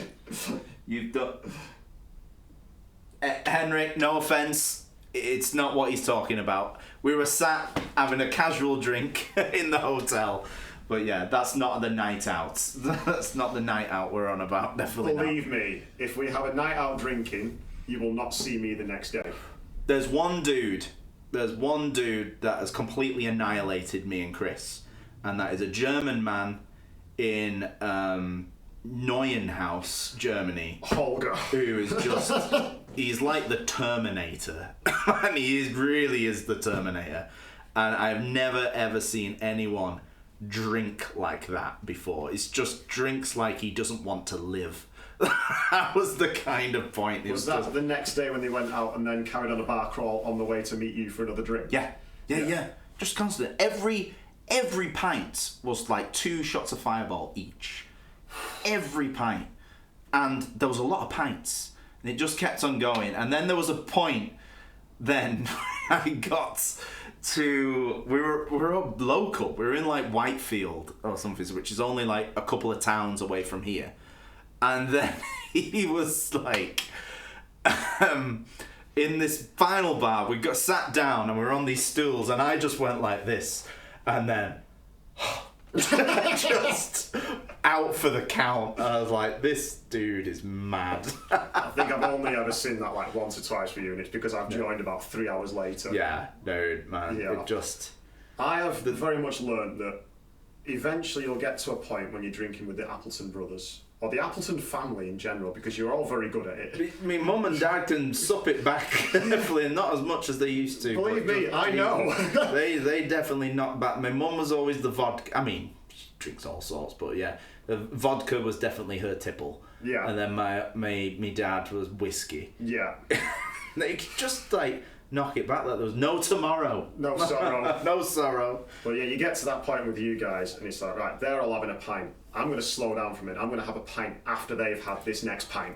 You've done... Henrik, no offence. It's not what he's talking about. We were sat having a casual drink in the hotel. But yeah, that's not the night out. That's not the night out we're on about, definitely Believe me, if we have a night out drinking, you will not see me the next day. There's one dude that has completely annihilated me and Chris. And that is a German man in Neuenhaus, Germany. Holger. Who is just... He's like the Terminator. And he really is the Terminator. And I've never ever seen anyone drink like that before. It's just drinks like he doesn't want to live. That was the kind of point. Was that just... the next day when they went out and then carried on a bar crawl on the way to meet you for another drink? Yeah. Just constant. Every pint was like 2 shots of Fireball each. every pint. And there was a lot of pints. And it just kept on going. And then there was a point then I got to... We were up local. We were in like Whitefield or something, which is only like a couple of towns away from here. And then he was like... in this final bar, we got sat down and we were on these stools and I just went like this. And then... just out for the count. And I was like, this dude is mad. I think I've only ever seen that like once or twice for you, and it's because I've joined about 3 hours later. Yeah, dude, man. Yeah. It just... I have very much learned that eventually you'll get to a point when you're drinking with the Appleton brothers, or the Appleton family in general, because you're all very good at it. I mean, mum and dad can sup it back, definitely, not as much as they used to. Believe me, I know. they definitely knock back. My mum was always the vodka. I mean, she drinks all sorts, but yeah, the vodka was definitely her tipple. Yeah. And then my dad was whiskey. Yeah. They could just like knock it back. Like there was no tomorrow. No sorrow. No sorrow. But yeah, you get to that point with you guys, and it's like, right, they're all having a pint. I'm going to slow down from it. I'm going to have a pint after they've had this next pint.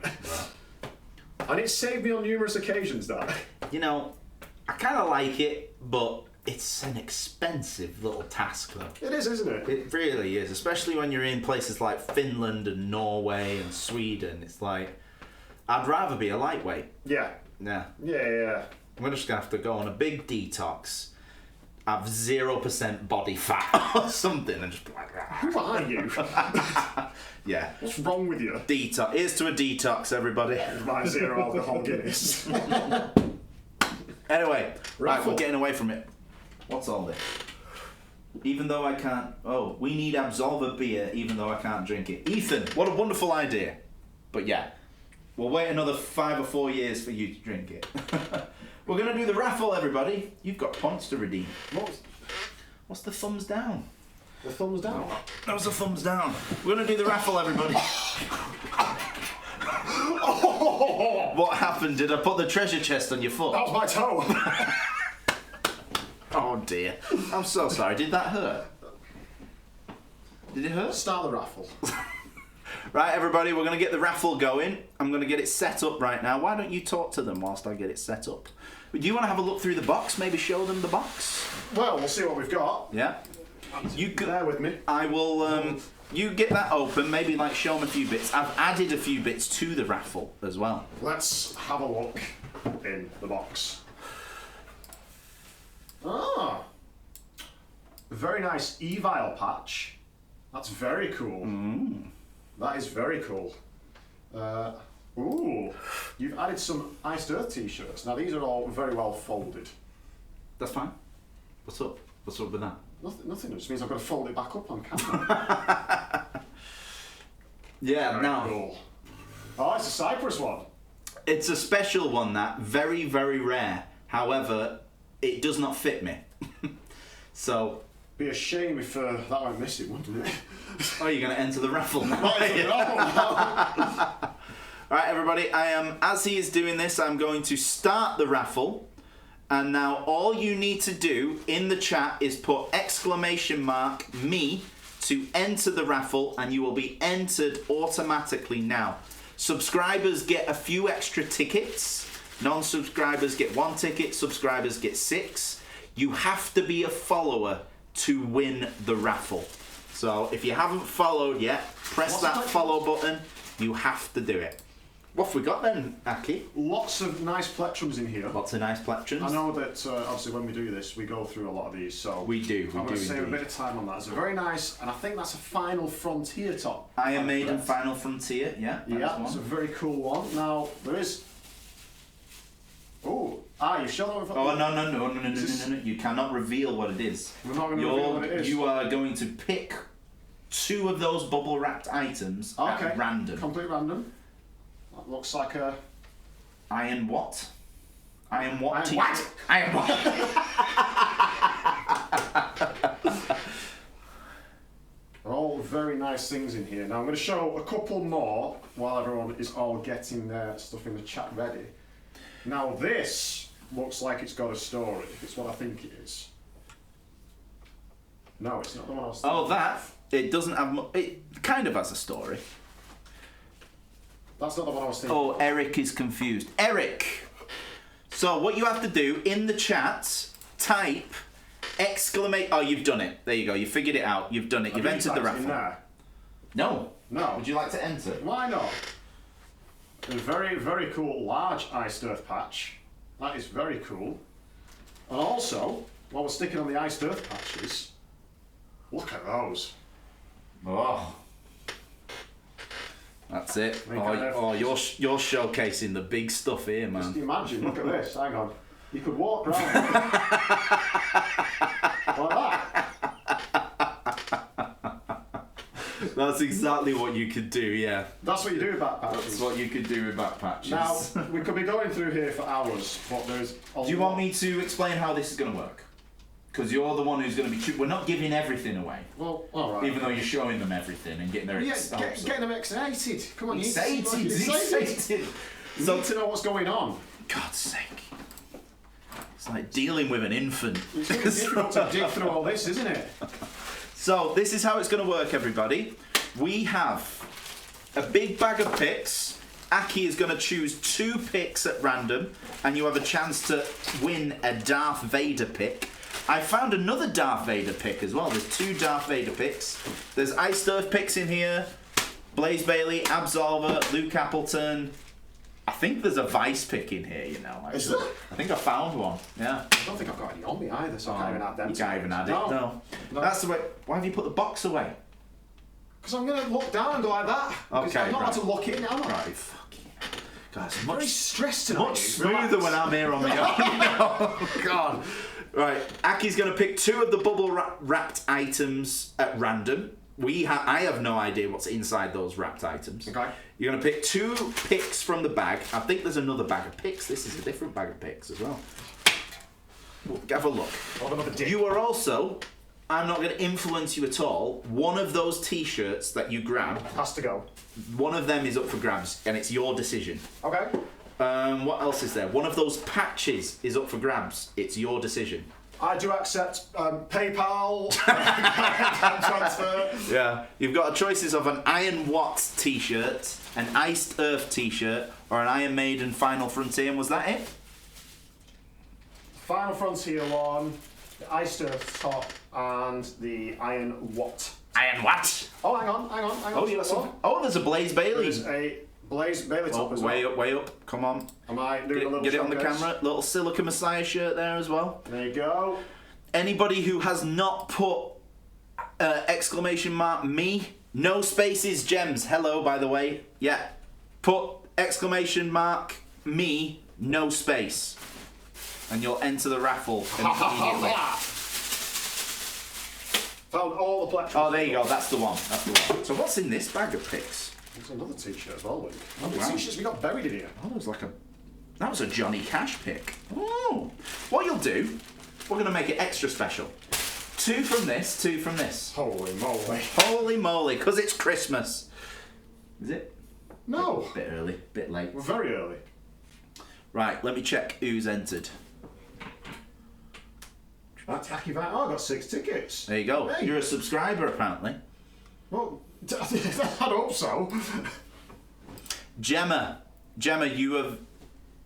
And it saved me on numerous occasions, that. You know, I kind of like it, but it's an expensive little task, though. It is, isn't it? It really is, especially when you're in places like Finland and Norway and Sweden. It's like, I'd rather be a lightweight. Yeah. Yeah. Yeah. We're just going to have to go on a big detox, have 0% body fat or something, and just be like, Who are you? yeah. What's wrong with you? Detox. Here's to a detox, everybody. My 0 alcohol Guinness. Anyway, right, Raffle. we're getting away from it. What's all this? Even though I can't... Oh, we need Absolva beer, even though I can't drink it. Ethan, what a wonderful idea. But yeah, we'll wait another 5 or 4 years for you to drink it. We're going to do the raffle, everybody. You've got points to redeem. What's the thumbs down? The thumbs down. That was a thumbs down. We're going to do the raffle, everybody. Oh! What happened? Did I put the treasure chest on your foot? That was my toe. Oh dear. I'm so sorry. Did that hurt? Did it hurt? Start the raffle. Right, everybody, we're going to get the raffle going. I'm going to get it set up right now. Why don't you talk to them whilst I get it set up? Do you want to have a look through the box? Maybe show them the box? Well, we'll see what we've got. Yeah. You could, Bear with me. I will... you get that open, maybe like show them a few bits. I've added a few bits to the raffle as well. Let's have a look in the box. Ah, very nice e-vial patch. That's very cool. That is very cool. Ooh, you've added some Iced Earth t-shirts. Now these are all very well folded. That's fine. What's up? What's up with that? Nothing. It just means I've got to fold it back up on camera. Yeah, Very now... cool. Oh, it's a Cyprus one. It's a special one, that. Very, very rare. However, it does not fit me. So... Be a shame if that went missing, wouldn't it? Oh, you're going to enter the raffle now. Oh, Alright, everybody, as he is doing this, I'm going to start the raffle. And now all you need to do in the chat is put !me to enter the raffle, and you will be entered automatically now. Subscribers get a few extra tickets. Non-subscribers get 1 ticket. Subscribers get 6. You have to be a follower to win the raffle. So if you haven't followed yet, press that follow button. You have to do it. What have we got then, Aki? Lots of nice plectrums in here. Lots of nice plectrums. I know that obviously when we do this, we go through a lot of these, so We do I'm going to save a indeed. bit of time on that. It's a very nice, and I think that's a Final Frontier top. Iron Maiden Final Frontier, yeah. Yeah, it's a very cool one. Now there is. Oh, you've shown what we've Oh no! You cannot reveal what it is. We're not going to reveal what it is. You are going to pick 2 of those bubble wrapped items at random. Complete random. That looks like a. Iron what? Iron what? Iron what? Iron what? They're all very nice things in here. Now I'm going to show a couple more while everyone is all getting their stuff in the chat ready. Now this looks like it's got a story. It's what I think it is. No, it's not the one I was thinking. Oh, that. It doesn't have. It kind of has a story. That's not the one I was thinking. Oh, Eric is confused. Eric! So what you have to do, in the chat, type exclamation... Oh, you've done it. There you go. You figured it out. You've done it. You've entered the raffle. In there? No. No. Would you like to enter? Why not? A very, very cool large iced earth patch. That is very cool. And also, while we're sticking on the iced earth patches, look at those. Oh. That's it. You're showcasing the big stuff here, man. Just imagine, look at this. Hang on. You could walk around like that. That's exactly what you could do, yeah. That's what you do with back patches. That's what you could do with back patches. Now, we could be going through here for hours, but there's Do you want me to explain how this is going to work? Because you're the one who's going to be... We're not giving everything away. Well, all right. Even though you're showing them everything and getting their getting them excited. Come on, excited. You need to know what's going on. God's sake. It's like dealing with an infant. It's going to be difficult to dig through all this, isn't it? So, this is how it's going to work, everybody. We have a big bag of picks. Aki is going to choose 2 picks at random, and you have a chance to win a Darth Vader pick. I found another Darth Vader pick as well. There's 2 Darth Vader picks. There's Iced Earth picks in here. Blaze Bayley, Absolva, Luke Appleton. I think there's a Vice pick in here, you know. Is there? I think I found one, yeah. I don't think I've got any on me either, so I can't even add them. You can't even add it, no. No. That's the way. Why have you put the box away? Because I'm going to look down and go like that. Okay, I'm not allowed to look in, am I? Right, fucking hell. God, it's Very stressed tonight. much smoother when I'm here on my own. Oh, God. Right, Aki's going to pick 2 of the bubble wrapped items at random. I have no idea what's inside those wrapped items. Okay. You're going to pick 2 picks from the bag. I think there's another bag of picks. This is a different bag of picks as well. Have a look. You are also, I'm not going to influence you at all, one of those t-shirts that you grab. Has to go. One of them is up for grabs, and it's your decision. Okay. What else is there? One of those patches is up for grabs. It's your decision. I do accept PayPal transfer. Yeah. You've got choices of an Iron Watt t-shirt, an Iced Earth t-shirt, or an Iron Maiden Final Frontier. And was that it? Final Frontier one, the Iced Earth top, and the Iron Watt. Iron Watt? Oh, hang on. Oh, you got some. Oh, there's a Blaze Bayley. There's a Blaze Bayley top as well. Way up. Come on. Am I doing a little Get it on the showcase? camera. Little Silica Messiah shirt there as well. There you go. Anybody who has not put exclamation mark me, no spaces, gems. Hello, by the way. Yeah. Put exclamation mark me, no space. And you'll enter the raffle immediately. Found all the plectrums. Oh, there you go. That's the one. So what's in this bag of picks? There's another t-shirt as well, Luke. Oh, The wow. t-shirts we got buried in here. Oh, that was a Johnny Cash pick. Oh. What you'll do, we're going to make it extra special. 2 from this, 2 from this. Holy moly. Holy moly, because it's Christmas. Is it? No. Bit early, bit late. We're very early. Right, let me check who's entered. That's hacky van. Oh, I got 6 tickets. There you go. Hey. You're a subscriber, apparently. Well, I hope so. Gemma, you have...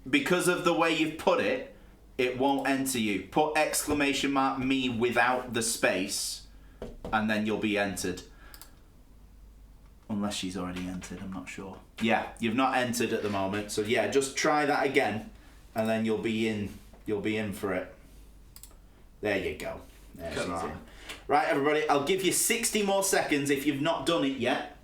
Because of the way you've put it, it won't enter you. Put exclamation mark me without the space, and then you'll be entered. Unless she's already entered, I'm not sure. Yeah, you've not entered at the moment, so yeah, just try that again, and then you'll be in for it. There you go. There she's in. Right, everybody, I'll give you 60 more seconds if you've not done it yet.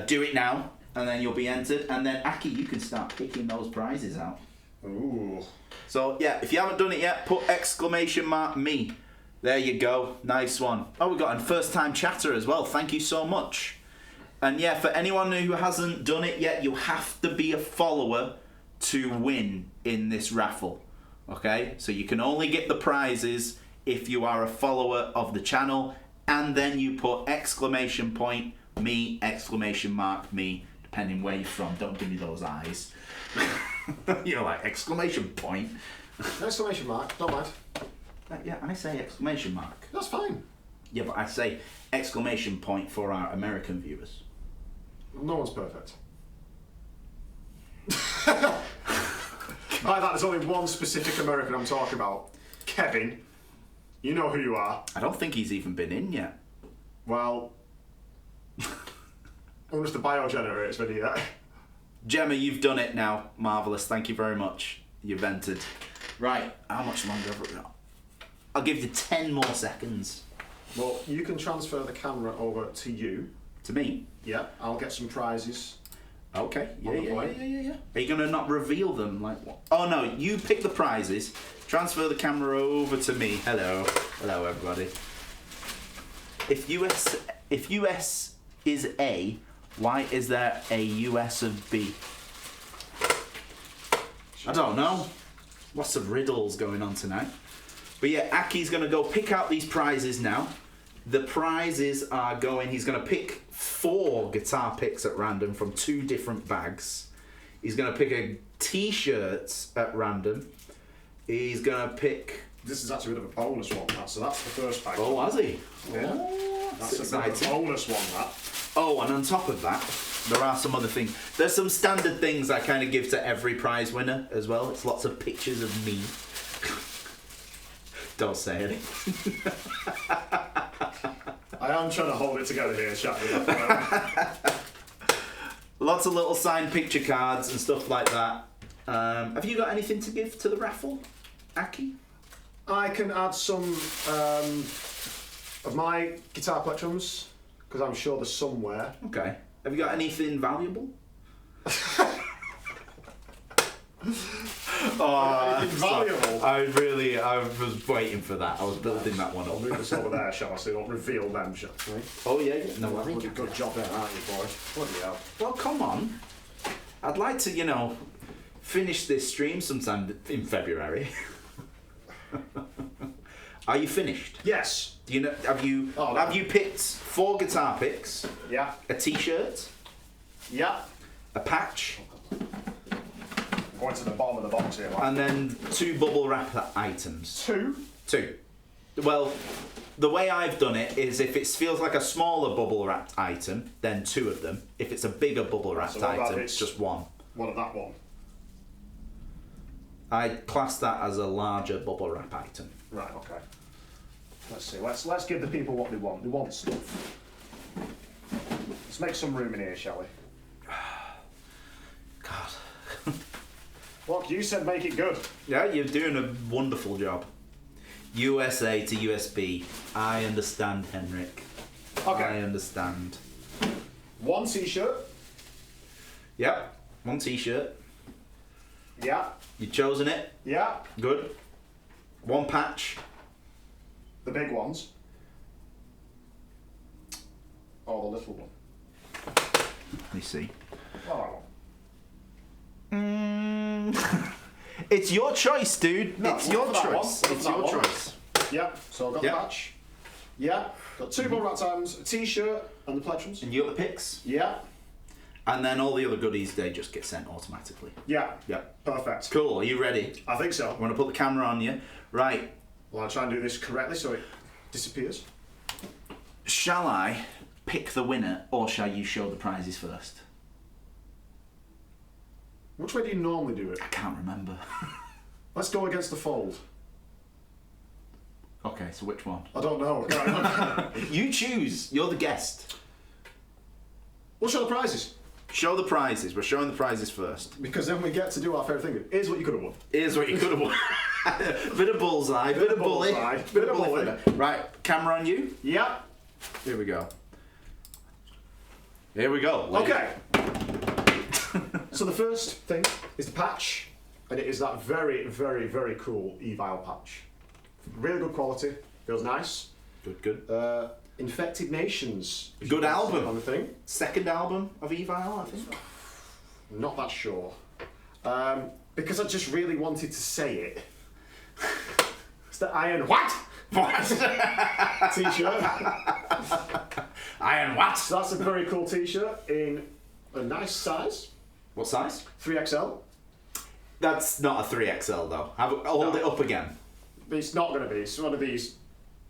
Do it now, and then you'll be entered. And then, Aki, you can start picking those prizes out. Ooh. So, yeah, if you haven't done it yet, put exclamation mark me. There you go. Nice one. Oh, we've got a first-time chatter as well. Thank you so much. And, yeah, for anyone who hasn't done it yet, you have to be a follower to win in this raffle. Okay? So you can only get the prizes if you are a follower of the channel, and then you put exclamation point me, exclamation mark me, depending where you're from. Don't give me those eyes. You're like, exclamation point. Exclamation mark, don't mind. Yeah, I say exclamation mark. That's fine. Yeah, but I say exclamation point for our American viewers. No one's perfect. By that, there's only one specific American I'm talking about. Kevin. You know who you are. I don't think he's even been in yet. Well, unless the biogenerator's been here. Gemma, you've done it now. Marvellous. Thank you very much. You've entered. Right, how much longer have we got? I'll give you 10 more seconds. Well, you can transfer the camera over to you. To me? Yeah, I'll get some prizes. Okay. Yeah. On the Are point. you going to not reveal them? Like what? Oh, no. You pick the prizes. Transfer the camera over to me. Hello. Hello, everybody. If US is A, why is there a US of B? I don't know. Lots of riddles going on tonight. But yeah, Aki's going to go pick out these prizes now. The prizes are going... He's going to pick 4 guitar picks at random from 2 different bags. He's going to pick a T-shirt at random. He's going to pick... This is actually a bit of a bonus one, that. So that's the first bag. Oh, has he? Yeah. Oh, That's exciting. a bit of a bonus one, that. Oh, and on top of that, there are some other things. There's some standard things I kind of give to every prize winner as well. It's lots of pictures of me. Don't say anything. I am trying to hold it together here, Shatty. Lots of little signed picture cards and stuff like that. Have you got anything to give to the raffle, Aki? I can add some of my guitar plectrums, because I'm sure there's somewhere. Okay. Have you got anything valuable? Anything valuable? I was waiting for that. I was building that one I'll up. move this over there, shall I? So you don't reveal them, shall I? Oh yeah, no, I Bloody think. good job there, aren't you, boy? Bloody hell. Well, come on. I'd like to, finish this stream sometime in February. Are you finished? Yes. Do you know? Have you picked 4 guitar picks? Yeah. A T-shirt? Yeah. A patch? Going to the bottom of the box here, man. And then 2 bubble wrap items. 2. 2. Well, the way I've done it is if it feels like a smaller bubble wrapped item, then 2 of them. If it's a bigger bubble wrapped what about item, it's just 1. What of that one? I class that as a larger bubble wrap item. Right. Okay. Let's see. Let's give the people what they want. They want stuff. Let's make some room in here, shall we? God. Look, you said make it good. Yeah, you're doing a wonderful job. USA to USB. I understand, Henrik. Okay. I understand. 1 T-shirt. Yep. 1 T-shirt. Yeah. You've chosen it. Yeah. Good. 1 patch. The big ones. Or the little one. Let me see. Oh. It's your choice, dude. No, it's look your for that choice. one. It's Look your for that one. choice. Yeah. So I've got Yeah. the patch. Yeah. Got 2 bubble wrap items, a T-shirt, and the plectrums. And you got the picks. Yeah. And then all the other goodies, they just get sent automatically. Yeah. Yeah. Perfect. Cool. Are you ready? I think so. I'm going to put the camera on you. Right. Well, I'll try and do this correctly so it disappears. Shall I pick the winner or shall you show the prizes first? Which way do you normally do it? I can't remember. Let's go against the fold. Okay, so which one? I don't know. You choose. You're the guest. We'll show the prizes. Show the prizes. We're showing the prizes first. Because then we get to do our favourite thing. Here's what you could have won. Here's what you could have won. Bit of bullseye, bit of bully. bullseye, Bit of bully. Right, camera on you. Yeah. Here we go. Here we go. Okay. So the first thing is the patch, and it is that very, very, very cool Evil patch. Really good quality. Feels nice. Good, good. Infected Nations. Good album. On the thing. Second album of Evil, I think. Not that sure. Because I just really wanted to say it. It's the Iron What? What? T-shirt. Iron what? So that's a very cool T-shirt in a nice size. What size? 3XL. That's not a 3XL though. Hold it up again. But it's not going to be. It's one of these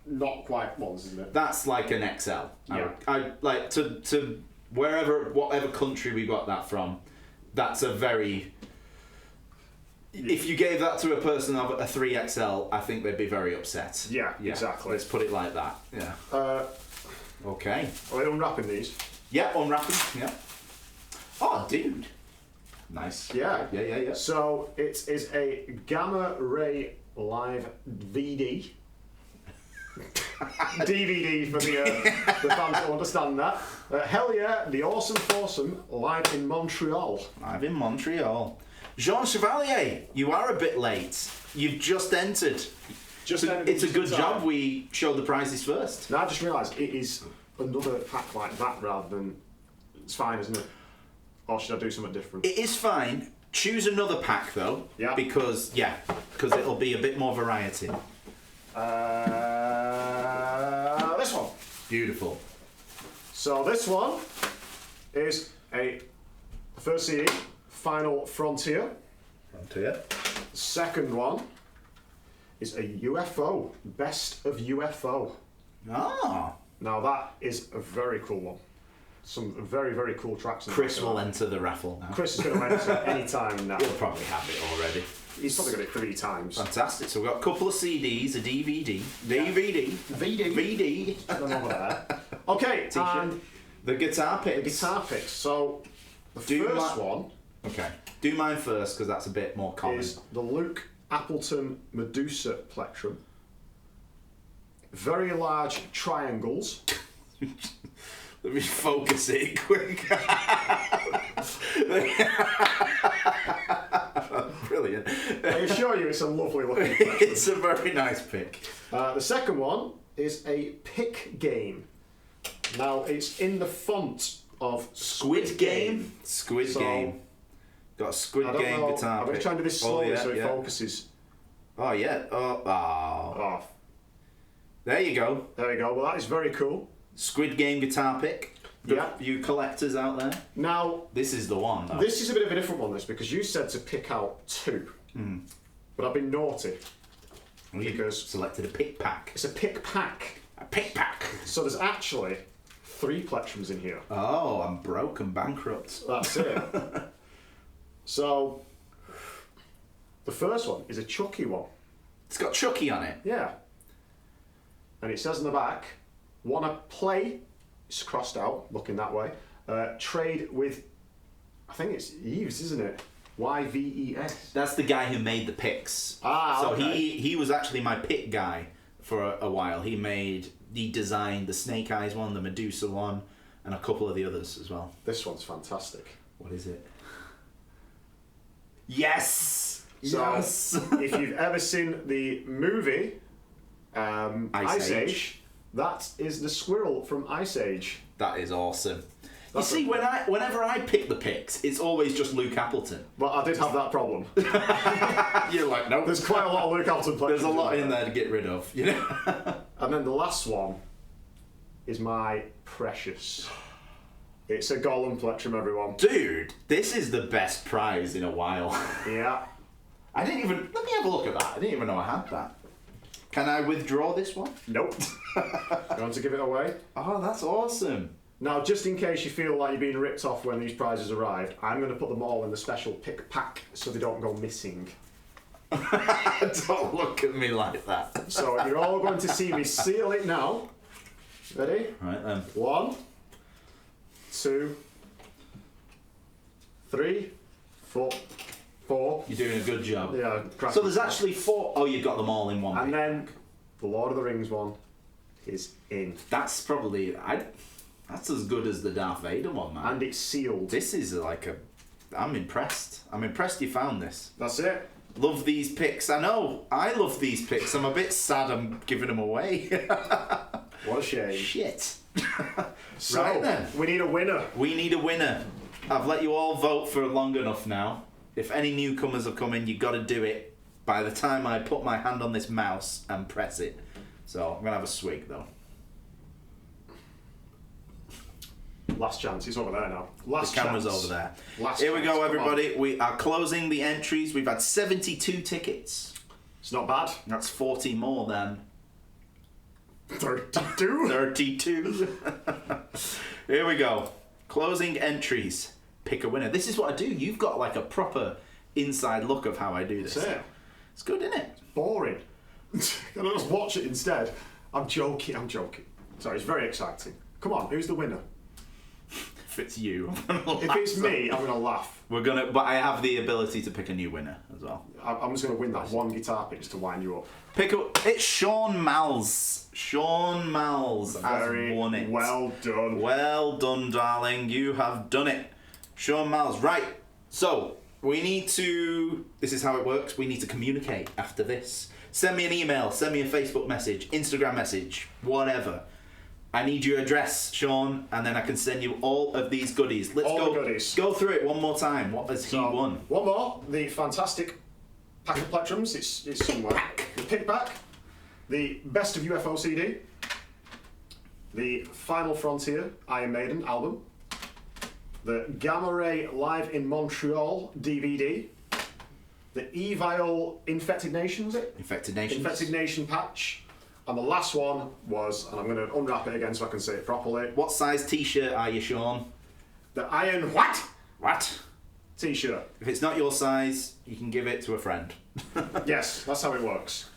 not quite ones, isn't it? That's like an XL. Yeah. I like to whatever country we got that from. That's a very If you gave that to a person of a 3XL, I think they'd be very upset. Yeah, exactly. Let's put it like that. Yeah. Okay. Are we unwrapping these? Yeah, unwrapping. Yeah. Oh, dude. Nice. Yeah. Yeah. So it is a Gamma Ray Live VD. DVD for the fans who understand that. Hell yeah, the Awesome Foursome live in Montreal. Live in Montreal. Jean Chevalier, you are a bit late. You've just entered. It's a good job we showed the prizes first. Now I just realised it is another pack like that rather than... It's fine, isn't it? Or should I do something different? It is fine. Choose another pack though. Yeah. Because it'll be a bit more variety. This one. Beautiful. So this one is a first CD, Final Frontier. Second one is a UFO, Best of UFO. Ah. Now that is a very cool one. Some very, very cool tracks. Chris will enter the raffle now. Chris is going to enter any time now. He'll probably have it already. He's probably got it 3 times. Fantastic. So we've got a couple of CDs, a DVD. VD. Them over there. Okay, and the guitar picks. So the first one... Okay. Do mine first, because that's a bit more common. Is the Luke Appleton Medusa plectrum. Very large triangles. Let me focus it quick. Brilliant. I assure you it's a lovely looking plectrum. It's a very nice pick. The second one is a pick game. Now it's in the font of Squid Game. Squid Game. Got a Squid Game guitar pick. I'm going to try and do this slowly so it focuses. Oh yeah. Oh. There you go. There you go. Well, that is very cool. Squid Game guitar pick. Yeah. You collectors out there. Now, this is the one, though. This is a bit of a different one, this, because you said to pick out 2. But I've been naughty. Because selected a pick pack. It's a pick pack. A pick pack. So there's actually 3 plectrums in here. Oh, I'm broke and bankrupt. That's it. So the first one is a Chucky one. It's got Chucky on it. Yeah. And it says on the back, wanna play, it's crossed out, looking that way, trade with, I think it's Yves, isn't it? YVES. That's the guy who made the picks. So he was actually my pick guy for a while. He designed the Snake Eyes one, the Medusa one, and a couple of the others as well. This one's fantastic. What is it? Yes! So, yes! If you've ever seen the movie Ice Age, that is the squirrel from Ice Age. That is awesome. You see, whenever I pick the picks, it's always just Luke Appleton. Well, I did have that problem. You're like, no. There's quite a lot of Luke Appleton players. There's a lot in there to get rid of, you know? And then the last one is my precious. It's a Gollum plectrum, everyone. Dude, this is the best prize in a while. Yeah. Let me have a look at that. I didn't even know I had that. Can I withdraw this one? Nope. You want to give it away? Oh, that's awesome. Now, just in case you feel like you're being ripped off when these prizes arrive, I'm going to put them all in the special pick pack so they don't go missing. Don't look at me like that. So you're all going to see me seal it now. Ready? Right then. 1, 2, 3, 4. You're doing a good job. Yeah. So there's actually 4. Oh, you got them all in one. And then the Lord of the Rings one is in. That's probably that's as good as the Darth Vader one, man. And it's sealed. This is I'm impressed. I'm impressed you found this. That's it. Love these picks. I know. I love these picks. I'm a bit sad I'm giving them away. What a shame. Shit. So, right then. we need a winner. We need a winner. I've let you all vote for long enough now. If any newcomers are coming, you've got to do it by the time I put my hand on this mouse and press it. So I'm going to have a swig though. Last chance. It's over there now. The camera's over there. Here we go, everybody. We are closing the entries. We've had 72 tickets. It's not bad. That's 40 more than 32. 32. Here we go. Closing entries. Pick a winner. This is what I do. You've got like a proper inside look of how I do this. That's it. It's good, isn't it? Boring. Can I just watch it instead? I'm joking. Sorry, it's very exciting. Come on, who's the winner? If it's you, If it's me, I'm gonna laugh. but I have the ability to pick a new winner as well. I'm just gonna win that one guitar pick just to wind you up. It's Sean Malls. Sean Malls has won it. Well done. Well done, darling. You have done it. Sean Malls. Right. So, this is how it works. We need to communicate after this. Send me an email, send me a Facebook message, Instagram message, whatever. I need your address, Sean, and then I can send you all of these goodies. Let's go through it one more time. What has he won? One more. The fantastic pack of plectrums. It's somewhere. The pickback. The Best of UFO CD. The Final Frontier Iron Maiden album. The Gamma Ray Live in Montreal DVD. The Evil Infected Nation, was it? Infected Nations. Infected Nation patch. And the last one was, and I'm going to unwrap it again so I can say it properly. What size t-shirt are you, Sean? The Iron What? What? T-shirt. If it's not your size, you can give it to a friend. Yes, that's how it works.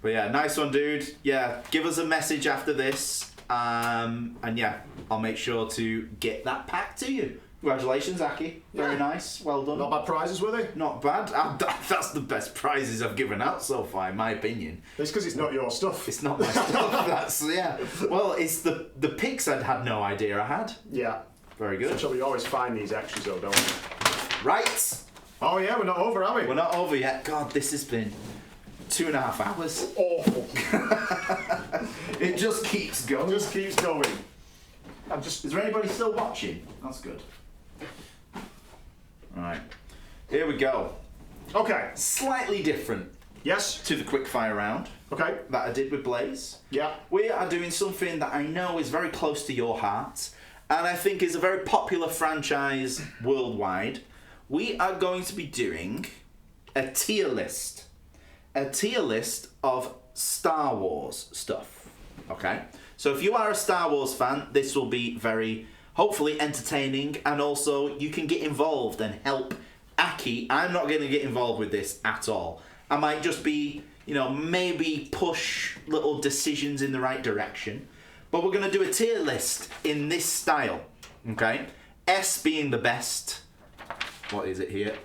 But yeah, nice one, dude. Yeah, give us a message after this. And yeah, I'll make sure to get that pack to you. Congratulations, Aki. Very nice. Well done. Not bad prizes, were they? Not bad. That's the best prizes I've given out so far, in my opinion. It's because it's not your stuff. It's not my stuff. That's, yeah. Well, it's the picks I'd had no idea I had. Yeah. Very good. So we always find these extras though, don't we? Right. Oh yeah, we're not over, are we? We're not over yet. God, this has been 2.5 hours. Awful. It just keeps going. Just keeps going. Is there anybody still watching? That's good. Right. Here we go. Okay. Slightly different Yes. to the quickfire round Okay. that I did with Blaze. Yeah. We are doing something that I know is very close to your heart and I think is a very popular franchise worldwide. We are going to be doing a tier list. A tier list of Star Wars stuff. Okay? So if you are a Star Wars fan, this will be very, hopefully, entertaining, and also you can get involved and help Aki. I'm not going to get involved with this at all. I might just be, maybe push little decisions in the right direction. But we're going to do a tier list in this style. Okay? S being the best. What is it here?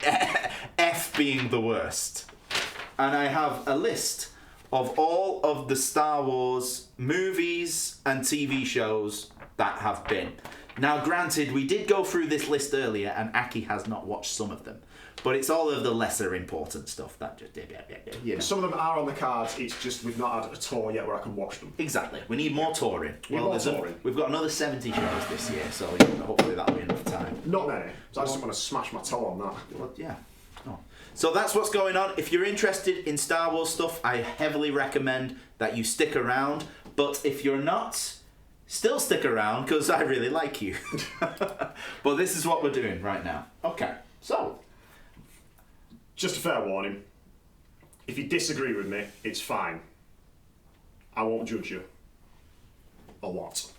F being the worst. And I have a list of all of the Star Wars movies and TV shows that have been. Now, granted, we did go through this list earlier, and Aki has not watched some of them. But it's all of the lesser important stuff that just... Some of them are on the cards, it's just we've not had a tour yet where I can watch them. Exactly. We need more touring. Touring. We've got another 70 shows this year, so hopefully that'll be enough time. Not many. So I just want to smash my toe on that. Well, yeah. Oh. So that's what's going on. If you're interested in Star Wars stuff, I heavily recommend that you stick around. But if you're not, still stick around, because I really like you. But this is what we're doing right now. Okay, so... Just a fair warning. If you disagree with me, it's fine. I won't judge you. A lot.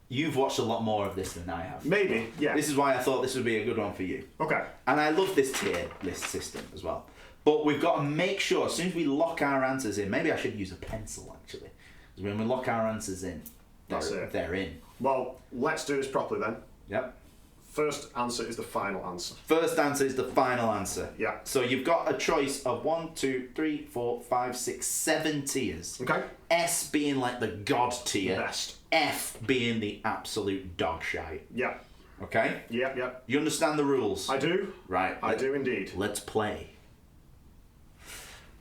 You've watched a lot more of this than I have. Maybe, yeah. This is why I thought this would be a good one for you. Okay. And I love this tier list system as well. But we've got to make sure, as soon as we lock our answers in, maybe I should use a pencil actually. Because when we lock our answers in, they're in. Well, let's do this properly then. Yep. First answer is the final answer. First answer is the final answer. Yeah. So you've got a choice of 1, 2, 3, 4, 5, 6, 7 tiers. Okay. S being like the god tier. Best. F being the absolute dog shite. Yeah. Okay? Yeah, yeah. You understand the rules? I do. Right. I do indeed. Let's play.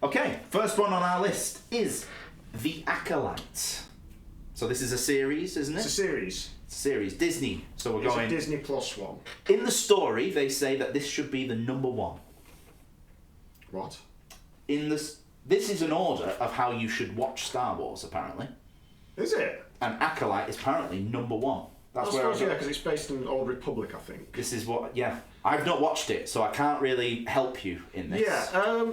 Okay, first one on our list is The Acolyte. So this is a series, isn't it? It's a series. Series. Disney. So we're It's going... a Disney Plus one. In the story, they say that this should be the number one. What? This is an order of how you should watch Star Wars, apparently. Is it? And Acolyte is apparently number one. That's I where suppose, yeah, because it's based in Old Republic, I think. This is what... Yeah. I've not watched it, so I can't really help you in this. Yeah,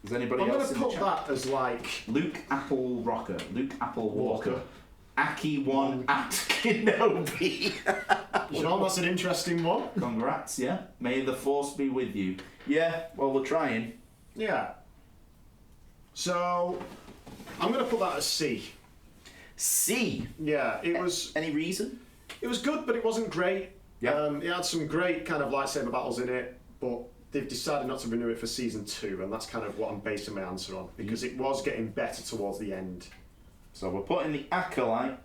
Is anybody I'm else going in to the put chat? that as like... Luke Apple Walker. Aki won at Kenobi. Sean, that's an interesting one. Congrats, yeah. May the force be with you. Yeah, well, we're trying. Yeah. So, I'm going to put that as C. C? Yeah, it was... Any reason? It was good, but it wasn't great. Yeah. It had some great kind of lightsaber battles in it, but they've decided not to renew it for season 2, and that's kind of what I'm basing my answer on, because it was getting better towards the end. So we're putting the Acolyte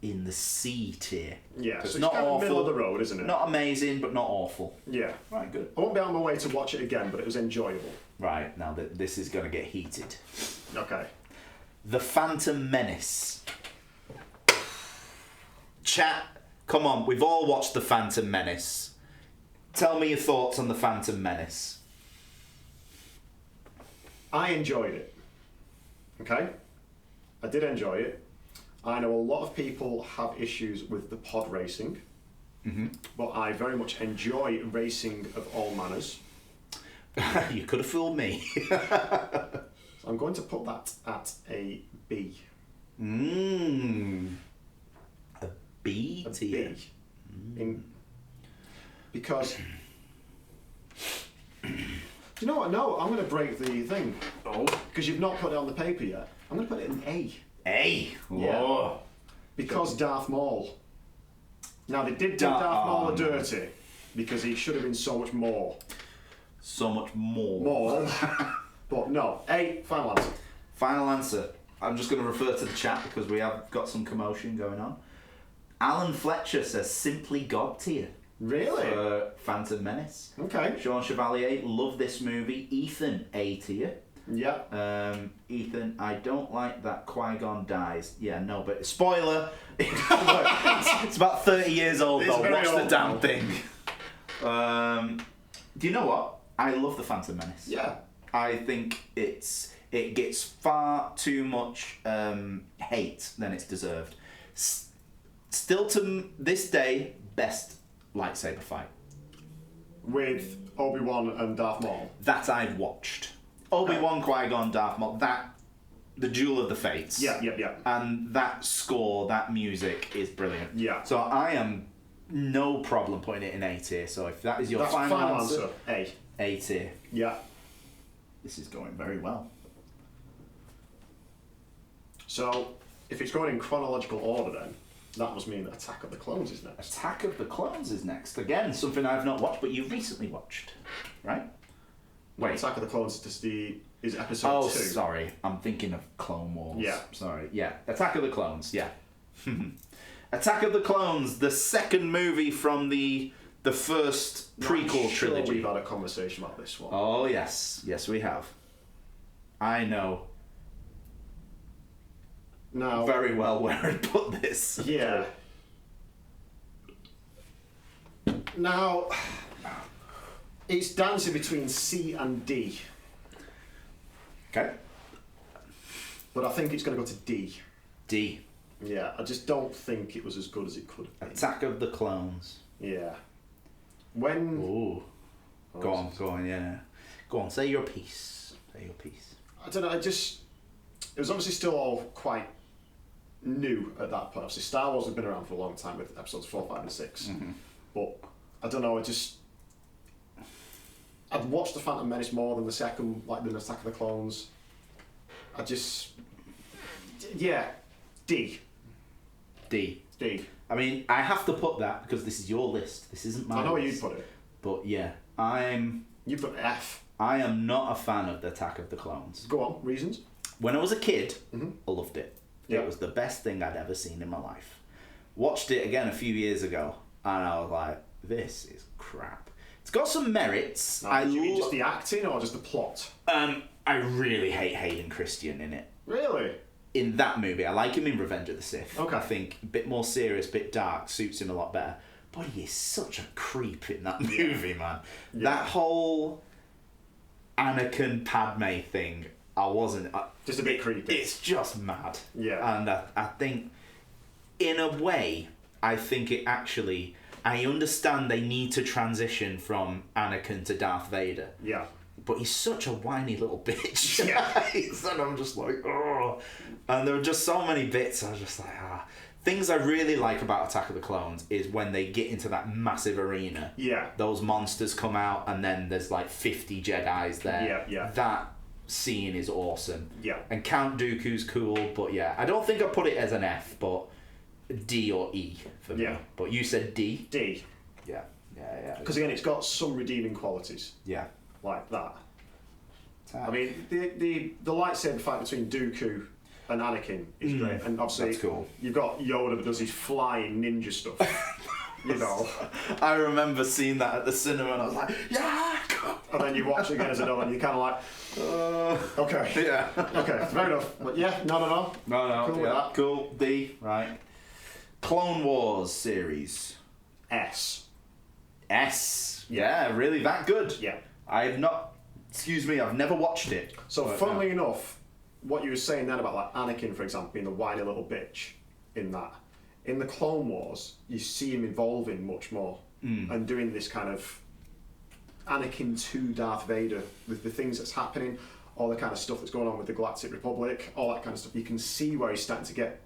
in the C tier. Yeah, so it's not kind of awful, middle of the road, isn't it? Not amazing, but not awful. Yeah. Right, good. I won't be on my way to watch it again, but it was enjoyable. Right, now this is going to get heated. Okay. The Phantom Menace. Chat, come on, we've all watched The Phantom Menace. Tell me your thoughts on The Phantom Menace. I enjoyed it. Okay? I did enjoy it. I know a lot of people have issues with the pod racing, but I very much enjoy racing of all manners. You could have fooled me. So I'm going to put that at a B. A B A tier. B. Because... Do you know what? No, I'm going to break the thing. Oh. Because you've not put it on the paper yet. I'm going to put it in A. A? Yeah. Oh. Because Darth Maul. Now, they did do Darth Maul a dirty, because he should have been so much more. So much more. More. But no, A, final answer. Final answer. I'm just going to refer to the chat because we have got some commotion going on. Alan Fletcher says simply God tier. Really? For Phantom Menace. Okay. Jean Chevalier, love this movie. Ethan, A tier. Yeah. Ethan, I don't like that Qui-Gon dies. Yeah, no, but spoiler. It's about 30 years old It's though. very Watch the old damn now. thing. Do you know what? I love the Phantom Menace. Yeah. I think it gets far too much hate than it's deserved. Still to this day, best lightsaber fight With Obi-Wan and Darth Maul. that I've watched. Obi-Wan, Qui-Gon, Darth Maul, the Duel of the Fates. Yeah. And that score, that music is brilliant. Yeah. So I am no problem putting it in A tier. So if that is your That's final answer, A. A tier. Yeah. This is going very well. So, if it's going in chronological order then, that must mean that Attack of the Clones is next. Attack of the Clones is next. Again, something I've not watched, but you recently watched, right? Wait. Attack of the Clones is episode 2. Oh, sorry. I'm thinking of Clone Wars. Yeah. Sorry. Yeah. Attack of the Clones. Yeah. Attack of the Clones, the second movie from the first prequel Sure, trilogy. we've had a conversation about this one. Oh, yes. Yes, we have. I know Now, very well where I'd put this. yeah. Now, it's dancing between C and D, Okay. but I think it's going to go to D. D. Yeah, I just don't think it was as good as it could have been. Attack of the Clones. Yeah. When... Ooh. Go on, yeah. Go on, say your piece. Say your piece. I don't know, it was obviously still all quite new at that point. Obviously, Star Wars had been around for a long time with episodes 4, 5 and 6. But, I don't know, I'd watched The Phantom Menace more than the second, like than Attack of the Clones. Yeah, D. D. D. I mean, I have to put that because this is your list. This isn't my I know where list. you'd put it. But yeah, You put F. I am not a fan of the Attack of the Clones. Go on, reasons? When I was a kid, I loved it. Yeah. It was the best thing I'd ever seen in my life. Watched it again a few years ago, and I was like, this is crap. It's got some merits. Now, do you mean just the acting or just the plot? I really hate Hayden Christensen in it. Really? In that movie, I like him in Revenge of the Sith. Okay. I think a bit more serious, a bit dark, suits him a lot better. But he is such a creep in that movie, man. Yeah. That whole Anakin Padme thing, I wasn't... Just a bit creepy. It's just mad. Yeah. And I think, in a way, I think it actually... I understand they need to transition from Anakin to Darth Vader. Yeah. But he's such a whiny little bitch. Yeah. He's and I'm just like, oh. And there were just so many bits. I was just like, ah. Things I really like about Attack of the Clones is when they get into that massive arena. Yeah. Those monsters come out, and then there's like 50 Jedis there. Yeah. That scene is awesome. Yeah. And Count Dooku's cool, but yeah, I don't think I put it as an F, but D or E for me. Yeah. But you said D? D. Yeah. Because again, it's got some redeeming qualities. Yeah. Like that. I mean, the lightsaber fight between Dooku and Anakin is great, and obviously that's cool. You've got Yoda that does his flying ninja stuff. You know. I remember seeing that at the cinema, and I was like, yeah. And then you watch it again as an adult, and you're kind of like, okay, yeah, okay, fair enough. But yeah, no. Cool with that. Cool. D. Right. Clone Wars series. S. Yeah, really that good. Yeah. I've never watched it. So funnily enough, what you were saying then about like Anakin, for example, being the whiny little bitch in the Clone Wars, you see him evolving much more and doing this kind of Anakin to Darth Vader with the things that's happening, all the kind of stuff that's going on with the Galactic Republic, all that kind of stuff. You can see where he's starting to get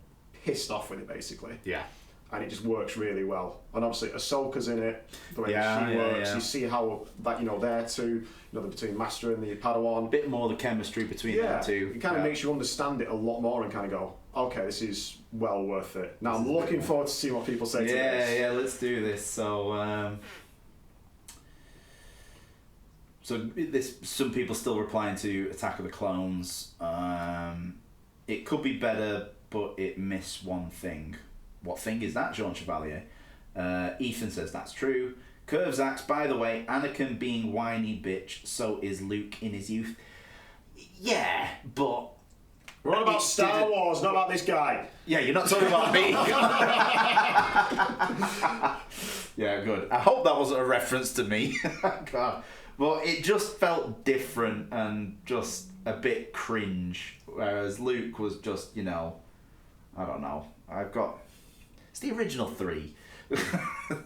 pissed off with it, basically. Yeah. And it just works really well. And obviously Ahsoka's in it, the way she works. Yeah. You see how that, they're two, between Master and the Padawan. Bit more the chemistry between them two. It kind of makes you understand it a lot more and kind of go, okay, this is well worth it. Now I'm looking forward to see what people say to this. Yeah, let's do this. So, some people still replying to Attack of the Clones. It could be better, but it missed one thing. What thing is that, Jean Chevalier? Ethan says that's true. Curves asks, by the way, Anakin being whiny bitch, so is Luke in his youth. Yeah, but... We're on about Star Wars, not about this guy. Yeah, you're not talking about me. Yeah, good. I hope that wasn't a reference to me. God. But it just felt different and just a bit cringe, whereas Luke was just, I don't know. It's the original 3. So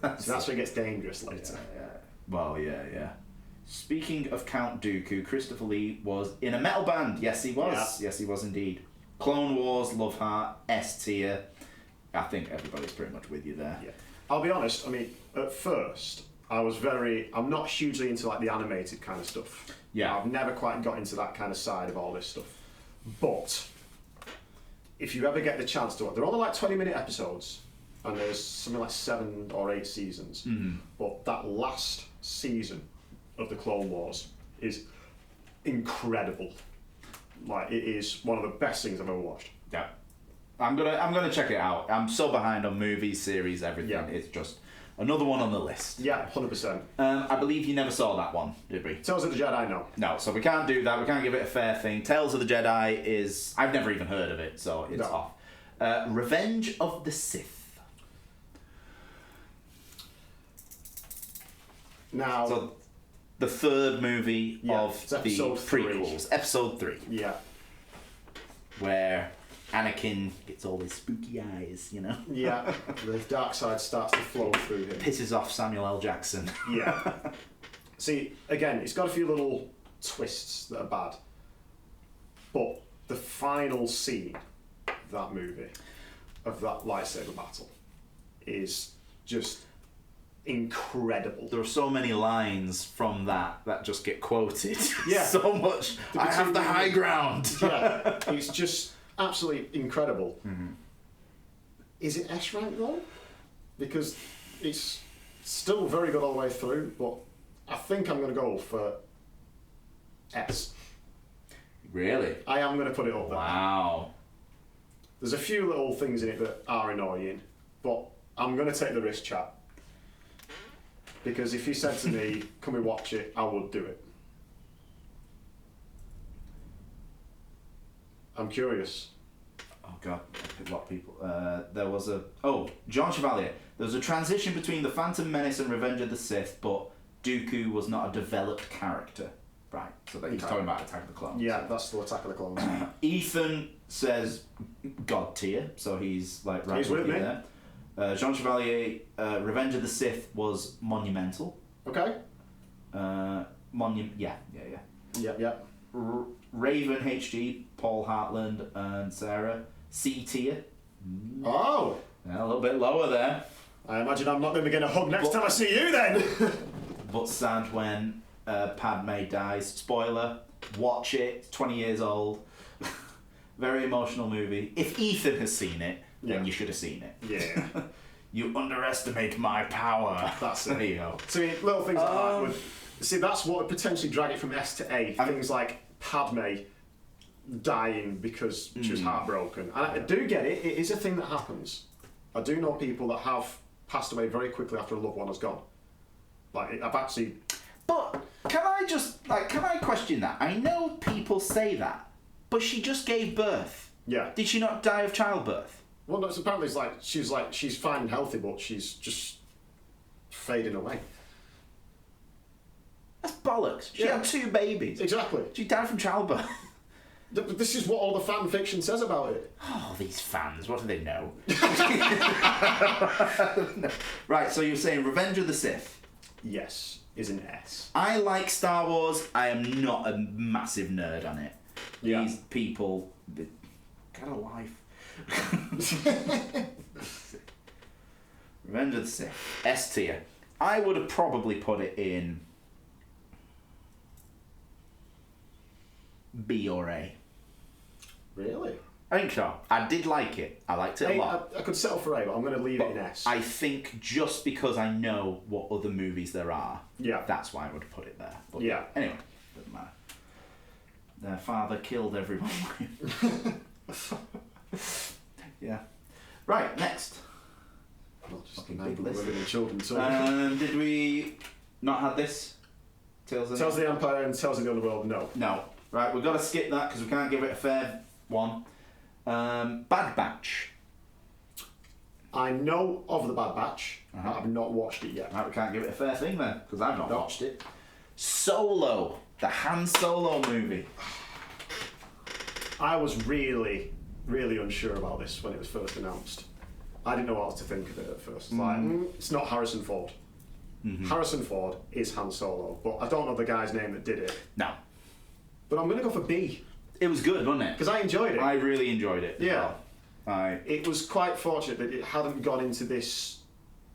that's where it gets dangerous later. Yeah. Well, yeah. Speaking of Count Dooku, Christopher Lee was in a metal band. Yes, he was. Yeah. Yes, he was indeed. Clone Wars, Love Heart, S tier. I think everybody's pretty much with you there. Yeah. I'll be honest, at first, I'm not hugely into like the animated kind of stuff. Yeah. I've never quite got into that kind of side of all this stuff. But if you ever get the chance to, they're only like 20-minute episodes, and there's something like 7 or 8 seasons. Mm-hmm. But that last season of the Clone Wars is incredible. Like, it is one of the best things I've ever watched. Yeah, I'm gonna check it out. I'm so behind on movies, series, everything. Yeah. It's just another one on the list. Yeah, 100%. I believe you never saw that one, did we? Tales of the Jedi, no. No, so we can't do that. We can't give it a fair thing. Tales of the Jedi is... I've never even heard of it, so it's off. Revenge of the Sith. Now... So, the third movie of the prequels. 3. Episode 3. Yeah. Where Anakin gets all his spooky eyes, Yeah, the dark side starts to flow through him. Pisses off Samuel L. Jackson. Yeah. See, again, it's got a few little twists that are bad. But the final scene of that movie, of that lightsaber battle, is just incredible. There are so many lines from that just get quoted. Yeah. So much. I have the high ground. Yeah. It's just absolutely incredible. Mm-hmm. Is it S rank though? Because it's still very good all the way through, but I think I'm going to go for S. Really? I am going to put it up there. Wow. There's a few little things in it that are annoying, but I'm going to take the risk, chat. Because if you said to me, can we watch it, I would do it. I'm curious. Oh God, a lot of people. There was John Chevalier. There was a transition between The Phantom Menace and Revenge of the Sith, but Dooku was not a developed character. Right, so that he's talking about Attack of the Clones. Yeah, that's the Attack of the Clones. Ethan says God tier, so he's like right with me there. Jean Chevalier, Revenge of the Sith was monumental. Okay. Yeah. Yep. Raven HG, Paul Hartland and Sarah. C tier. Oh! Yeah, a little bit lower there. I imagine I'm not going to be getting a hug next time I see you then! But sad when Padme dies. Spoiler, watch it, 20 years old. Very emotional movie. If Ethan has seen it, then you should have seen it. Yeah. You underestimate my power. That's it. There you go. So little things like that would... See, that's what would potentially drag it from S to A. Things like Padme dying because she was heartbroken. And I do get it. It is a thing that happens. I do know people that have passed away very quickly after a loved one has gone. Like, I've actually... But can I question that? I know people say that, but she just gave birth. Yeah. Did she not die of childbirth? Well, no, apparently it's she's fine and healthy, but she's just fading away. That's bollocks. She had 2 babies. Exactly. She died from childbirth. This is what all the fan fiction says about it. Oh, these fans, what do they know? Right, so you're saying Revenge of the Sith. Yes, is an S. I like Star Wars. I am not a massive nerd on it. Yeah. These people, they got a life. Revenge of the Sith. S tier. I would have probably put it in B or A. Really? I think so. I did like it. I liked it a lot. I could settle for A, but I'm going to leave it in S. I think just because I know what other movies there are, that's why I would have put it there. But yeah. Anyway, doesn't matter. Their father killed everyone. Yeah. Right, next. Not just Fucking men, big but list. women and children too. Did we not have this? Tales of Tales of the Empire and Tales of the Underworld, no. No. Right, we've got to skip that because we can't give it a fair one. Bad Batch. I know of the Bad Batch, but I've not watched it yet. Right, we can't give it a fair thing then because I've not watched it. Solo, the Han Solo movie. I was really, really unsure about this when it was first announced. I didn't know what to think of it at first. It's not Harrison Ford. Harrison Ford is Han Solo, but I don't know the guy's name that did it. No. But I'm going to go for B. It was good, wasn't it? Because I enjoyed it. I really enjoyed it. Yeah. Well. It was quite fortunate that it hadn't gone into this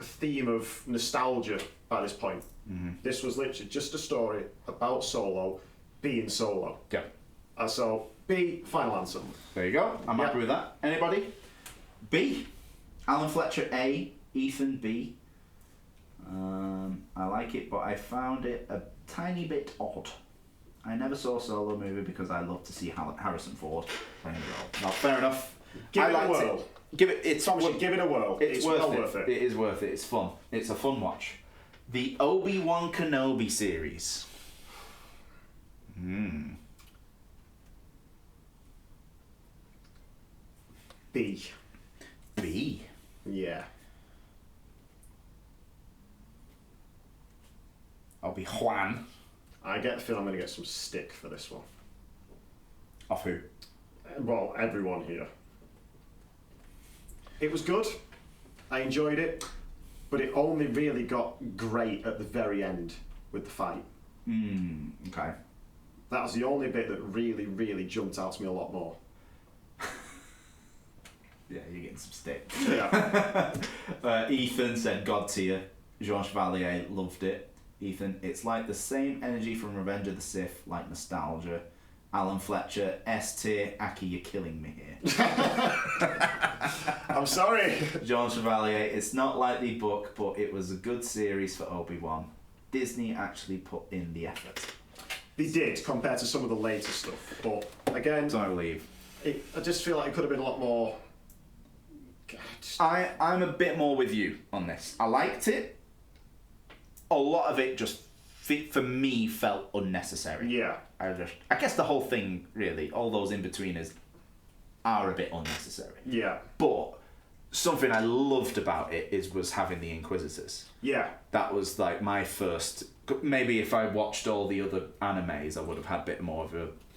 theme of nostalgia by this point. This was literally just a story about Solo being Solo. Yeah. So, B, final answer. There you go. I'm happy with that. Anybody? B. Alan Fletcher, A. Ethan, B. I like it, but I found it a tiny bit odd. I never saw a Solo movie because I love to see Harrison Ford playing a role. Now, fair enough. Give it a whirl. Give it. It's give it a whirl. It's well worth it. It is worth it. It's fun. It's a fun watch. The Obi-Wan Kenobi series. B. B. Yeah. Obi-Wan. I get the feeling I'm going to get some stick for this one. Off who? Well, everyone here. It was good. I enjoyed it. But it only really got great at the very end with the fight. Okay. That was the only bit that really, really jumped out to me a lot more. Yeah, you're getting some stick. Yeah. Ethan said God tier. Jean Chevalier loved it. Ethan, it's like the same energy from Revenge of the Sith, like nostalgia. Alan Fletcher, S tier. Aki, you're killing me here. I'm sorry. Jean Chevalier, it's not like the book, but it was a good series for Obi-Wan. Disney actually put in the effort. They did, compared to some of the later stuff. But again, Don't believe. I just feel like it could have been a lot more. I'm a bit more with you on this. I liked it. A lot of it just, for me, felt unnecessary. Yeah. I guess the whole thing, really, all those in-betweeners are a bit unnecessary. Yeah. But something I loved about it was having the Inquisitors. Yeah. That was like my first. Maybe if I watched all the other animes, I would have had a bit more of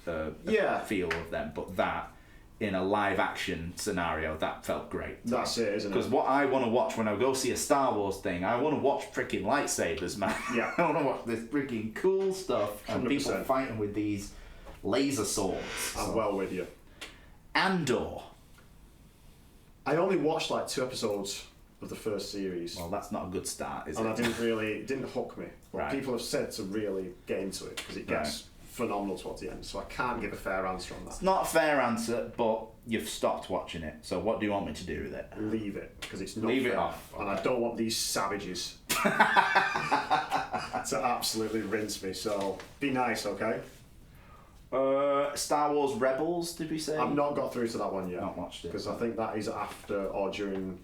a feel of them. But that, in a live action scenario, that felt great. That's it, isn't it? Because what I want to watch when I go see a Star Wars thing, I want to watch freaking lightsabers, man. Yeah. I want to watch this freaking cool stuff and 100%. people fighting with these laser swords. I'm well with you. Andor. I only watched like 2 episodes of the first series. Well, that's not a good start, is and it? it didn't hook me. But Right. people have said to really get into it because it gets phenomenal towards the end. So I can't give a fair answer on that. It's not a fair answer, but you've stopped watching it. So what do you want me to do with it? Leave it because it's not Leave fair. it off. And I don't want these savages to absolutely rinse me. So be nice, okay? Star Wars Rebels, did we say? I've not got through to that one yet. Not watched it. Because I think that is after or during.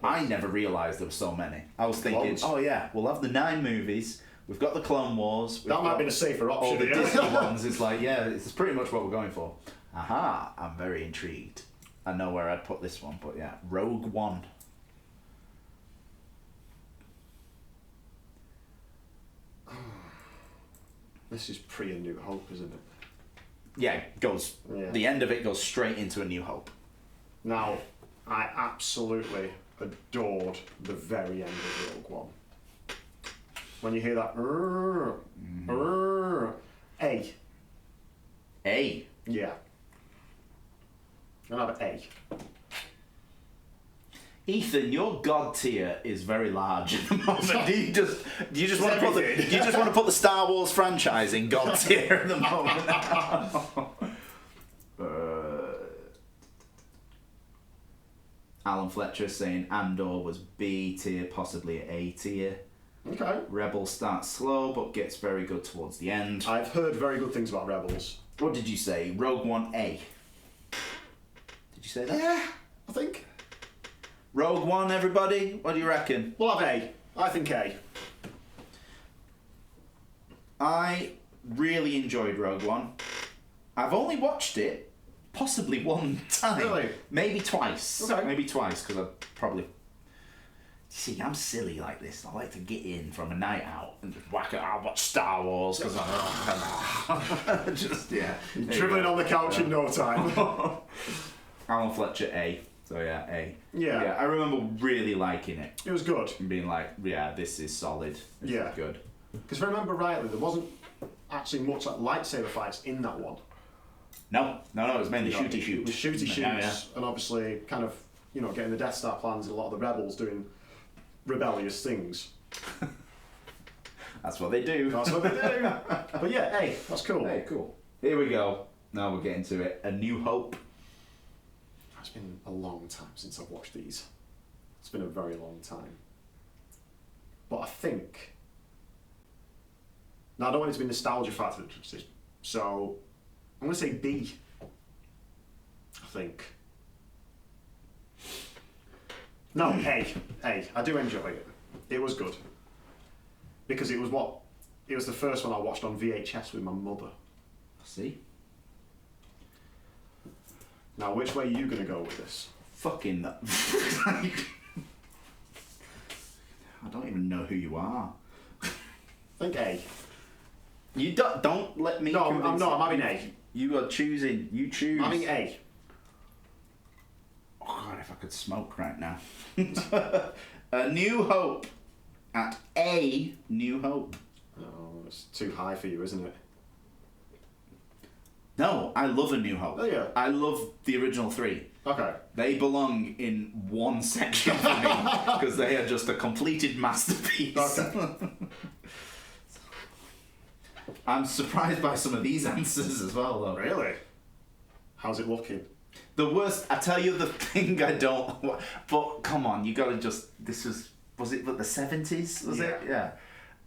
I never realised there were so many. I was thinking, Loads. oh yeah, we'll have the 9 movies. We've got the Clone Wars. That might be the safer all option. the yeah. Disney ones. It's like, yeah, it's pretty much what we're going for. Aha, I'm very intrigued. I know where I'd put this one, but yeah, Rogue One. This is pre A New Hope, isn't it? Yeah, it goes. Yeah. The end of it goes straight into A New Hope. Now, I absolutely adored the very end of Rogue One. When you hear that, A. A. Yeah. I'll have an A. Ethan, your god tier is very large at the moment. Do you just want to put the Star Wars franchise in god tier at the moment? Alan Fletcher saying Andor was B tier, possibly A tier. Okay. Rebels starts slow but gets very good towards the end. I've heard very good things about Rebels. What did you say? Rogue One A. Did you say that? Yeah, I think. Rogue One, everybody? What do you reckon? We'll have A. I think A. I really enjoyed Rogue One. I've only watched it possibly one time. Really? Maybe twice. Okay. Maybe twice, because I probably... See, I'm silly like this. I like to get in from a night out and just whack it. I'll watch Star Wars, because I'm... just, yeah. Dribbling on the couch in no time. Alan Fletcher, A. So yeah, A. Yeah. I remember really liking it. It was good. And being like, yeah, this is solid. This is good. Because if I remember rightly, there wasn't actually much like lightsaber fights in that one. No, it was mainly shooty shoot. The shooty shoots, Yeah. and obviously kind of, getting the Death Star plans and a lot of the rebels doing rebellious things. That's what they do. That's what they do. But yeah, hey, that's cool. Hey, cool. Here we go. Now we're getting to it. A New Hope. It's been a long time since I've watched these. It's been a very long time. But I think... Now, I don't want it to be nostalgia factor, so I'm going to say B. I think. No, A. I do enjoy it. It was good. Because it was the first one I watched on VHS with my mother. See? Now, which way are you going to go with this? Fucking that. I don't even know who you are. Think A. You don't let me. No, I'm convince not. you. I'm having A. You are choosing. You choose. I'm having A. Oh God, if I could smoke right now. A New Hope. At A New Hope. Oh, it's too high for you, isn't it? No, I love A New Hope. Oh, yeah. I love the original 3. Okay. They belong in one section for me because they are just a completed masterpiece. Okay. I'm surprised by some of these answers as well, though. Really? How's it looking? The worst, I tell you the thing I don't... But come on, you gotta just... This was it the 70s, was it? Yeah.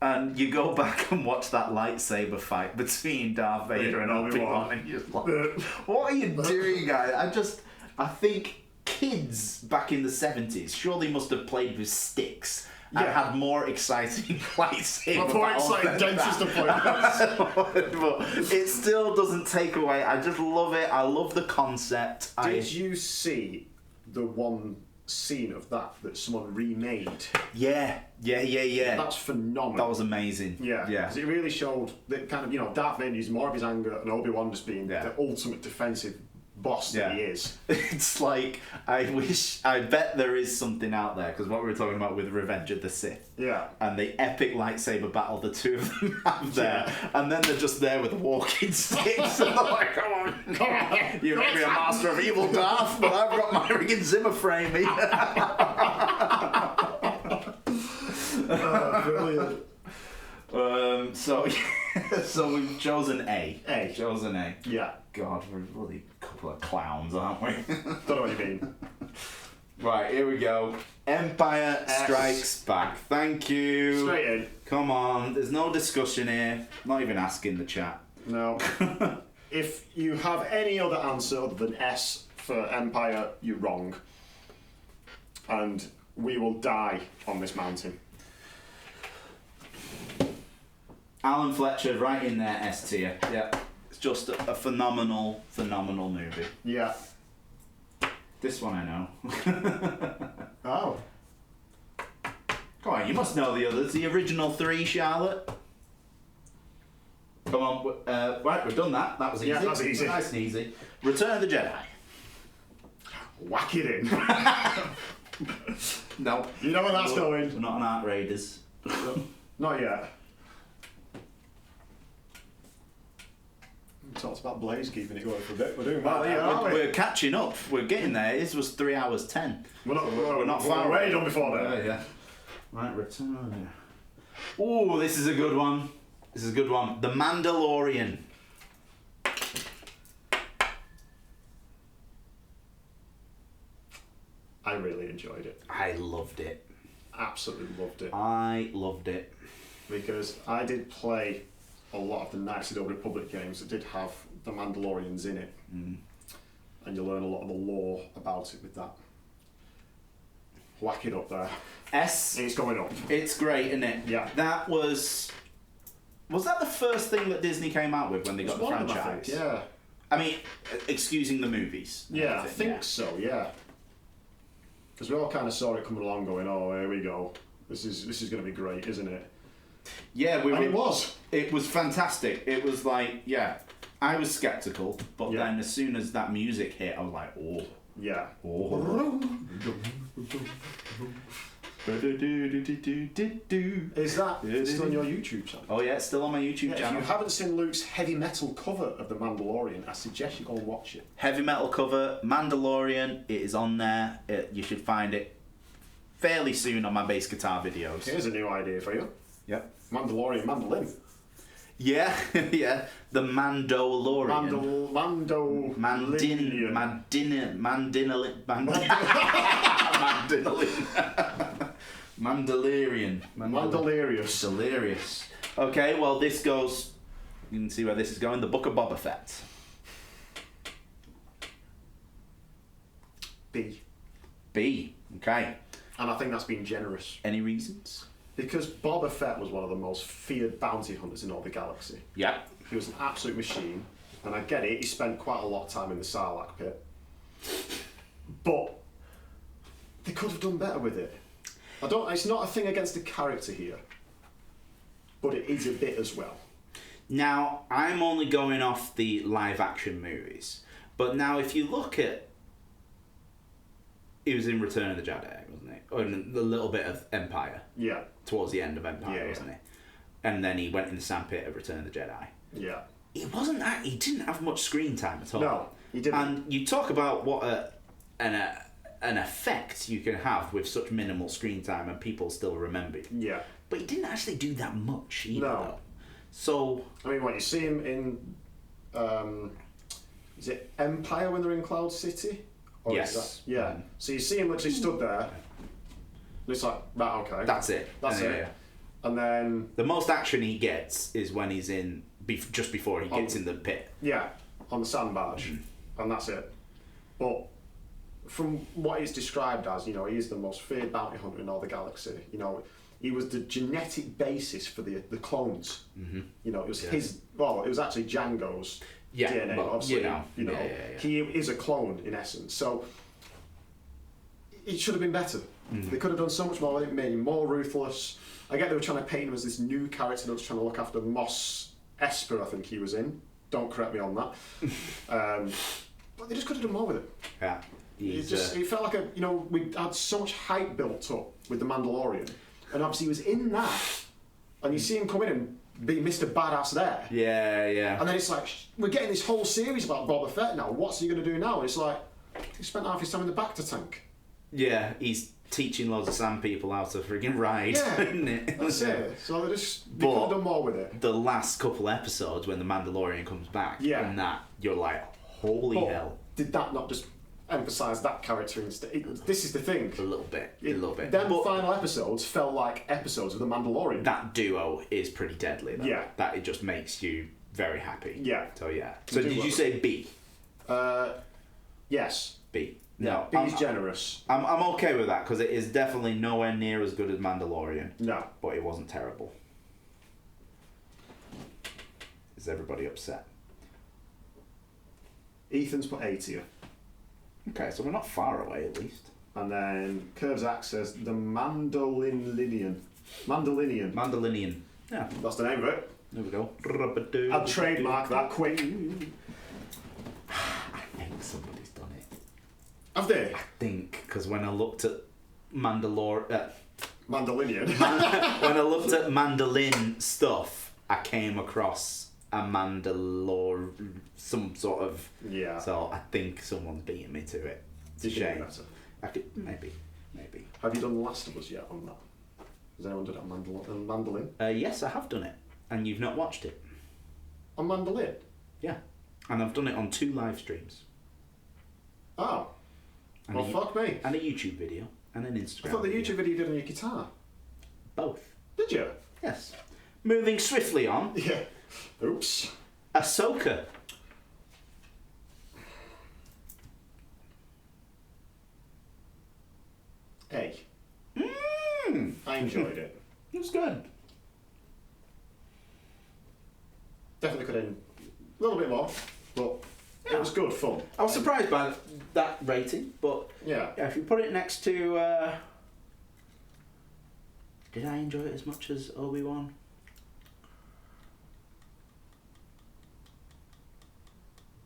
And you go back and watch that lightsaber fight between Darth Vader and Obi-Wan, and you're just like, what are you doing, guys? I think kids back in the 70s surely must have played with sticks and had more exciting lightsaber More battles exciting than dentist that. appointments. But it still doesn't take away. I just love it. I love the concept. Did you see the one scene of that someone remade? Yeah. That's phenomenal. That was amazing. Yeah. Because it really showed that kind of, Darth Vader used more of his anger and Obi-Wan just being the ultimate defensive boss that he is. It's like, I bet there is something out there, because what we were talking about with Revenge of the Sith. Yeah. And the epic lightsaber battle the two of them have there. And then they're just there with walking sticks. And they're like, come on. You may be a master of evil, Darth, but I've got my ring Zimmer frame here. Brilliant. So we've chosen A. Chosen A. Yeah. God, we're a bloody couple of clowns, aren't we? Don't know what you mean. Right, here we go. Empire Strikes Back. Thank you. Straight in. Come on, there's no discussion here. Not even asking the chat. No. If you have any other answer other than S for Empire, you're wrong. And we will die on this mountain. Alan Fletcher, right in there, S tier. Yeah. It's just a phenomenal movie. Yeah. This one I know. Oh. Come on, you must know the others. The original three, Charlotte. Come on, right, we've done that. That was easy. Yeah, that was easy. Nice and easy. Return of the Jedi. Whack it in. No. You know where that's going. We're not on Art Raiders. Not yet. We talked about Blaze keeping it going for a bit. We're doing well, aren't we? We're catching up. We're getting there. This was 3 hours 10. We're not far away. away done before then. Yeah. Right, Return. Oh, this is a good one. The Mandalorian. I really enjoyed it. I loved it. Absolutely loved it. I loved it. Because I did play a lot of the Knights of the Old Republic games that did have the Mandalorians in it. Mm. And you learn a lot of the lore about it with that. Whack it up there. S. It's going up. It's great, isn't it? Yeah. That was that the first thing that Disney came out with when they got the One of them, franchise? I think, yeah. I mean, excusing the movies. Yeah, I think so, yeah. Because we all kind of saw it coming along going, oh, here we go. This is going to be great, isn't it? Yeah, it was. It was fantastic. It was like, yeah, I was skeptical, but then as soon as that music hit, I was like, oh. Yeah. Oh. Is that still on your YouTube channel? Oh yeah, it's still on my YouTube channel. If you haven't seen Luke's heavy metal cover of The Mandalorian, I suggest you go and watch it. Heavy metal cover, Mandalorian, it is on there. You should find it fairly soon on my bass guitar videos. Here's a new idea for you. Yep. Mandalorian mandolin. Yeah, yeah. The Mandalorian. Mandalorian. Mandalarious. Delirious. Okay, well this goes, you can see where this is going, the Book of Boba Fett. B. Okay. And I think that's been generous. Any reasons? Because Boba Fett was one of the most feared bounty hunters in all the galaxy. Yeah. He was an absolute machine. And I get it, he spent quite a lot of time in the Sarlacc pit. But they could have done better with it. It's not a thing against the character here. But it is a bit as well. Now, I'm only going off the live action movies. But now if you look at... He was in Return of the Jedi, wasn't he? Or in the little bit of Empire. Yeah. Towards the end of Empire, wasn't he? And then he went in the sandpit of Return of the Jedi. Yeah. He didn't have much screen time at all. No, he didn't. And you talk about what an effect you can have with such minimal screen time and people still remember you. Yeah. But he didn't actually do that much either, though. So... I mean, what, you see him in... is it Empire when they're in Cloud City? Or yes. Yeah. So you see him literally stood there. And it's like, right, okay. That's it. That's it. Yeah. And then... The most action he gets is when he's in... just before he gets in the pit. Yeah, on the sand barge. And that's it. But from what he's described as, he is the most feared bounty hunter in all the galaxy. He was the genetic basis for the clones. Mm-hmm. It was his... Well, it was actually Django's DNA, well, obviously. He is a clone, in essence. So, it should have been better. Mm-hmm. They could have done so much more. They made him more ruthless. I get they were trying to paint him as this new character that was trying to look after Mos Esper, I think he was in. Don't correct me on that. But they just could have done more with it. Yeah. It felt like we had so much hype built up with The Mandalorian, and obviously he was in that, and you see him come in and be Mr. Badass there. Yeah. And then it's like, we're getting this whole series about Boba Fett now, what's he going to do now? And it's like, he spent half his time in the back to tank. Yeah, he's teaching loads of sand people how to friggin' ride, isn't it? That's it. So they could have done more with it. The last couple episodes when the Mandalorian comes back, and that, you're like, holy hell. Did that not just emphasise that character instead? This is the thing. A little bit. Them final episodes felt like episodes of The Mandalorian. That duo is pretty deadly, though. Yeah. That, it just makes you very happy. Yeah. So, yeah. So, did you say B? Yes. B. No, No, B's generous. I'm okay with that, because it is definitely nowhere near as good as Mandalorian. No. But it wasn't terrible. Is everybody upset? Ethan's put A tier. Okay, so we're not far away, at least. And then Curvesac says the Mandalorian. Mandalorian. Yeah. That's the name of it. There we go. I'll trademark that quick. I think somebody's done it. Have they? I think, because when I looked at Mandalorian, when I looked at mandolin stuff, I came across a Mandalore, some sort of. Yeah. So I think someone's beating me to it. It's a shame. I could maybe. Have you done The Last of Us yet on that? Has anyone done it on mandolin? Yes, I have done it, and you've not watched it. On mandolin? Yeah, and I've done it on 2 live streams. Oh. And well, fuck me. And a YouTube video, and an Instagram. I thought the YouTube video you did on your guitar. Both. Did you? Yes. Moving swiftly on. Yeah. Oops. Ahsoka. A. I enjoyed it. It was good. Definitely could have a little bit more, but it was good fun. I was surprised by that rating, but yeah, if you put it next to... did I enjoy it as much as Obi-Wan?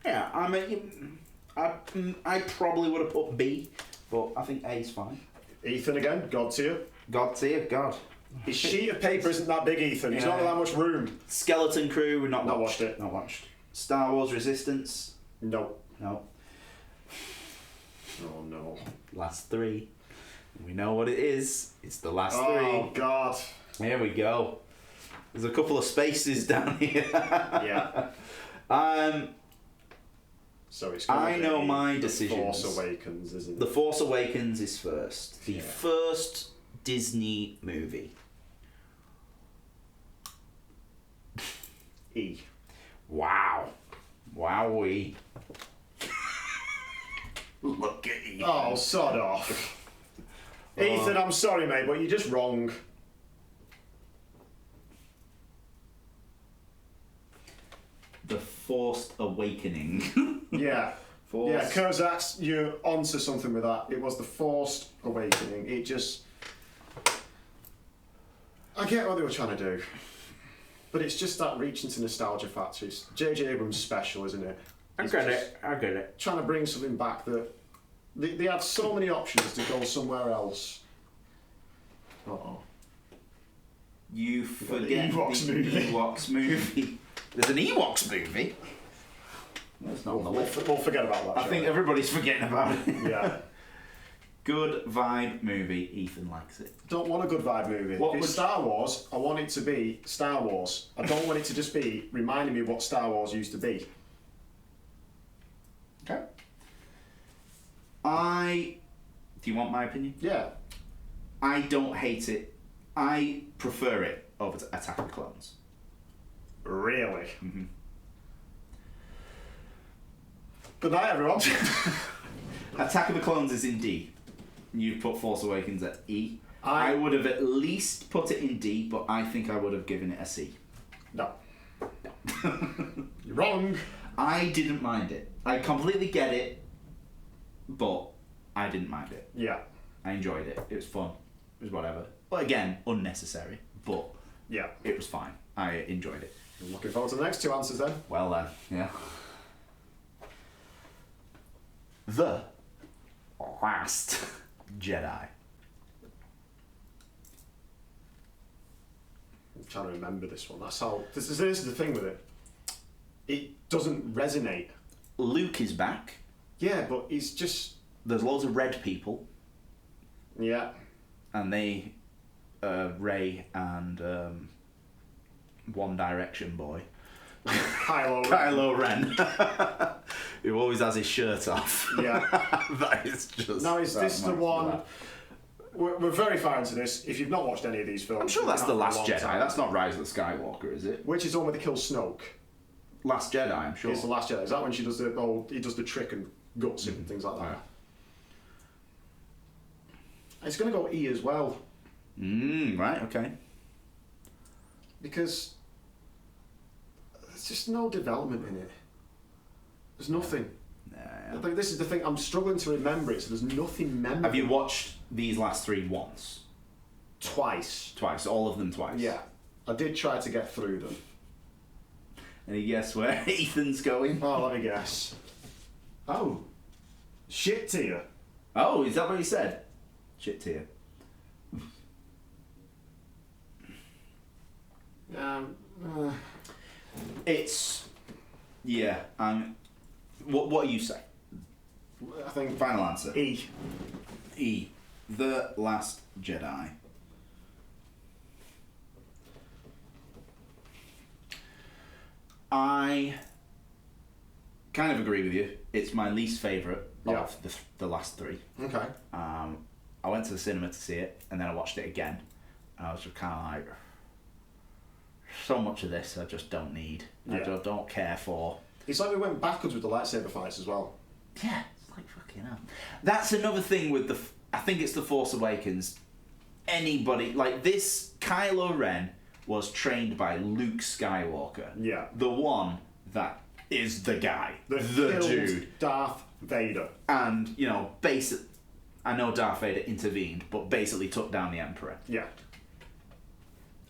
Yeah, I mean, I probably would have put B, but I think A's fine. Ethan again, God tier. God tier, God. His sheet of paper isn't that big, Ethan. He's not got that much room. Skeleton Crew, we've not watched it. Not watched. Star Wars Resistance. No. No. Oh no. Last 3. We know what it is. It's the last 3. Oh God. Here we go. There's a couple of spaces down here. Yeah. So it's I know my decisions. The Force Awakens, isn't it? The Force Awakens is first. The first Disney movie. E. Wow. Wowee. Look at Ethan. Oh, sod off. Ethan, I'm sorry, mate, but you're just wrong. The Forced Awakening. Yeah. Yeah, Kozak's, you're onto something with that. It was the Forced Awakening. It just... I get what they were trying to do. But it's just that reach into nostalgia factor. It's J.J. Abrams special, isn't it? I get it. Trying to bring something back that... They had so many options to go somewhere else. Uh-oh. You forget the Ewoks movie. There's an Ewoks movie? No, it's not on the list. We'll forget about that. I think everybody's forgetting about it. Yeah. Good vibe movie. Ethan likes it. Don't want a good vibe movie. If it's Star Wars, I want it to be Star Wars. I don't want it to just be reminding me of what Star Wars used to be. Okay. Do you want my opinion? Yeah. I don't hate it. I prefer it over to Attack of the Clones. Really? Mm-hmm. Good night, everyone. Attack of the Clones is in D. You put Force Awakens at E. I would have at least put it in D, but I think I would have given it a C. No. You're wrong. I didn't mind it. I completely get it, but I didn't mind it. Yeah. I enjoyed it. It was fun. It was whatever. But again, unnecessary. But yeah, it was fine. I enjoyed it. I'm looking forward to the next 2 answers then. Well then, yeah. The Last Jedi. I'm trying to remember this one. That's how. This is the thing with it. It doesn't resonate. Luke is back. Yeah, but he's just. There's loads of red people. Yeah. And they, Rey and One Direction boy. Kylo Ren. Who always has his shirt off. Yeah. That is just. Now, is this the one? We're very far into this. If you've not watched any of these films, I'm sure that's The Last Jedi. That's not Rise of the Skywalker, is it? Which is the one where they kill Snoke. Last Jedi, I'm sure. It's The Last Jedi. Is that when she does he does the trick and guts him and things like that? Yeah. It's going to go E as well. Right, okay. Because there's just no development in it. There's nothing. Yeah. Like, this is the thing. I'm struggling to remember it, so there's nothing memorable. Have you watched these last three once? Twice. Twice, all of them twice? Yeah. I did try to get through them. Any guess where Ethan's going? Oh, let me guess. Oh. Shit tier. Oh, is that what he said? Shit tier. It's... Yeah, what do you say? I think... Final answer. E. E. The Last Jedi. I kind of agree with you. It's my least favourite of the last three. Okay. I went to the cinema to see it, and then I watched it again. And I was just kind of like, so much of this I just don't need. I don't care for. It's like we went backwards with the lightsaber fights as well. Yeah, it's like fucking hell. That's another thing with I think it's The Force Awakens. Anybody, like this, Kylo Ren was trained by Luke Skywalker. Yeah. The one that is the guy. The dude. Darth Vader. And, you know, I know Darth Vader intervened, but basically took down the Emperor. Yeah.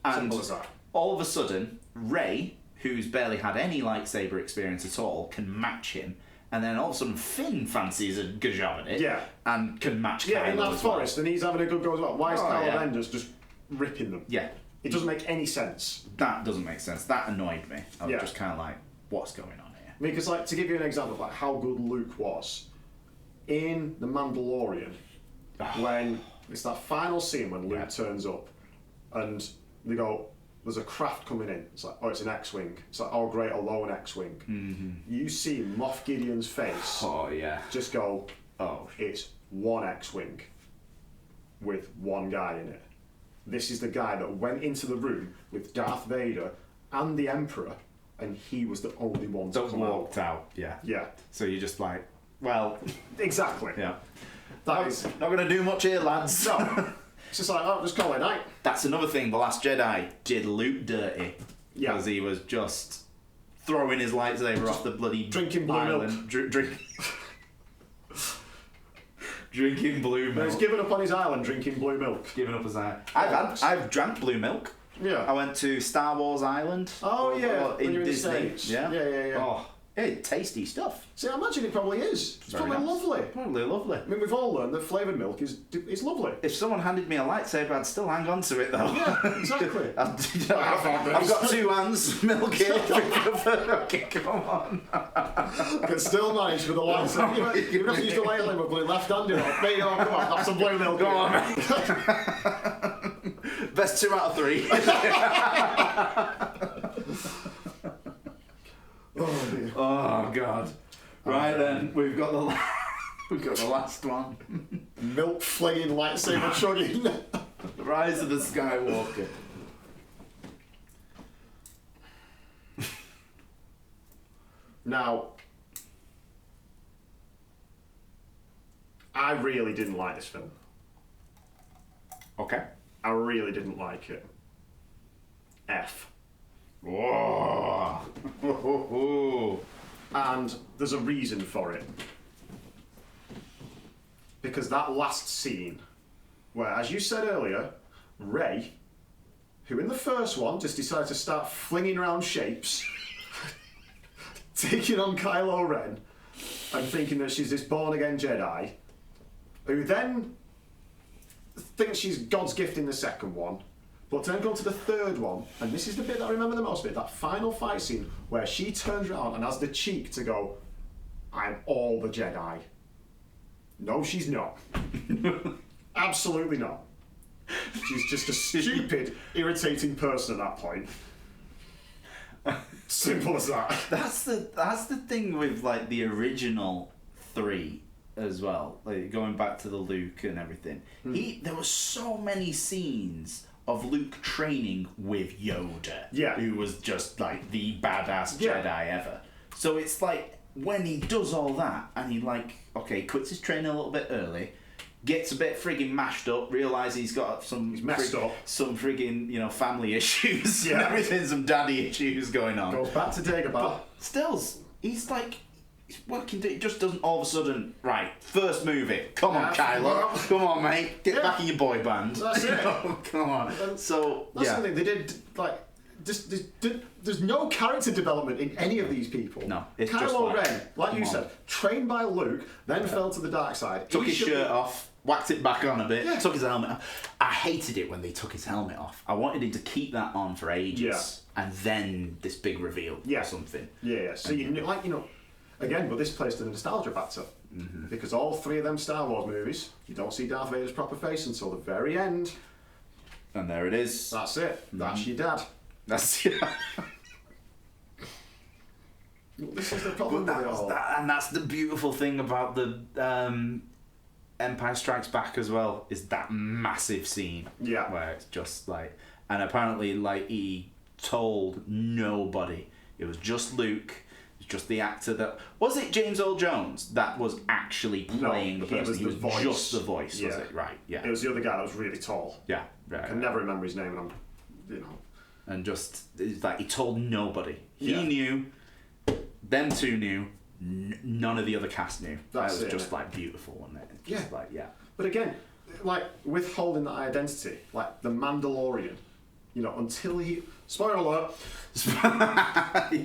And simple as that. All of a sudden, Rey, who's barely had any lightsaber experience at all, can match him. And then all of a sudden, Finn fancies a good job at it. Yeah. And can match Kylo Yeah, in that as forest, well. and he's having a good go as well. Why is Kylo Ren just ripping them? Yeah. It doesn't make any sense. That doesn't make sense. That annoyed me. I was Yeah. just kind of like, what's going on here? I mean, because, like, to give you an example of like how good Luke was, in The Mandalorian, when it's that final scene when Luke turns up, and they go, there's a craft coming in. It's like, oh, it's an X-Wing. It's like, oh, great, a lone X-Wing. Mm-hmm. You see Moff Gideon's face. Oh, yeah. Just go, oh, it's one X-Wing with one guy in it. This is the guy that went into the room with Darth Vader and the Emperor, and he was the only one to come walked out. Yeah. Yeah. So you're just like, well, exactly. Yeah. That is not going to do much here, lads. no. It's just like, oh, just call it night. That's another thing. The Last Jedi did Luke dirty. Yeah. Because he was just throwing his lightsaber off the bloody drinking blue island. Drinking blue milk. He's given up on his island drinking blue milk. Giving up his island. I've drank blue milk. Yeah. I went to Star Wars Island. Oh, yeah. In When Disney. you're in the States. Yeah. Yeah. Oh, hey, tasty stuff. See, I imagine it probably is. It's Very probably nice. lovely. Probably lovely. I mean, we've all learned that flavoured milk is lovely. If someone handed me a lightsaber, I'd still hang on to it though. Yeah, exactly. I've got two hands, milk it. Okay, come on. Can still manage with a lightsaber. You have to use the ladle with blue left-handed. There you go, come on, have some blue milk. Go on, mate. Best 2 out of 3. Oh dear. Oh god. Right then, we've got the last one. Milk flinging, lightsaber chugging. The Rise of the Skywalker. Now, I really didn't like this film. Okay. I really didn't like it. F. Whoa. And there's a reason for it. Because that last scene, where, as you said earlier, Rey, who in the first one just decided to start flinging around shapes, taking on Kylo Ren, and thinking that she's this born-again Jedi, who then thinks she's God's gift in the second one, but then go to the third one, and this is the bit that I remember the most of it, that final fight scene where she turns around and has the cheek to go, I'm all the Jedi. No, she's not. Absolutely not. She's just a stupid, irritating person at that point. Simple as that. That's the thing with like the original 3 as well. Like going back to the Luke and everything. There were so many scenes of Luke training with Yoda, who was just like the badass Jedi ever. So it's like when he does all that and he quits his training a little bit early, gets a bit frigging mashed up, realises he's got some frigging family issues and everything, some daddy issues going on. Goes back to Dagobah. But still, he's working. It just doesn't all of a sudden. Right, first movie. Come on, Kylo. Come on, mate. Get back in your boy band. That's it. Come on. So that's something they did. Like, there's no character development in any of these people. No, it's Kylo just Ren, like you said, trained by Luke, then fell to the dark side. Took his shirt off, whacked it back on a bit, took his helmet off. I hated it when they took his helmet off. I wanted him to keep that on for ages, and then this big reveal or something. Yeah. So again, but this plays to the nostalgia factor. Because all 3 of them Star Wars movies, you don't see Darth Vader's proper face until the very end. And there it is. That's it. That's your dad. That's This is the problem with it all. And that's the beautiful thing about the Empire Strikes Back as well, is that massive scene. Yeah. Where it's just like, and apparently he told nobody. It was just Luke. It was just the actor that was it. James Earl Jones that was actually playing the person. He was just the voice. Was it? Right. Yeah. It was the other guy that was really tall. Yeah. Right. I can never remember his name, and And just it's like he told nobody. He knew. Them 2 knew. None of the other cast knew. That was just like beautiful, wasn't it? Just But again, like withholding that identity, like the Mandalorian, until he. Spoiler alert.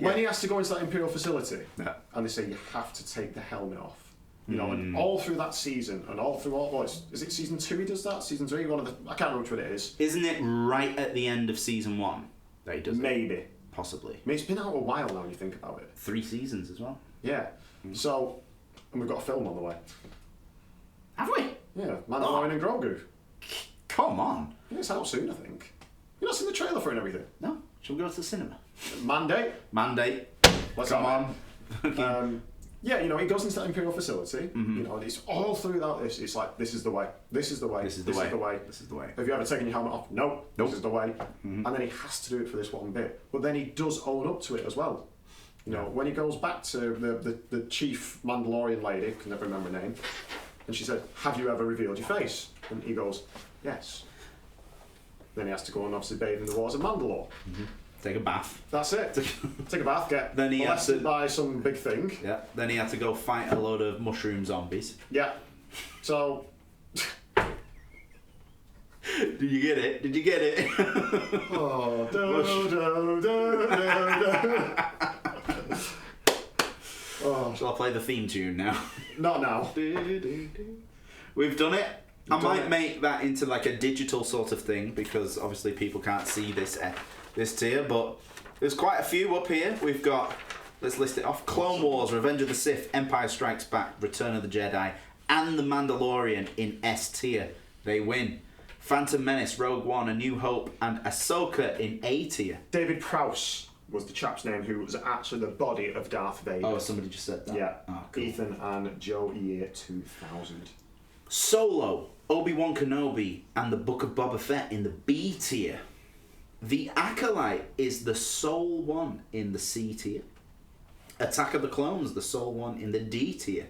When he has to go into that Imperial facility, and they say you have to take the helmet off. And all through that season, and all through is it season 2 he does that? Season 3, I can't remember which one it is. Isn't it right at the end of season 1 that he does Maybe. it? Possibly. I mean, it's been out a while now when you think about it. 3 seasons as well. Yeah. So, and we've got a film on the way. Have we? Yeah, Mandalorian and Grogu. Come on. Yeah, it's out soon, I think. You've not seen the trailer for it and everything? No. Shall we go to the cinema? Mandate. Let's come on. He goes into that Imperial facility. And it's all throughout this. It's like, this is the way. This is the way. This is the way. This is the way. Have you ever taken your helmet off? No. Nope. This is the way. And then he has to do it for this one bit. But then he does own up to it as well. When he goes back to the chief Mandalorian lady, I can never remember her name, and she said, have you ever revealed your face? And he goes, yes. Then he has to go and obviously bathe in the waters of Mandalore. Take a bath. That's it. Take a bath, get then he molested by some big thing. Yeah. Then he had to go fight a load of mushroom zombies. Yeah. So... Did you get it? Did you get it? Oh, Oh. Shall I play the theme tune now? Not now. We've done it. I might make that into like a digital sort of thing because obviously people can't see this tier, but there's quite a few up here. We've got, let's list it off, Clone Wars, Revenge of the Sith, Empire Strikes Back, Return of the Jedi, and The Mandalorian in S tier. They win. Phantom Menace, Rogue One, A New Hope, and Ahsoka in A tier. David Prowse was the chap's name who was actually the body of Darth Vader. Oh, somebody just said that? Yeah. Oh, cool. Ethan and Joe Year 2000. Solo, Obi-Wan Kenobi, and the Book of Boba Fett in the B tier. The Acolyte is the sole one in the C tier. Attack of the Clones, the sole one in the D tier.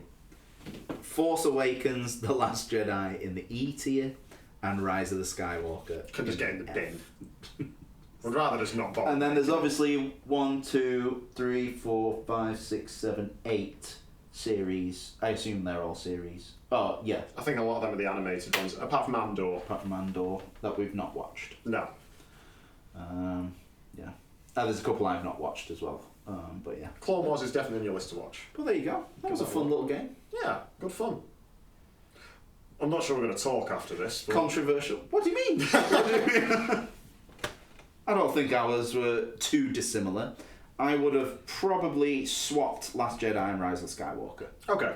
Force Awakens, The Last Jedi in the E tier. And Rise of the Skywalker. Could just get in the bin. I'd rather just not bother. And then there's obviously 1, 2, 3, 4, 5, 6, 7, 8 series. I assume they're all series. Oh, yeah. I think a lot of them are the animated ones, apart from Andor. Apart from Andor, that we've not watched. No. Yeah. There's a couple I've not watched as well. But yeah. Clone Wars is definitely on your list to watch. Well, there you go. That was a fun little game. Yeah, good fun. I'm not sure we're going to talk after this. But... Controversial. What do you mean? I don't think ours were too dissimilar. I would have probably swapped Last Jedi and Rise of Skywalker. Okay.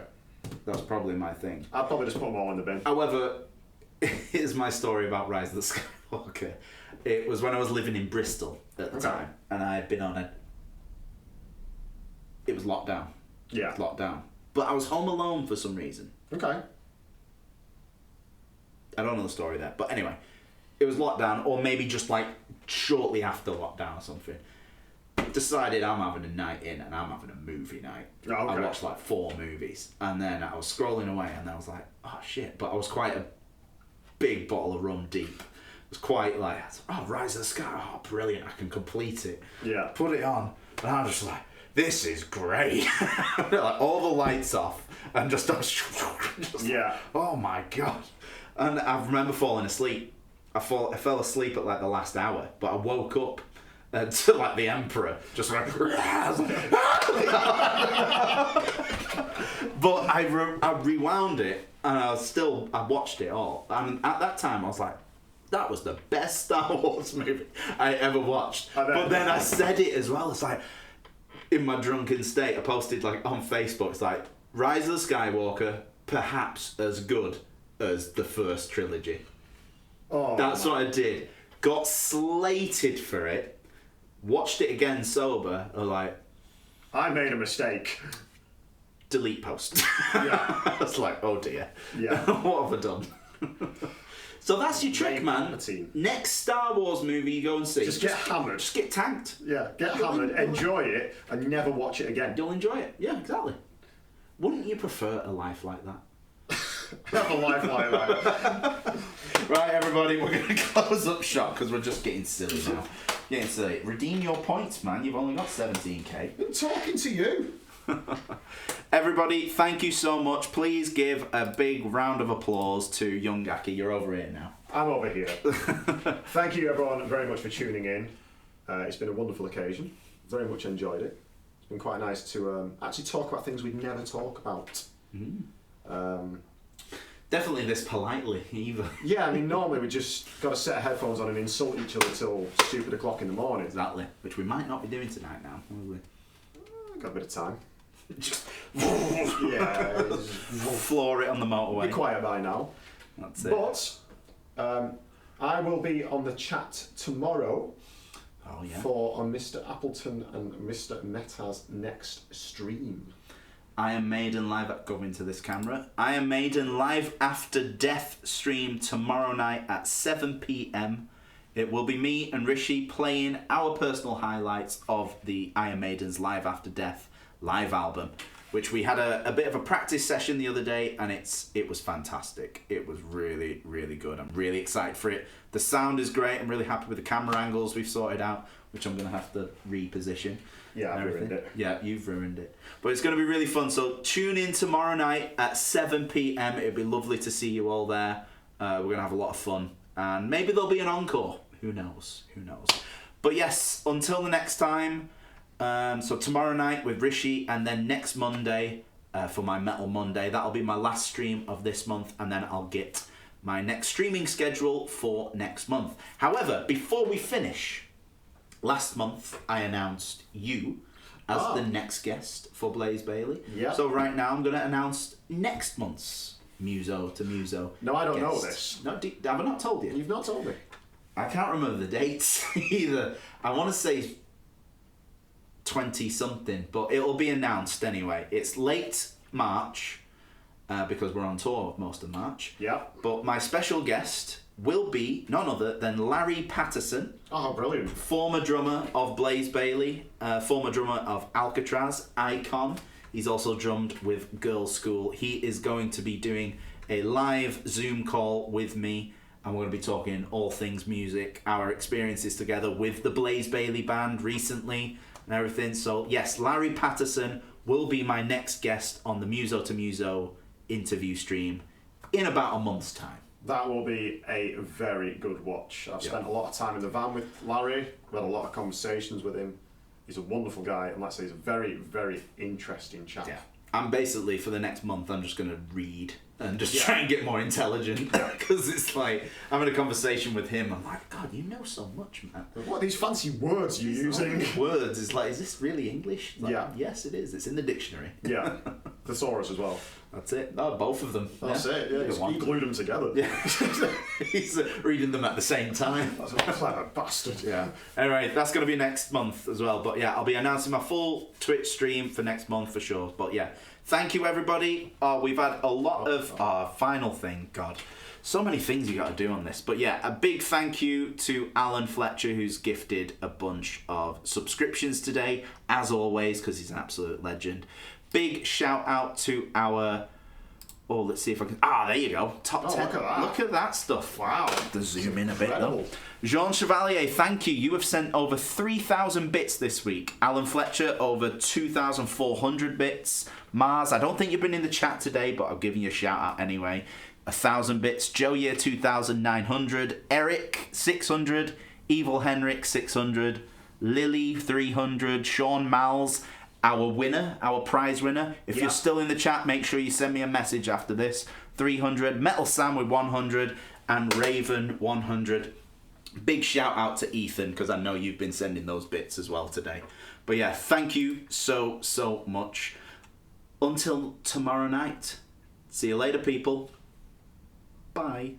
That's probably my thing. I'd probably just put them all in the bin. However, here's my story about Rise of the Skywalker. It was when I was living in Bristol at the time, and I had been on a... It was lockdown. Yeah. It was lockdown. But I was home alone for some reason. Okay. I don't know the story there. But anyway, it was lockdown, or maybe just like shortly after lockdown or something. Decided I'm having a night in and I'm having a movie night. Oh, okay. I watched like 4 movies, and then I was scrolling away, and then I was like, oh shit. But I was quite a big bottle of rum deep. It was quite like, oh, Rise of the Sky, oh brilliant, I can complete it. Yeah. Put it on, and I was just like, this is great. Like all the lights off, and just yeah. Oh my god. And I remember falling asleep. I fell asleep at like the last hour, but I woke up to like the Emperor just like. But I rewound it, and I watched it all. And at that time, I was like, that was the best Star Wars movie I ever watched. But then I said it as well. It's like, in my drunken state, I posted like on Facebook, it's like, Rise of the Skywalker, perhaps as good as the first trilogy. Oh, that's what I did. Got slated for it. Watched it again sober. I was like, I made a mistake. Delete post. Yeah. I was like, oh dear. Yeah. What have I done? So that's your trick, man. Next Star Wars movie you go and see. Just get hammered. Just get tanked. Yeah, get hammered, enjoy it, and never watch it again. You'll enjoy it. Yeah, exactly. Wouldn't you prefer a life like that? Have a life like that. Right, everybody, we're going to close up shop because we're just getting silly now. Getting silly. Redeem your points, man. You've only got 17k. I'm talking to you. Everybody, thank you so much. Please give a big round of applause to young Aki. You're over here now. I'm over here. Thank you, everyone, very much for tuning in. It's been a wonderful occasion. Very much enjoyed it. It's been quite nice to actually talk about things we'd never talk about. Definitely this politely, either. Yeah, I mean, normally we just got a set of headphones on and insult each other till stupid o'clock in the morning. Exactly. Which we might not be doing tonight now, will we? Got a bit of time. Yeah. Floor it on the motorway. Be quiet by now. That's it. But I will be on the chat tomorrow. Oh, yeah. For on Mr. Appleton and Mr. Meta's next stream. Iron Maiden live at, go into this camera. Iron Maiden live after death stream tomorrow night at 7 p.m. It will be me and Rishi playing our personal highlights of the Iron Maiden's Live After Death live album, which we had a bit of a practice session the other day, and it was fantastic. It was really, really good. I'm really excited for it. The sound is great. I'm really happy with the camera angles we've sorted out, which I'm going to have to reposition. Yeah, I've ruined it. Yeah, you've ruined it. But it's going to be really fun. So tune in tomorrow night at 7 p.m. It'd be lovely to see you all there. We're going to have a lot of fun. And maybe there'll be an encore. Who knows? Who knows? But yes, until the next time. So tomorrow night with Rishi, and then next Monday for my Metal Monday. That'll be my last stream of this month, and then I'll get my next streaming schedule for next month. However, before we finish, last month I announced you as the next guest for Blaze Bayley. Yeah. So right now I'm going to announce next month's Muso to Muso. No, I don't guest. know this. No, have I not told you? You've not told me. I can't remember the dates either. I want to say 20 something, but it'll be announced anyway. It's late March because we're on tour most of March. Yeah. But my special guest will be none other than Larry Patterson. Oh, brilliant. Former drummer of Blaze Bayley, former drummer of Alcatraz, Icon. He's also drummed with Girls' School. He is going to be doing a live Zoom call with me, and we're going to be talking all things music, our experiences together with the Blaze Bayley band recently and everything. So yes, Larry Patterson will be my next guest on the Muso to Muso interview stream in about a month's time. That will be a very good watch. I've spent a lot of time in the van with Larry. We've had a lot of conversations with him. he's a wonderful guy, and like I say, he's a very, very interesting chap. Yeah. I'm basically, for the next month, I'm just going to read and just try and get more intelligent. Because it's like, having a conversation with him, I'm like, God, you know so much, man. What are these fancy words you're using? Words. It's like, is this really English? Like, yeah. Yes, it is. It's in the dictionary. Yeah. Thesaurus as well. That's it. Oh, both of them. That's it, yeah. He glued them together. Yeah. He's reading them at the same time. That's a clever bastard. Yeah. Anyway, that's going to be next month as well. But yeah, I'll be announcing my full Twitch stream for next month for sure. But yeah, thank you everybody. We've had a lot of final thing. God, so many things you got to do on this. But yeah, a big thank you to Alan Fletcher, who's gifted a bunch of subscriptions today, as always, because he's an absolute legend. Big shout out to our... Oh, let's see if I can... there you go. Top 10. Look at that stuff. Wow. To zoom in a bit, though. Jean Chevalier, thank you. You have sent over 3,000 bits this week. Alan Fletcher, over 2,400 bits. Mars, I don't think you've been in the chat today, but I'll give you a shout out anyway. 1,000 bits. Joe Year, 2,900. Eric, 600. Evil Henrik, 600. Lily, 300. Sean Mals, our winner, our prize winner. If you're still in the chat, make sure you send me a message after this. 300. Metal Sam with 100. And Raven, 100. Big shout out to Ethan, because I know you've been sending those bits as well today. But yeah, thank you so, so much. Until tomorrow night. See you later, people. Bye.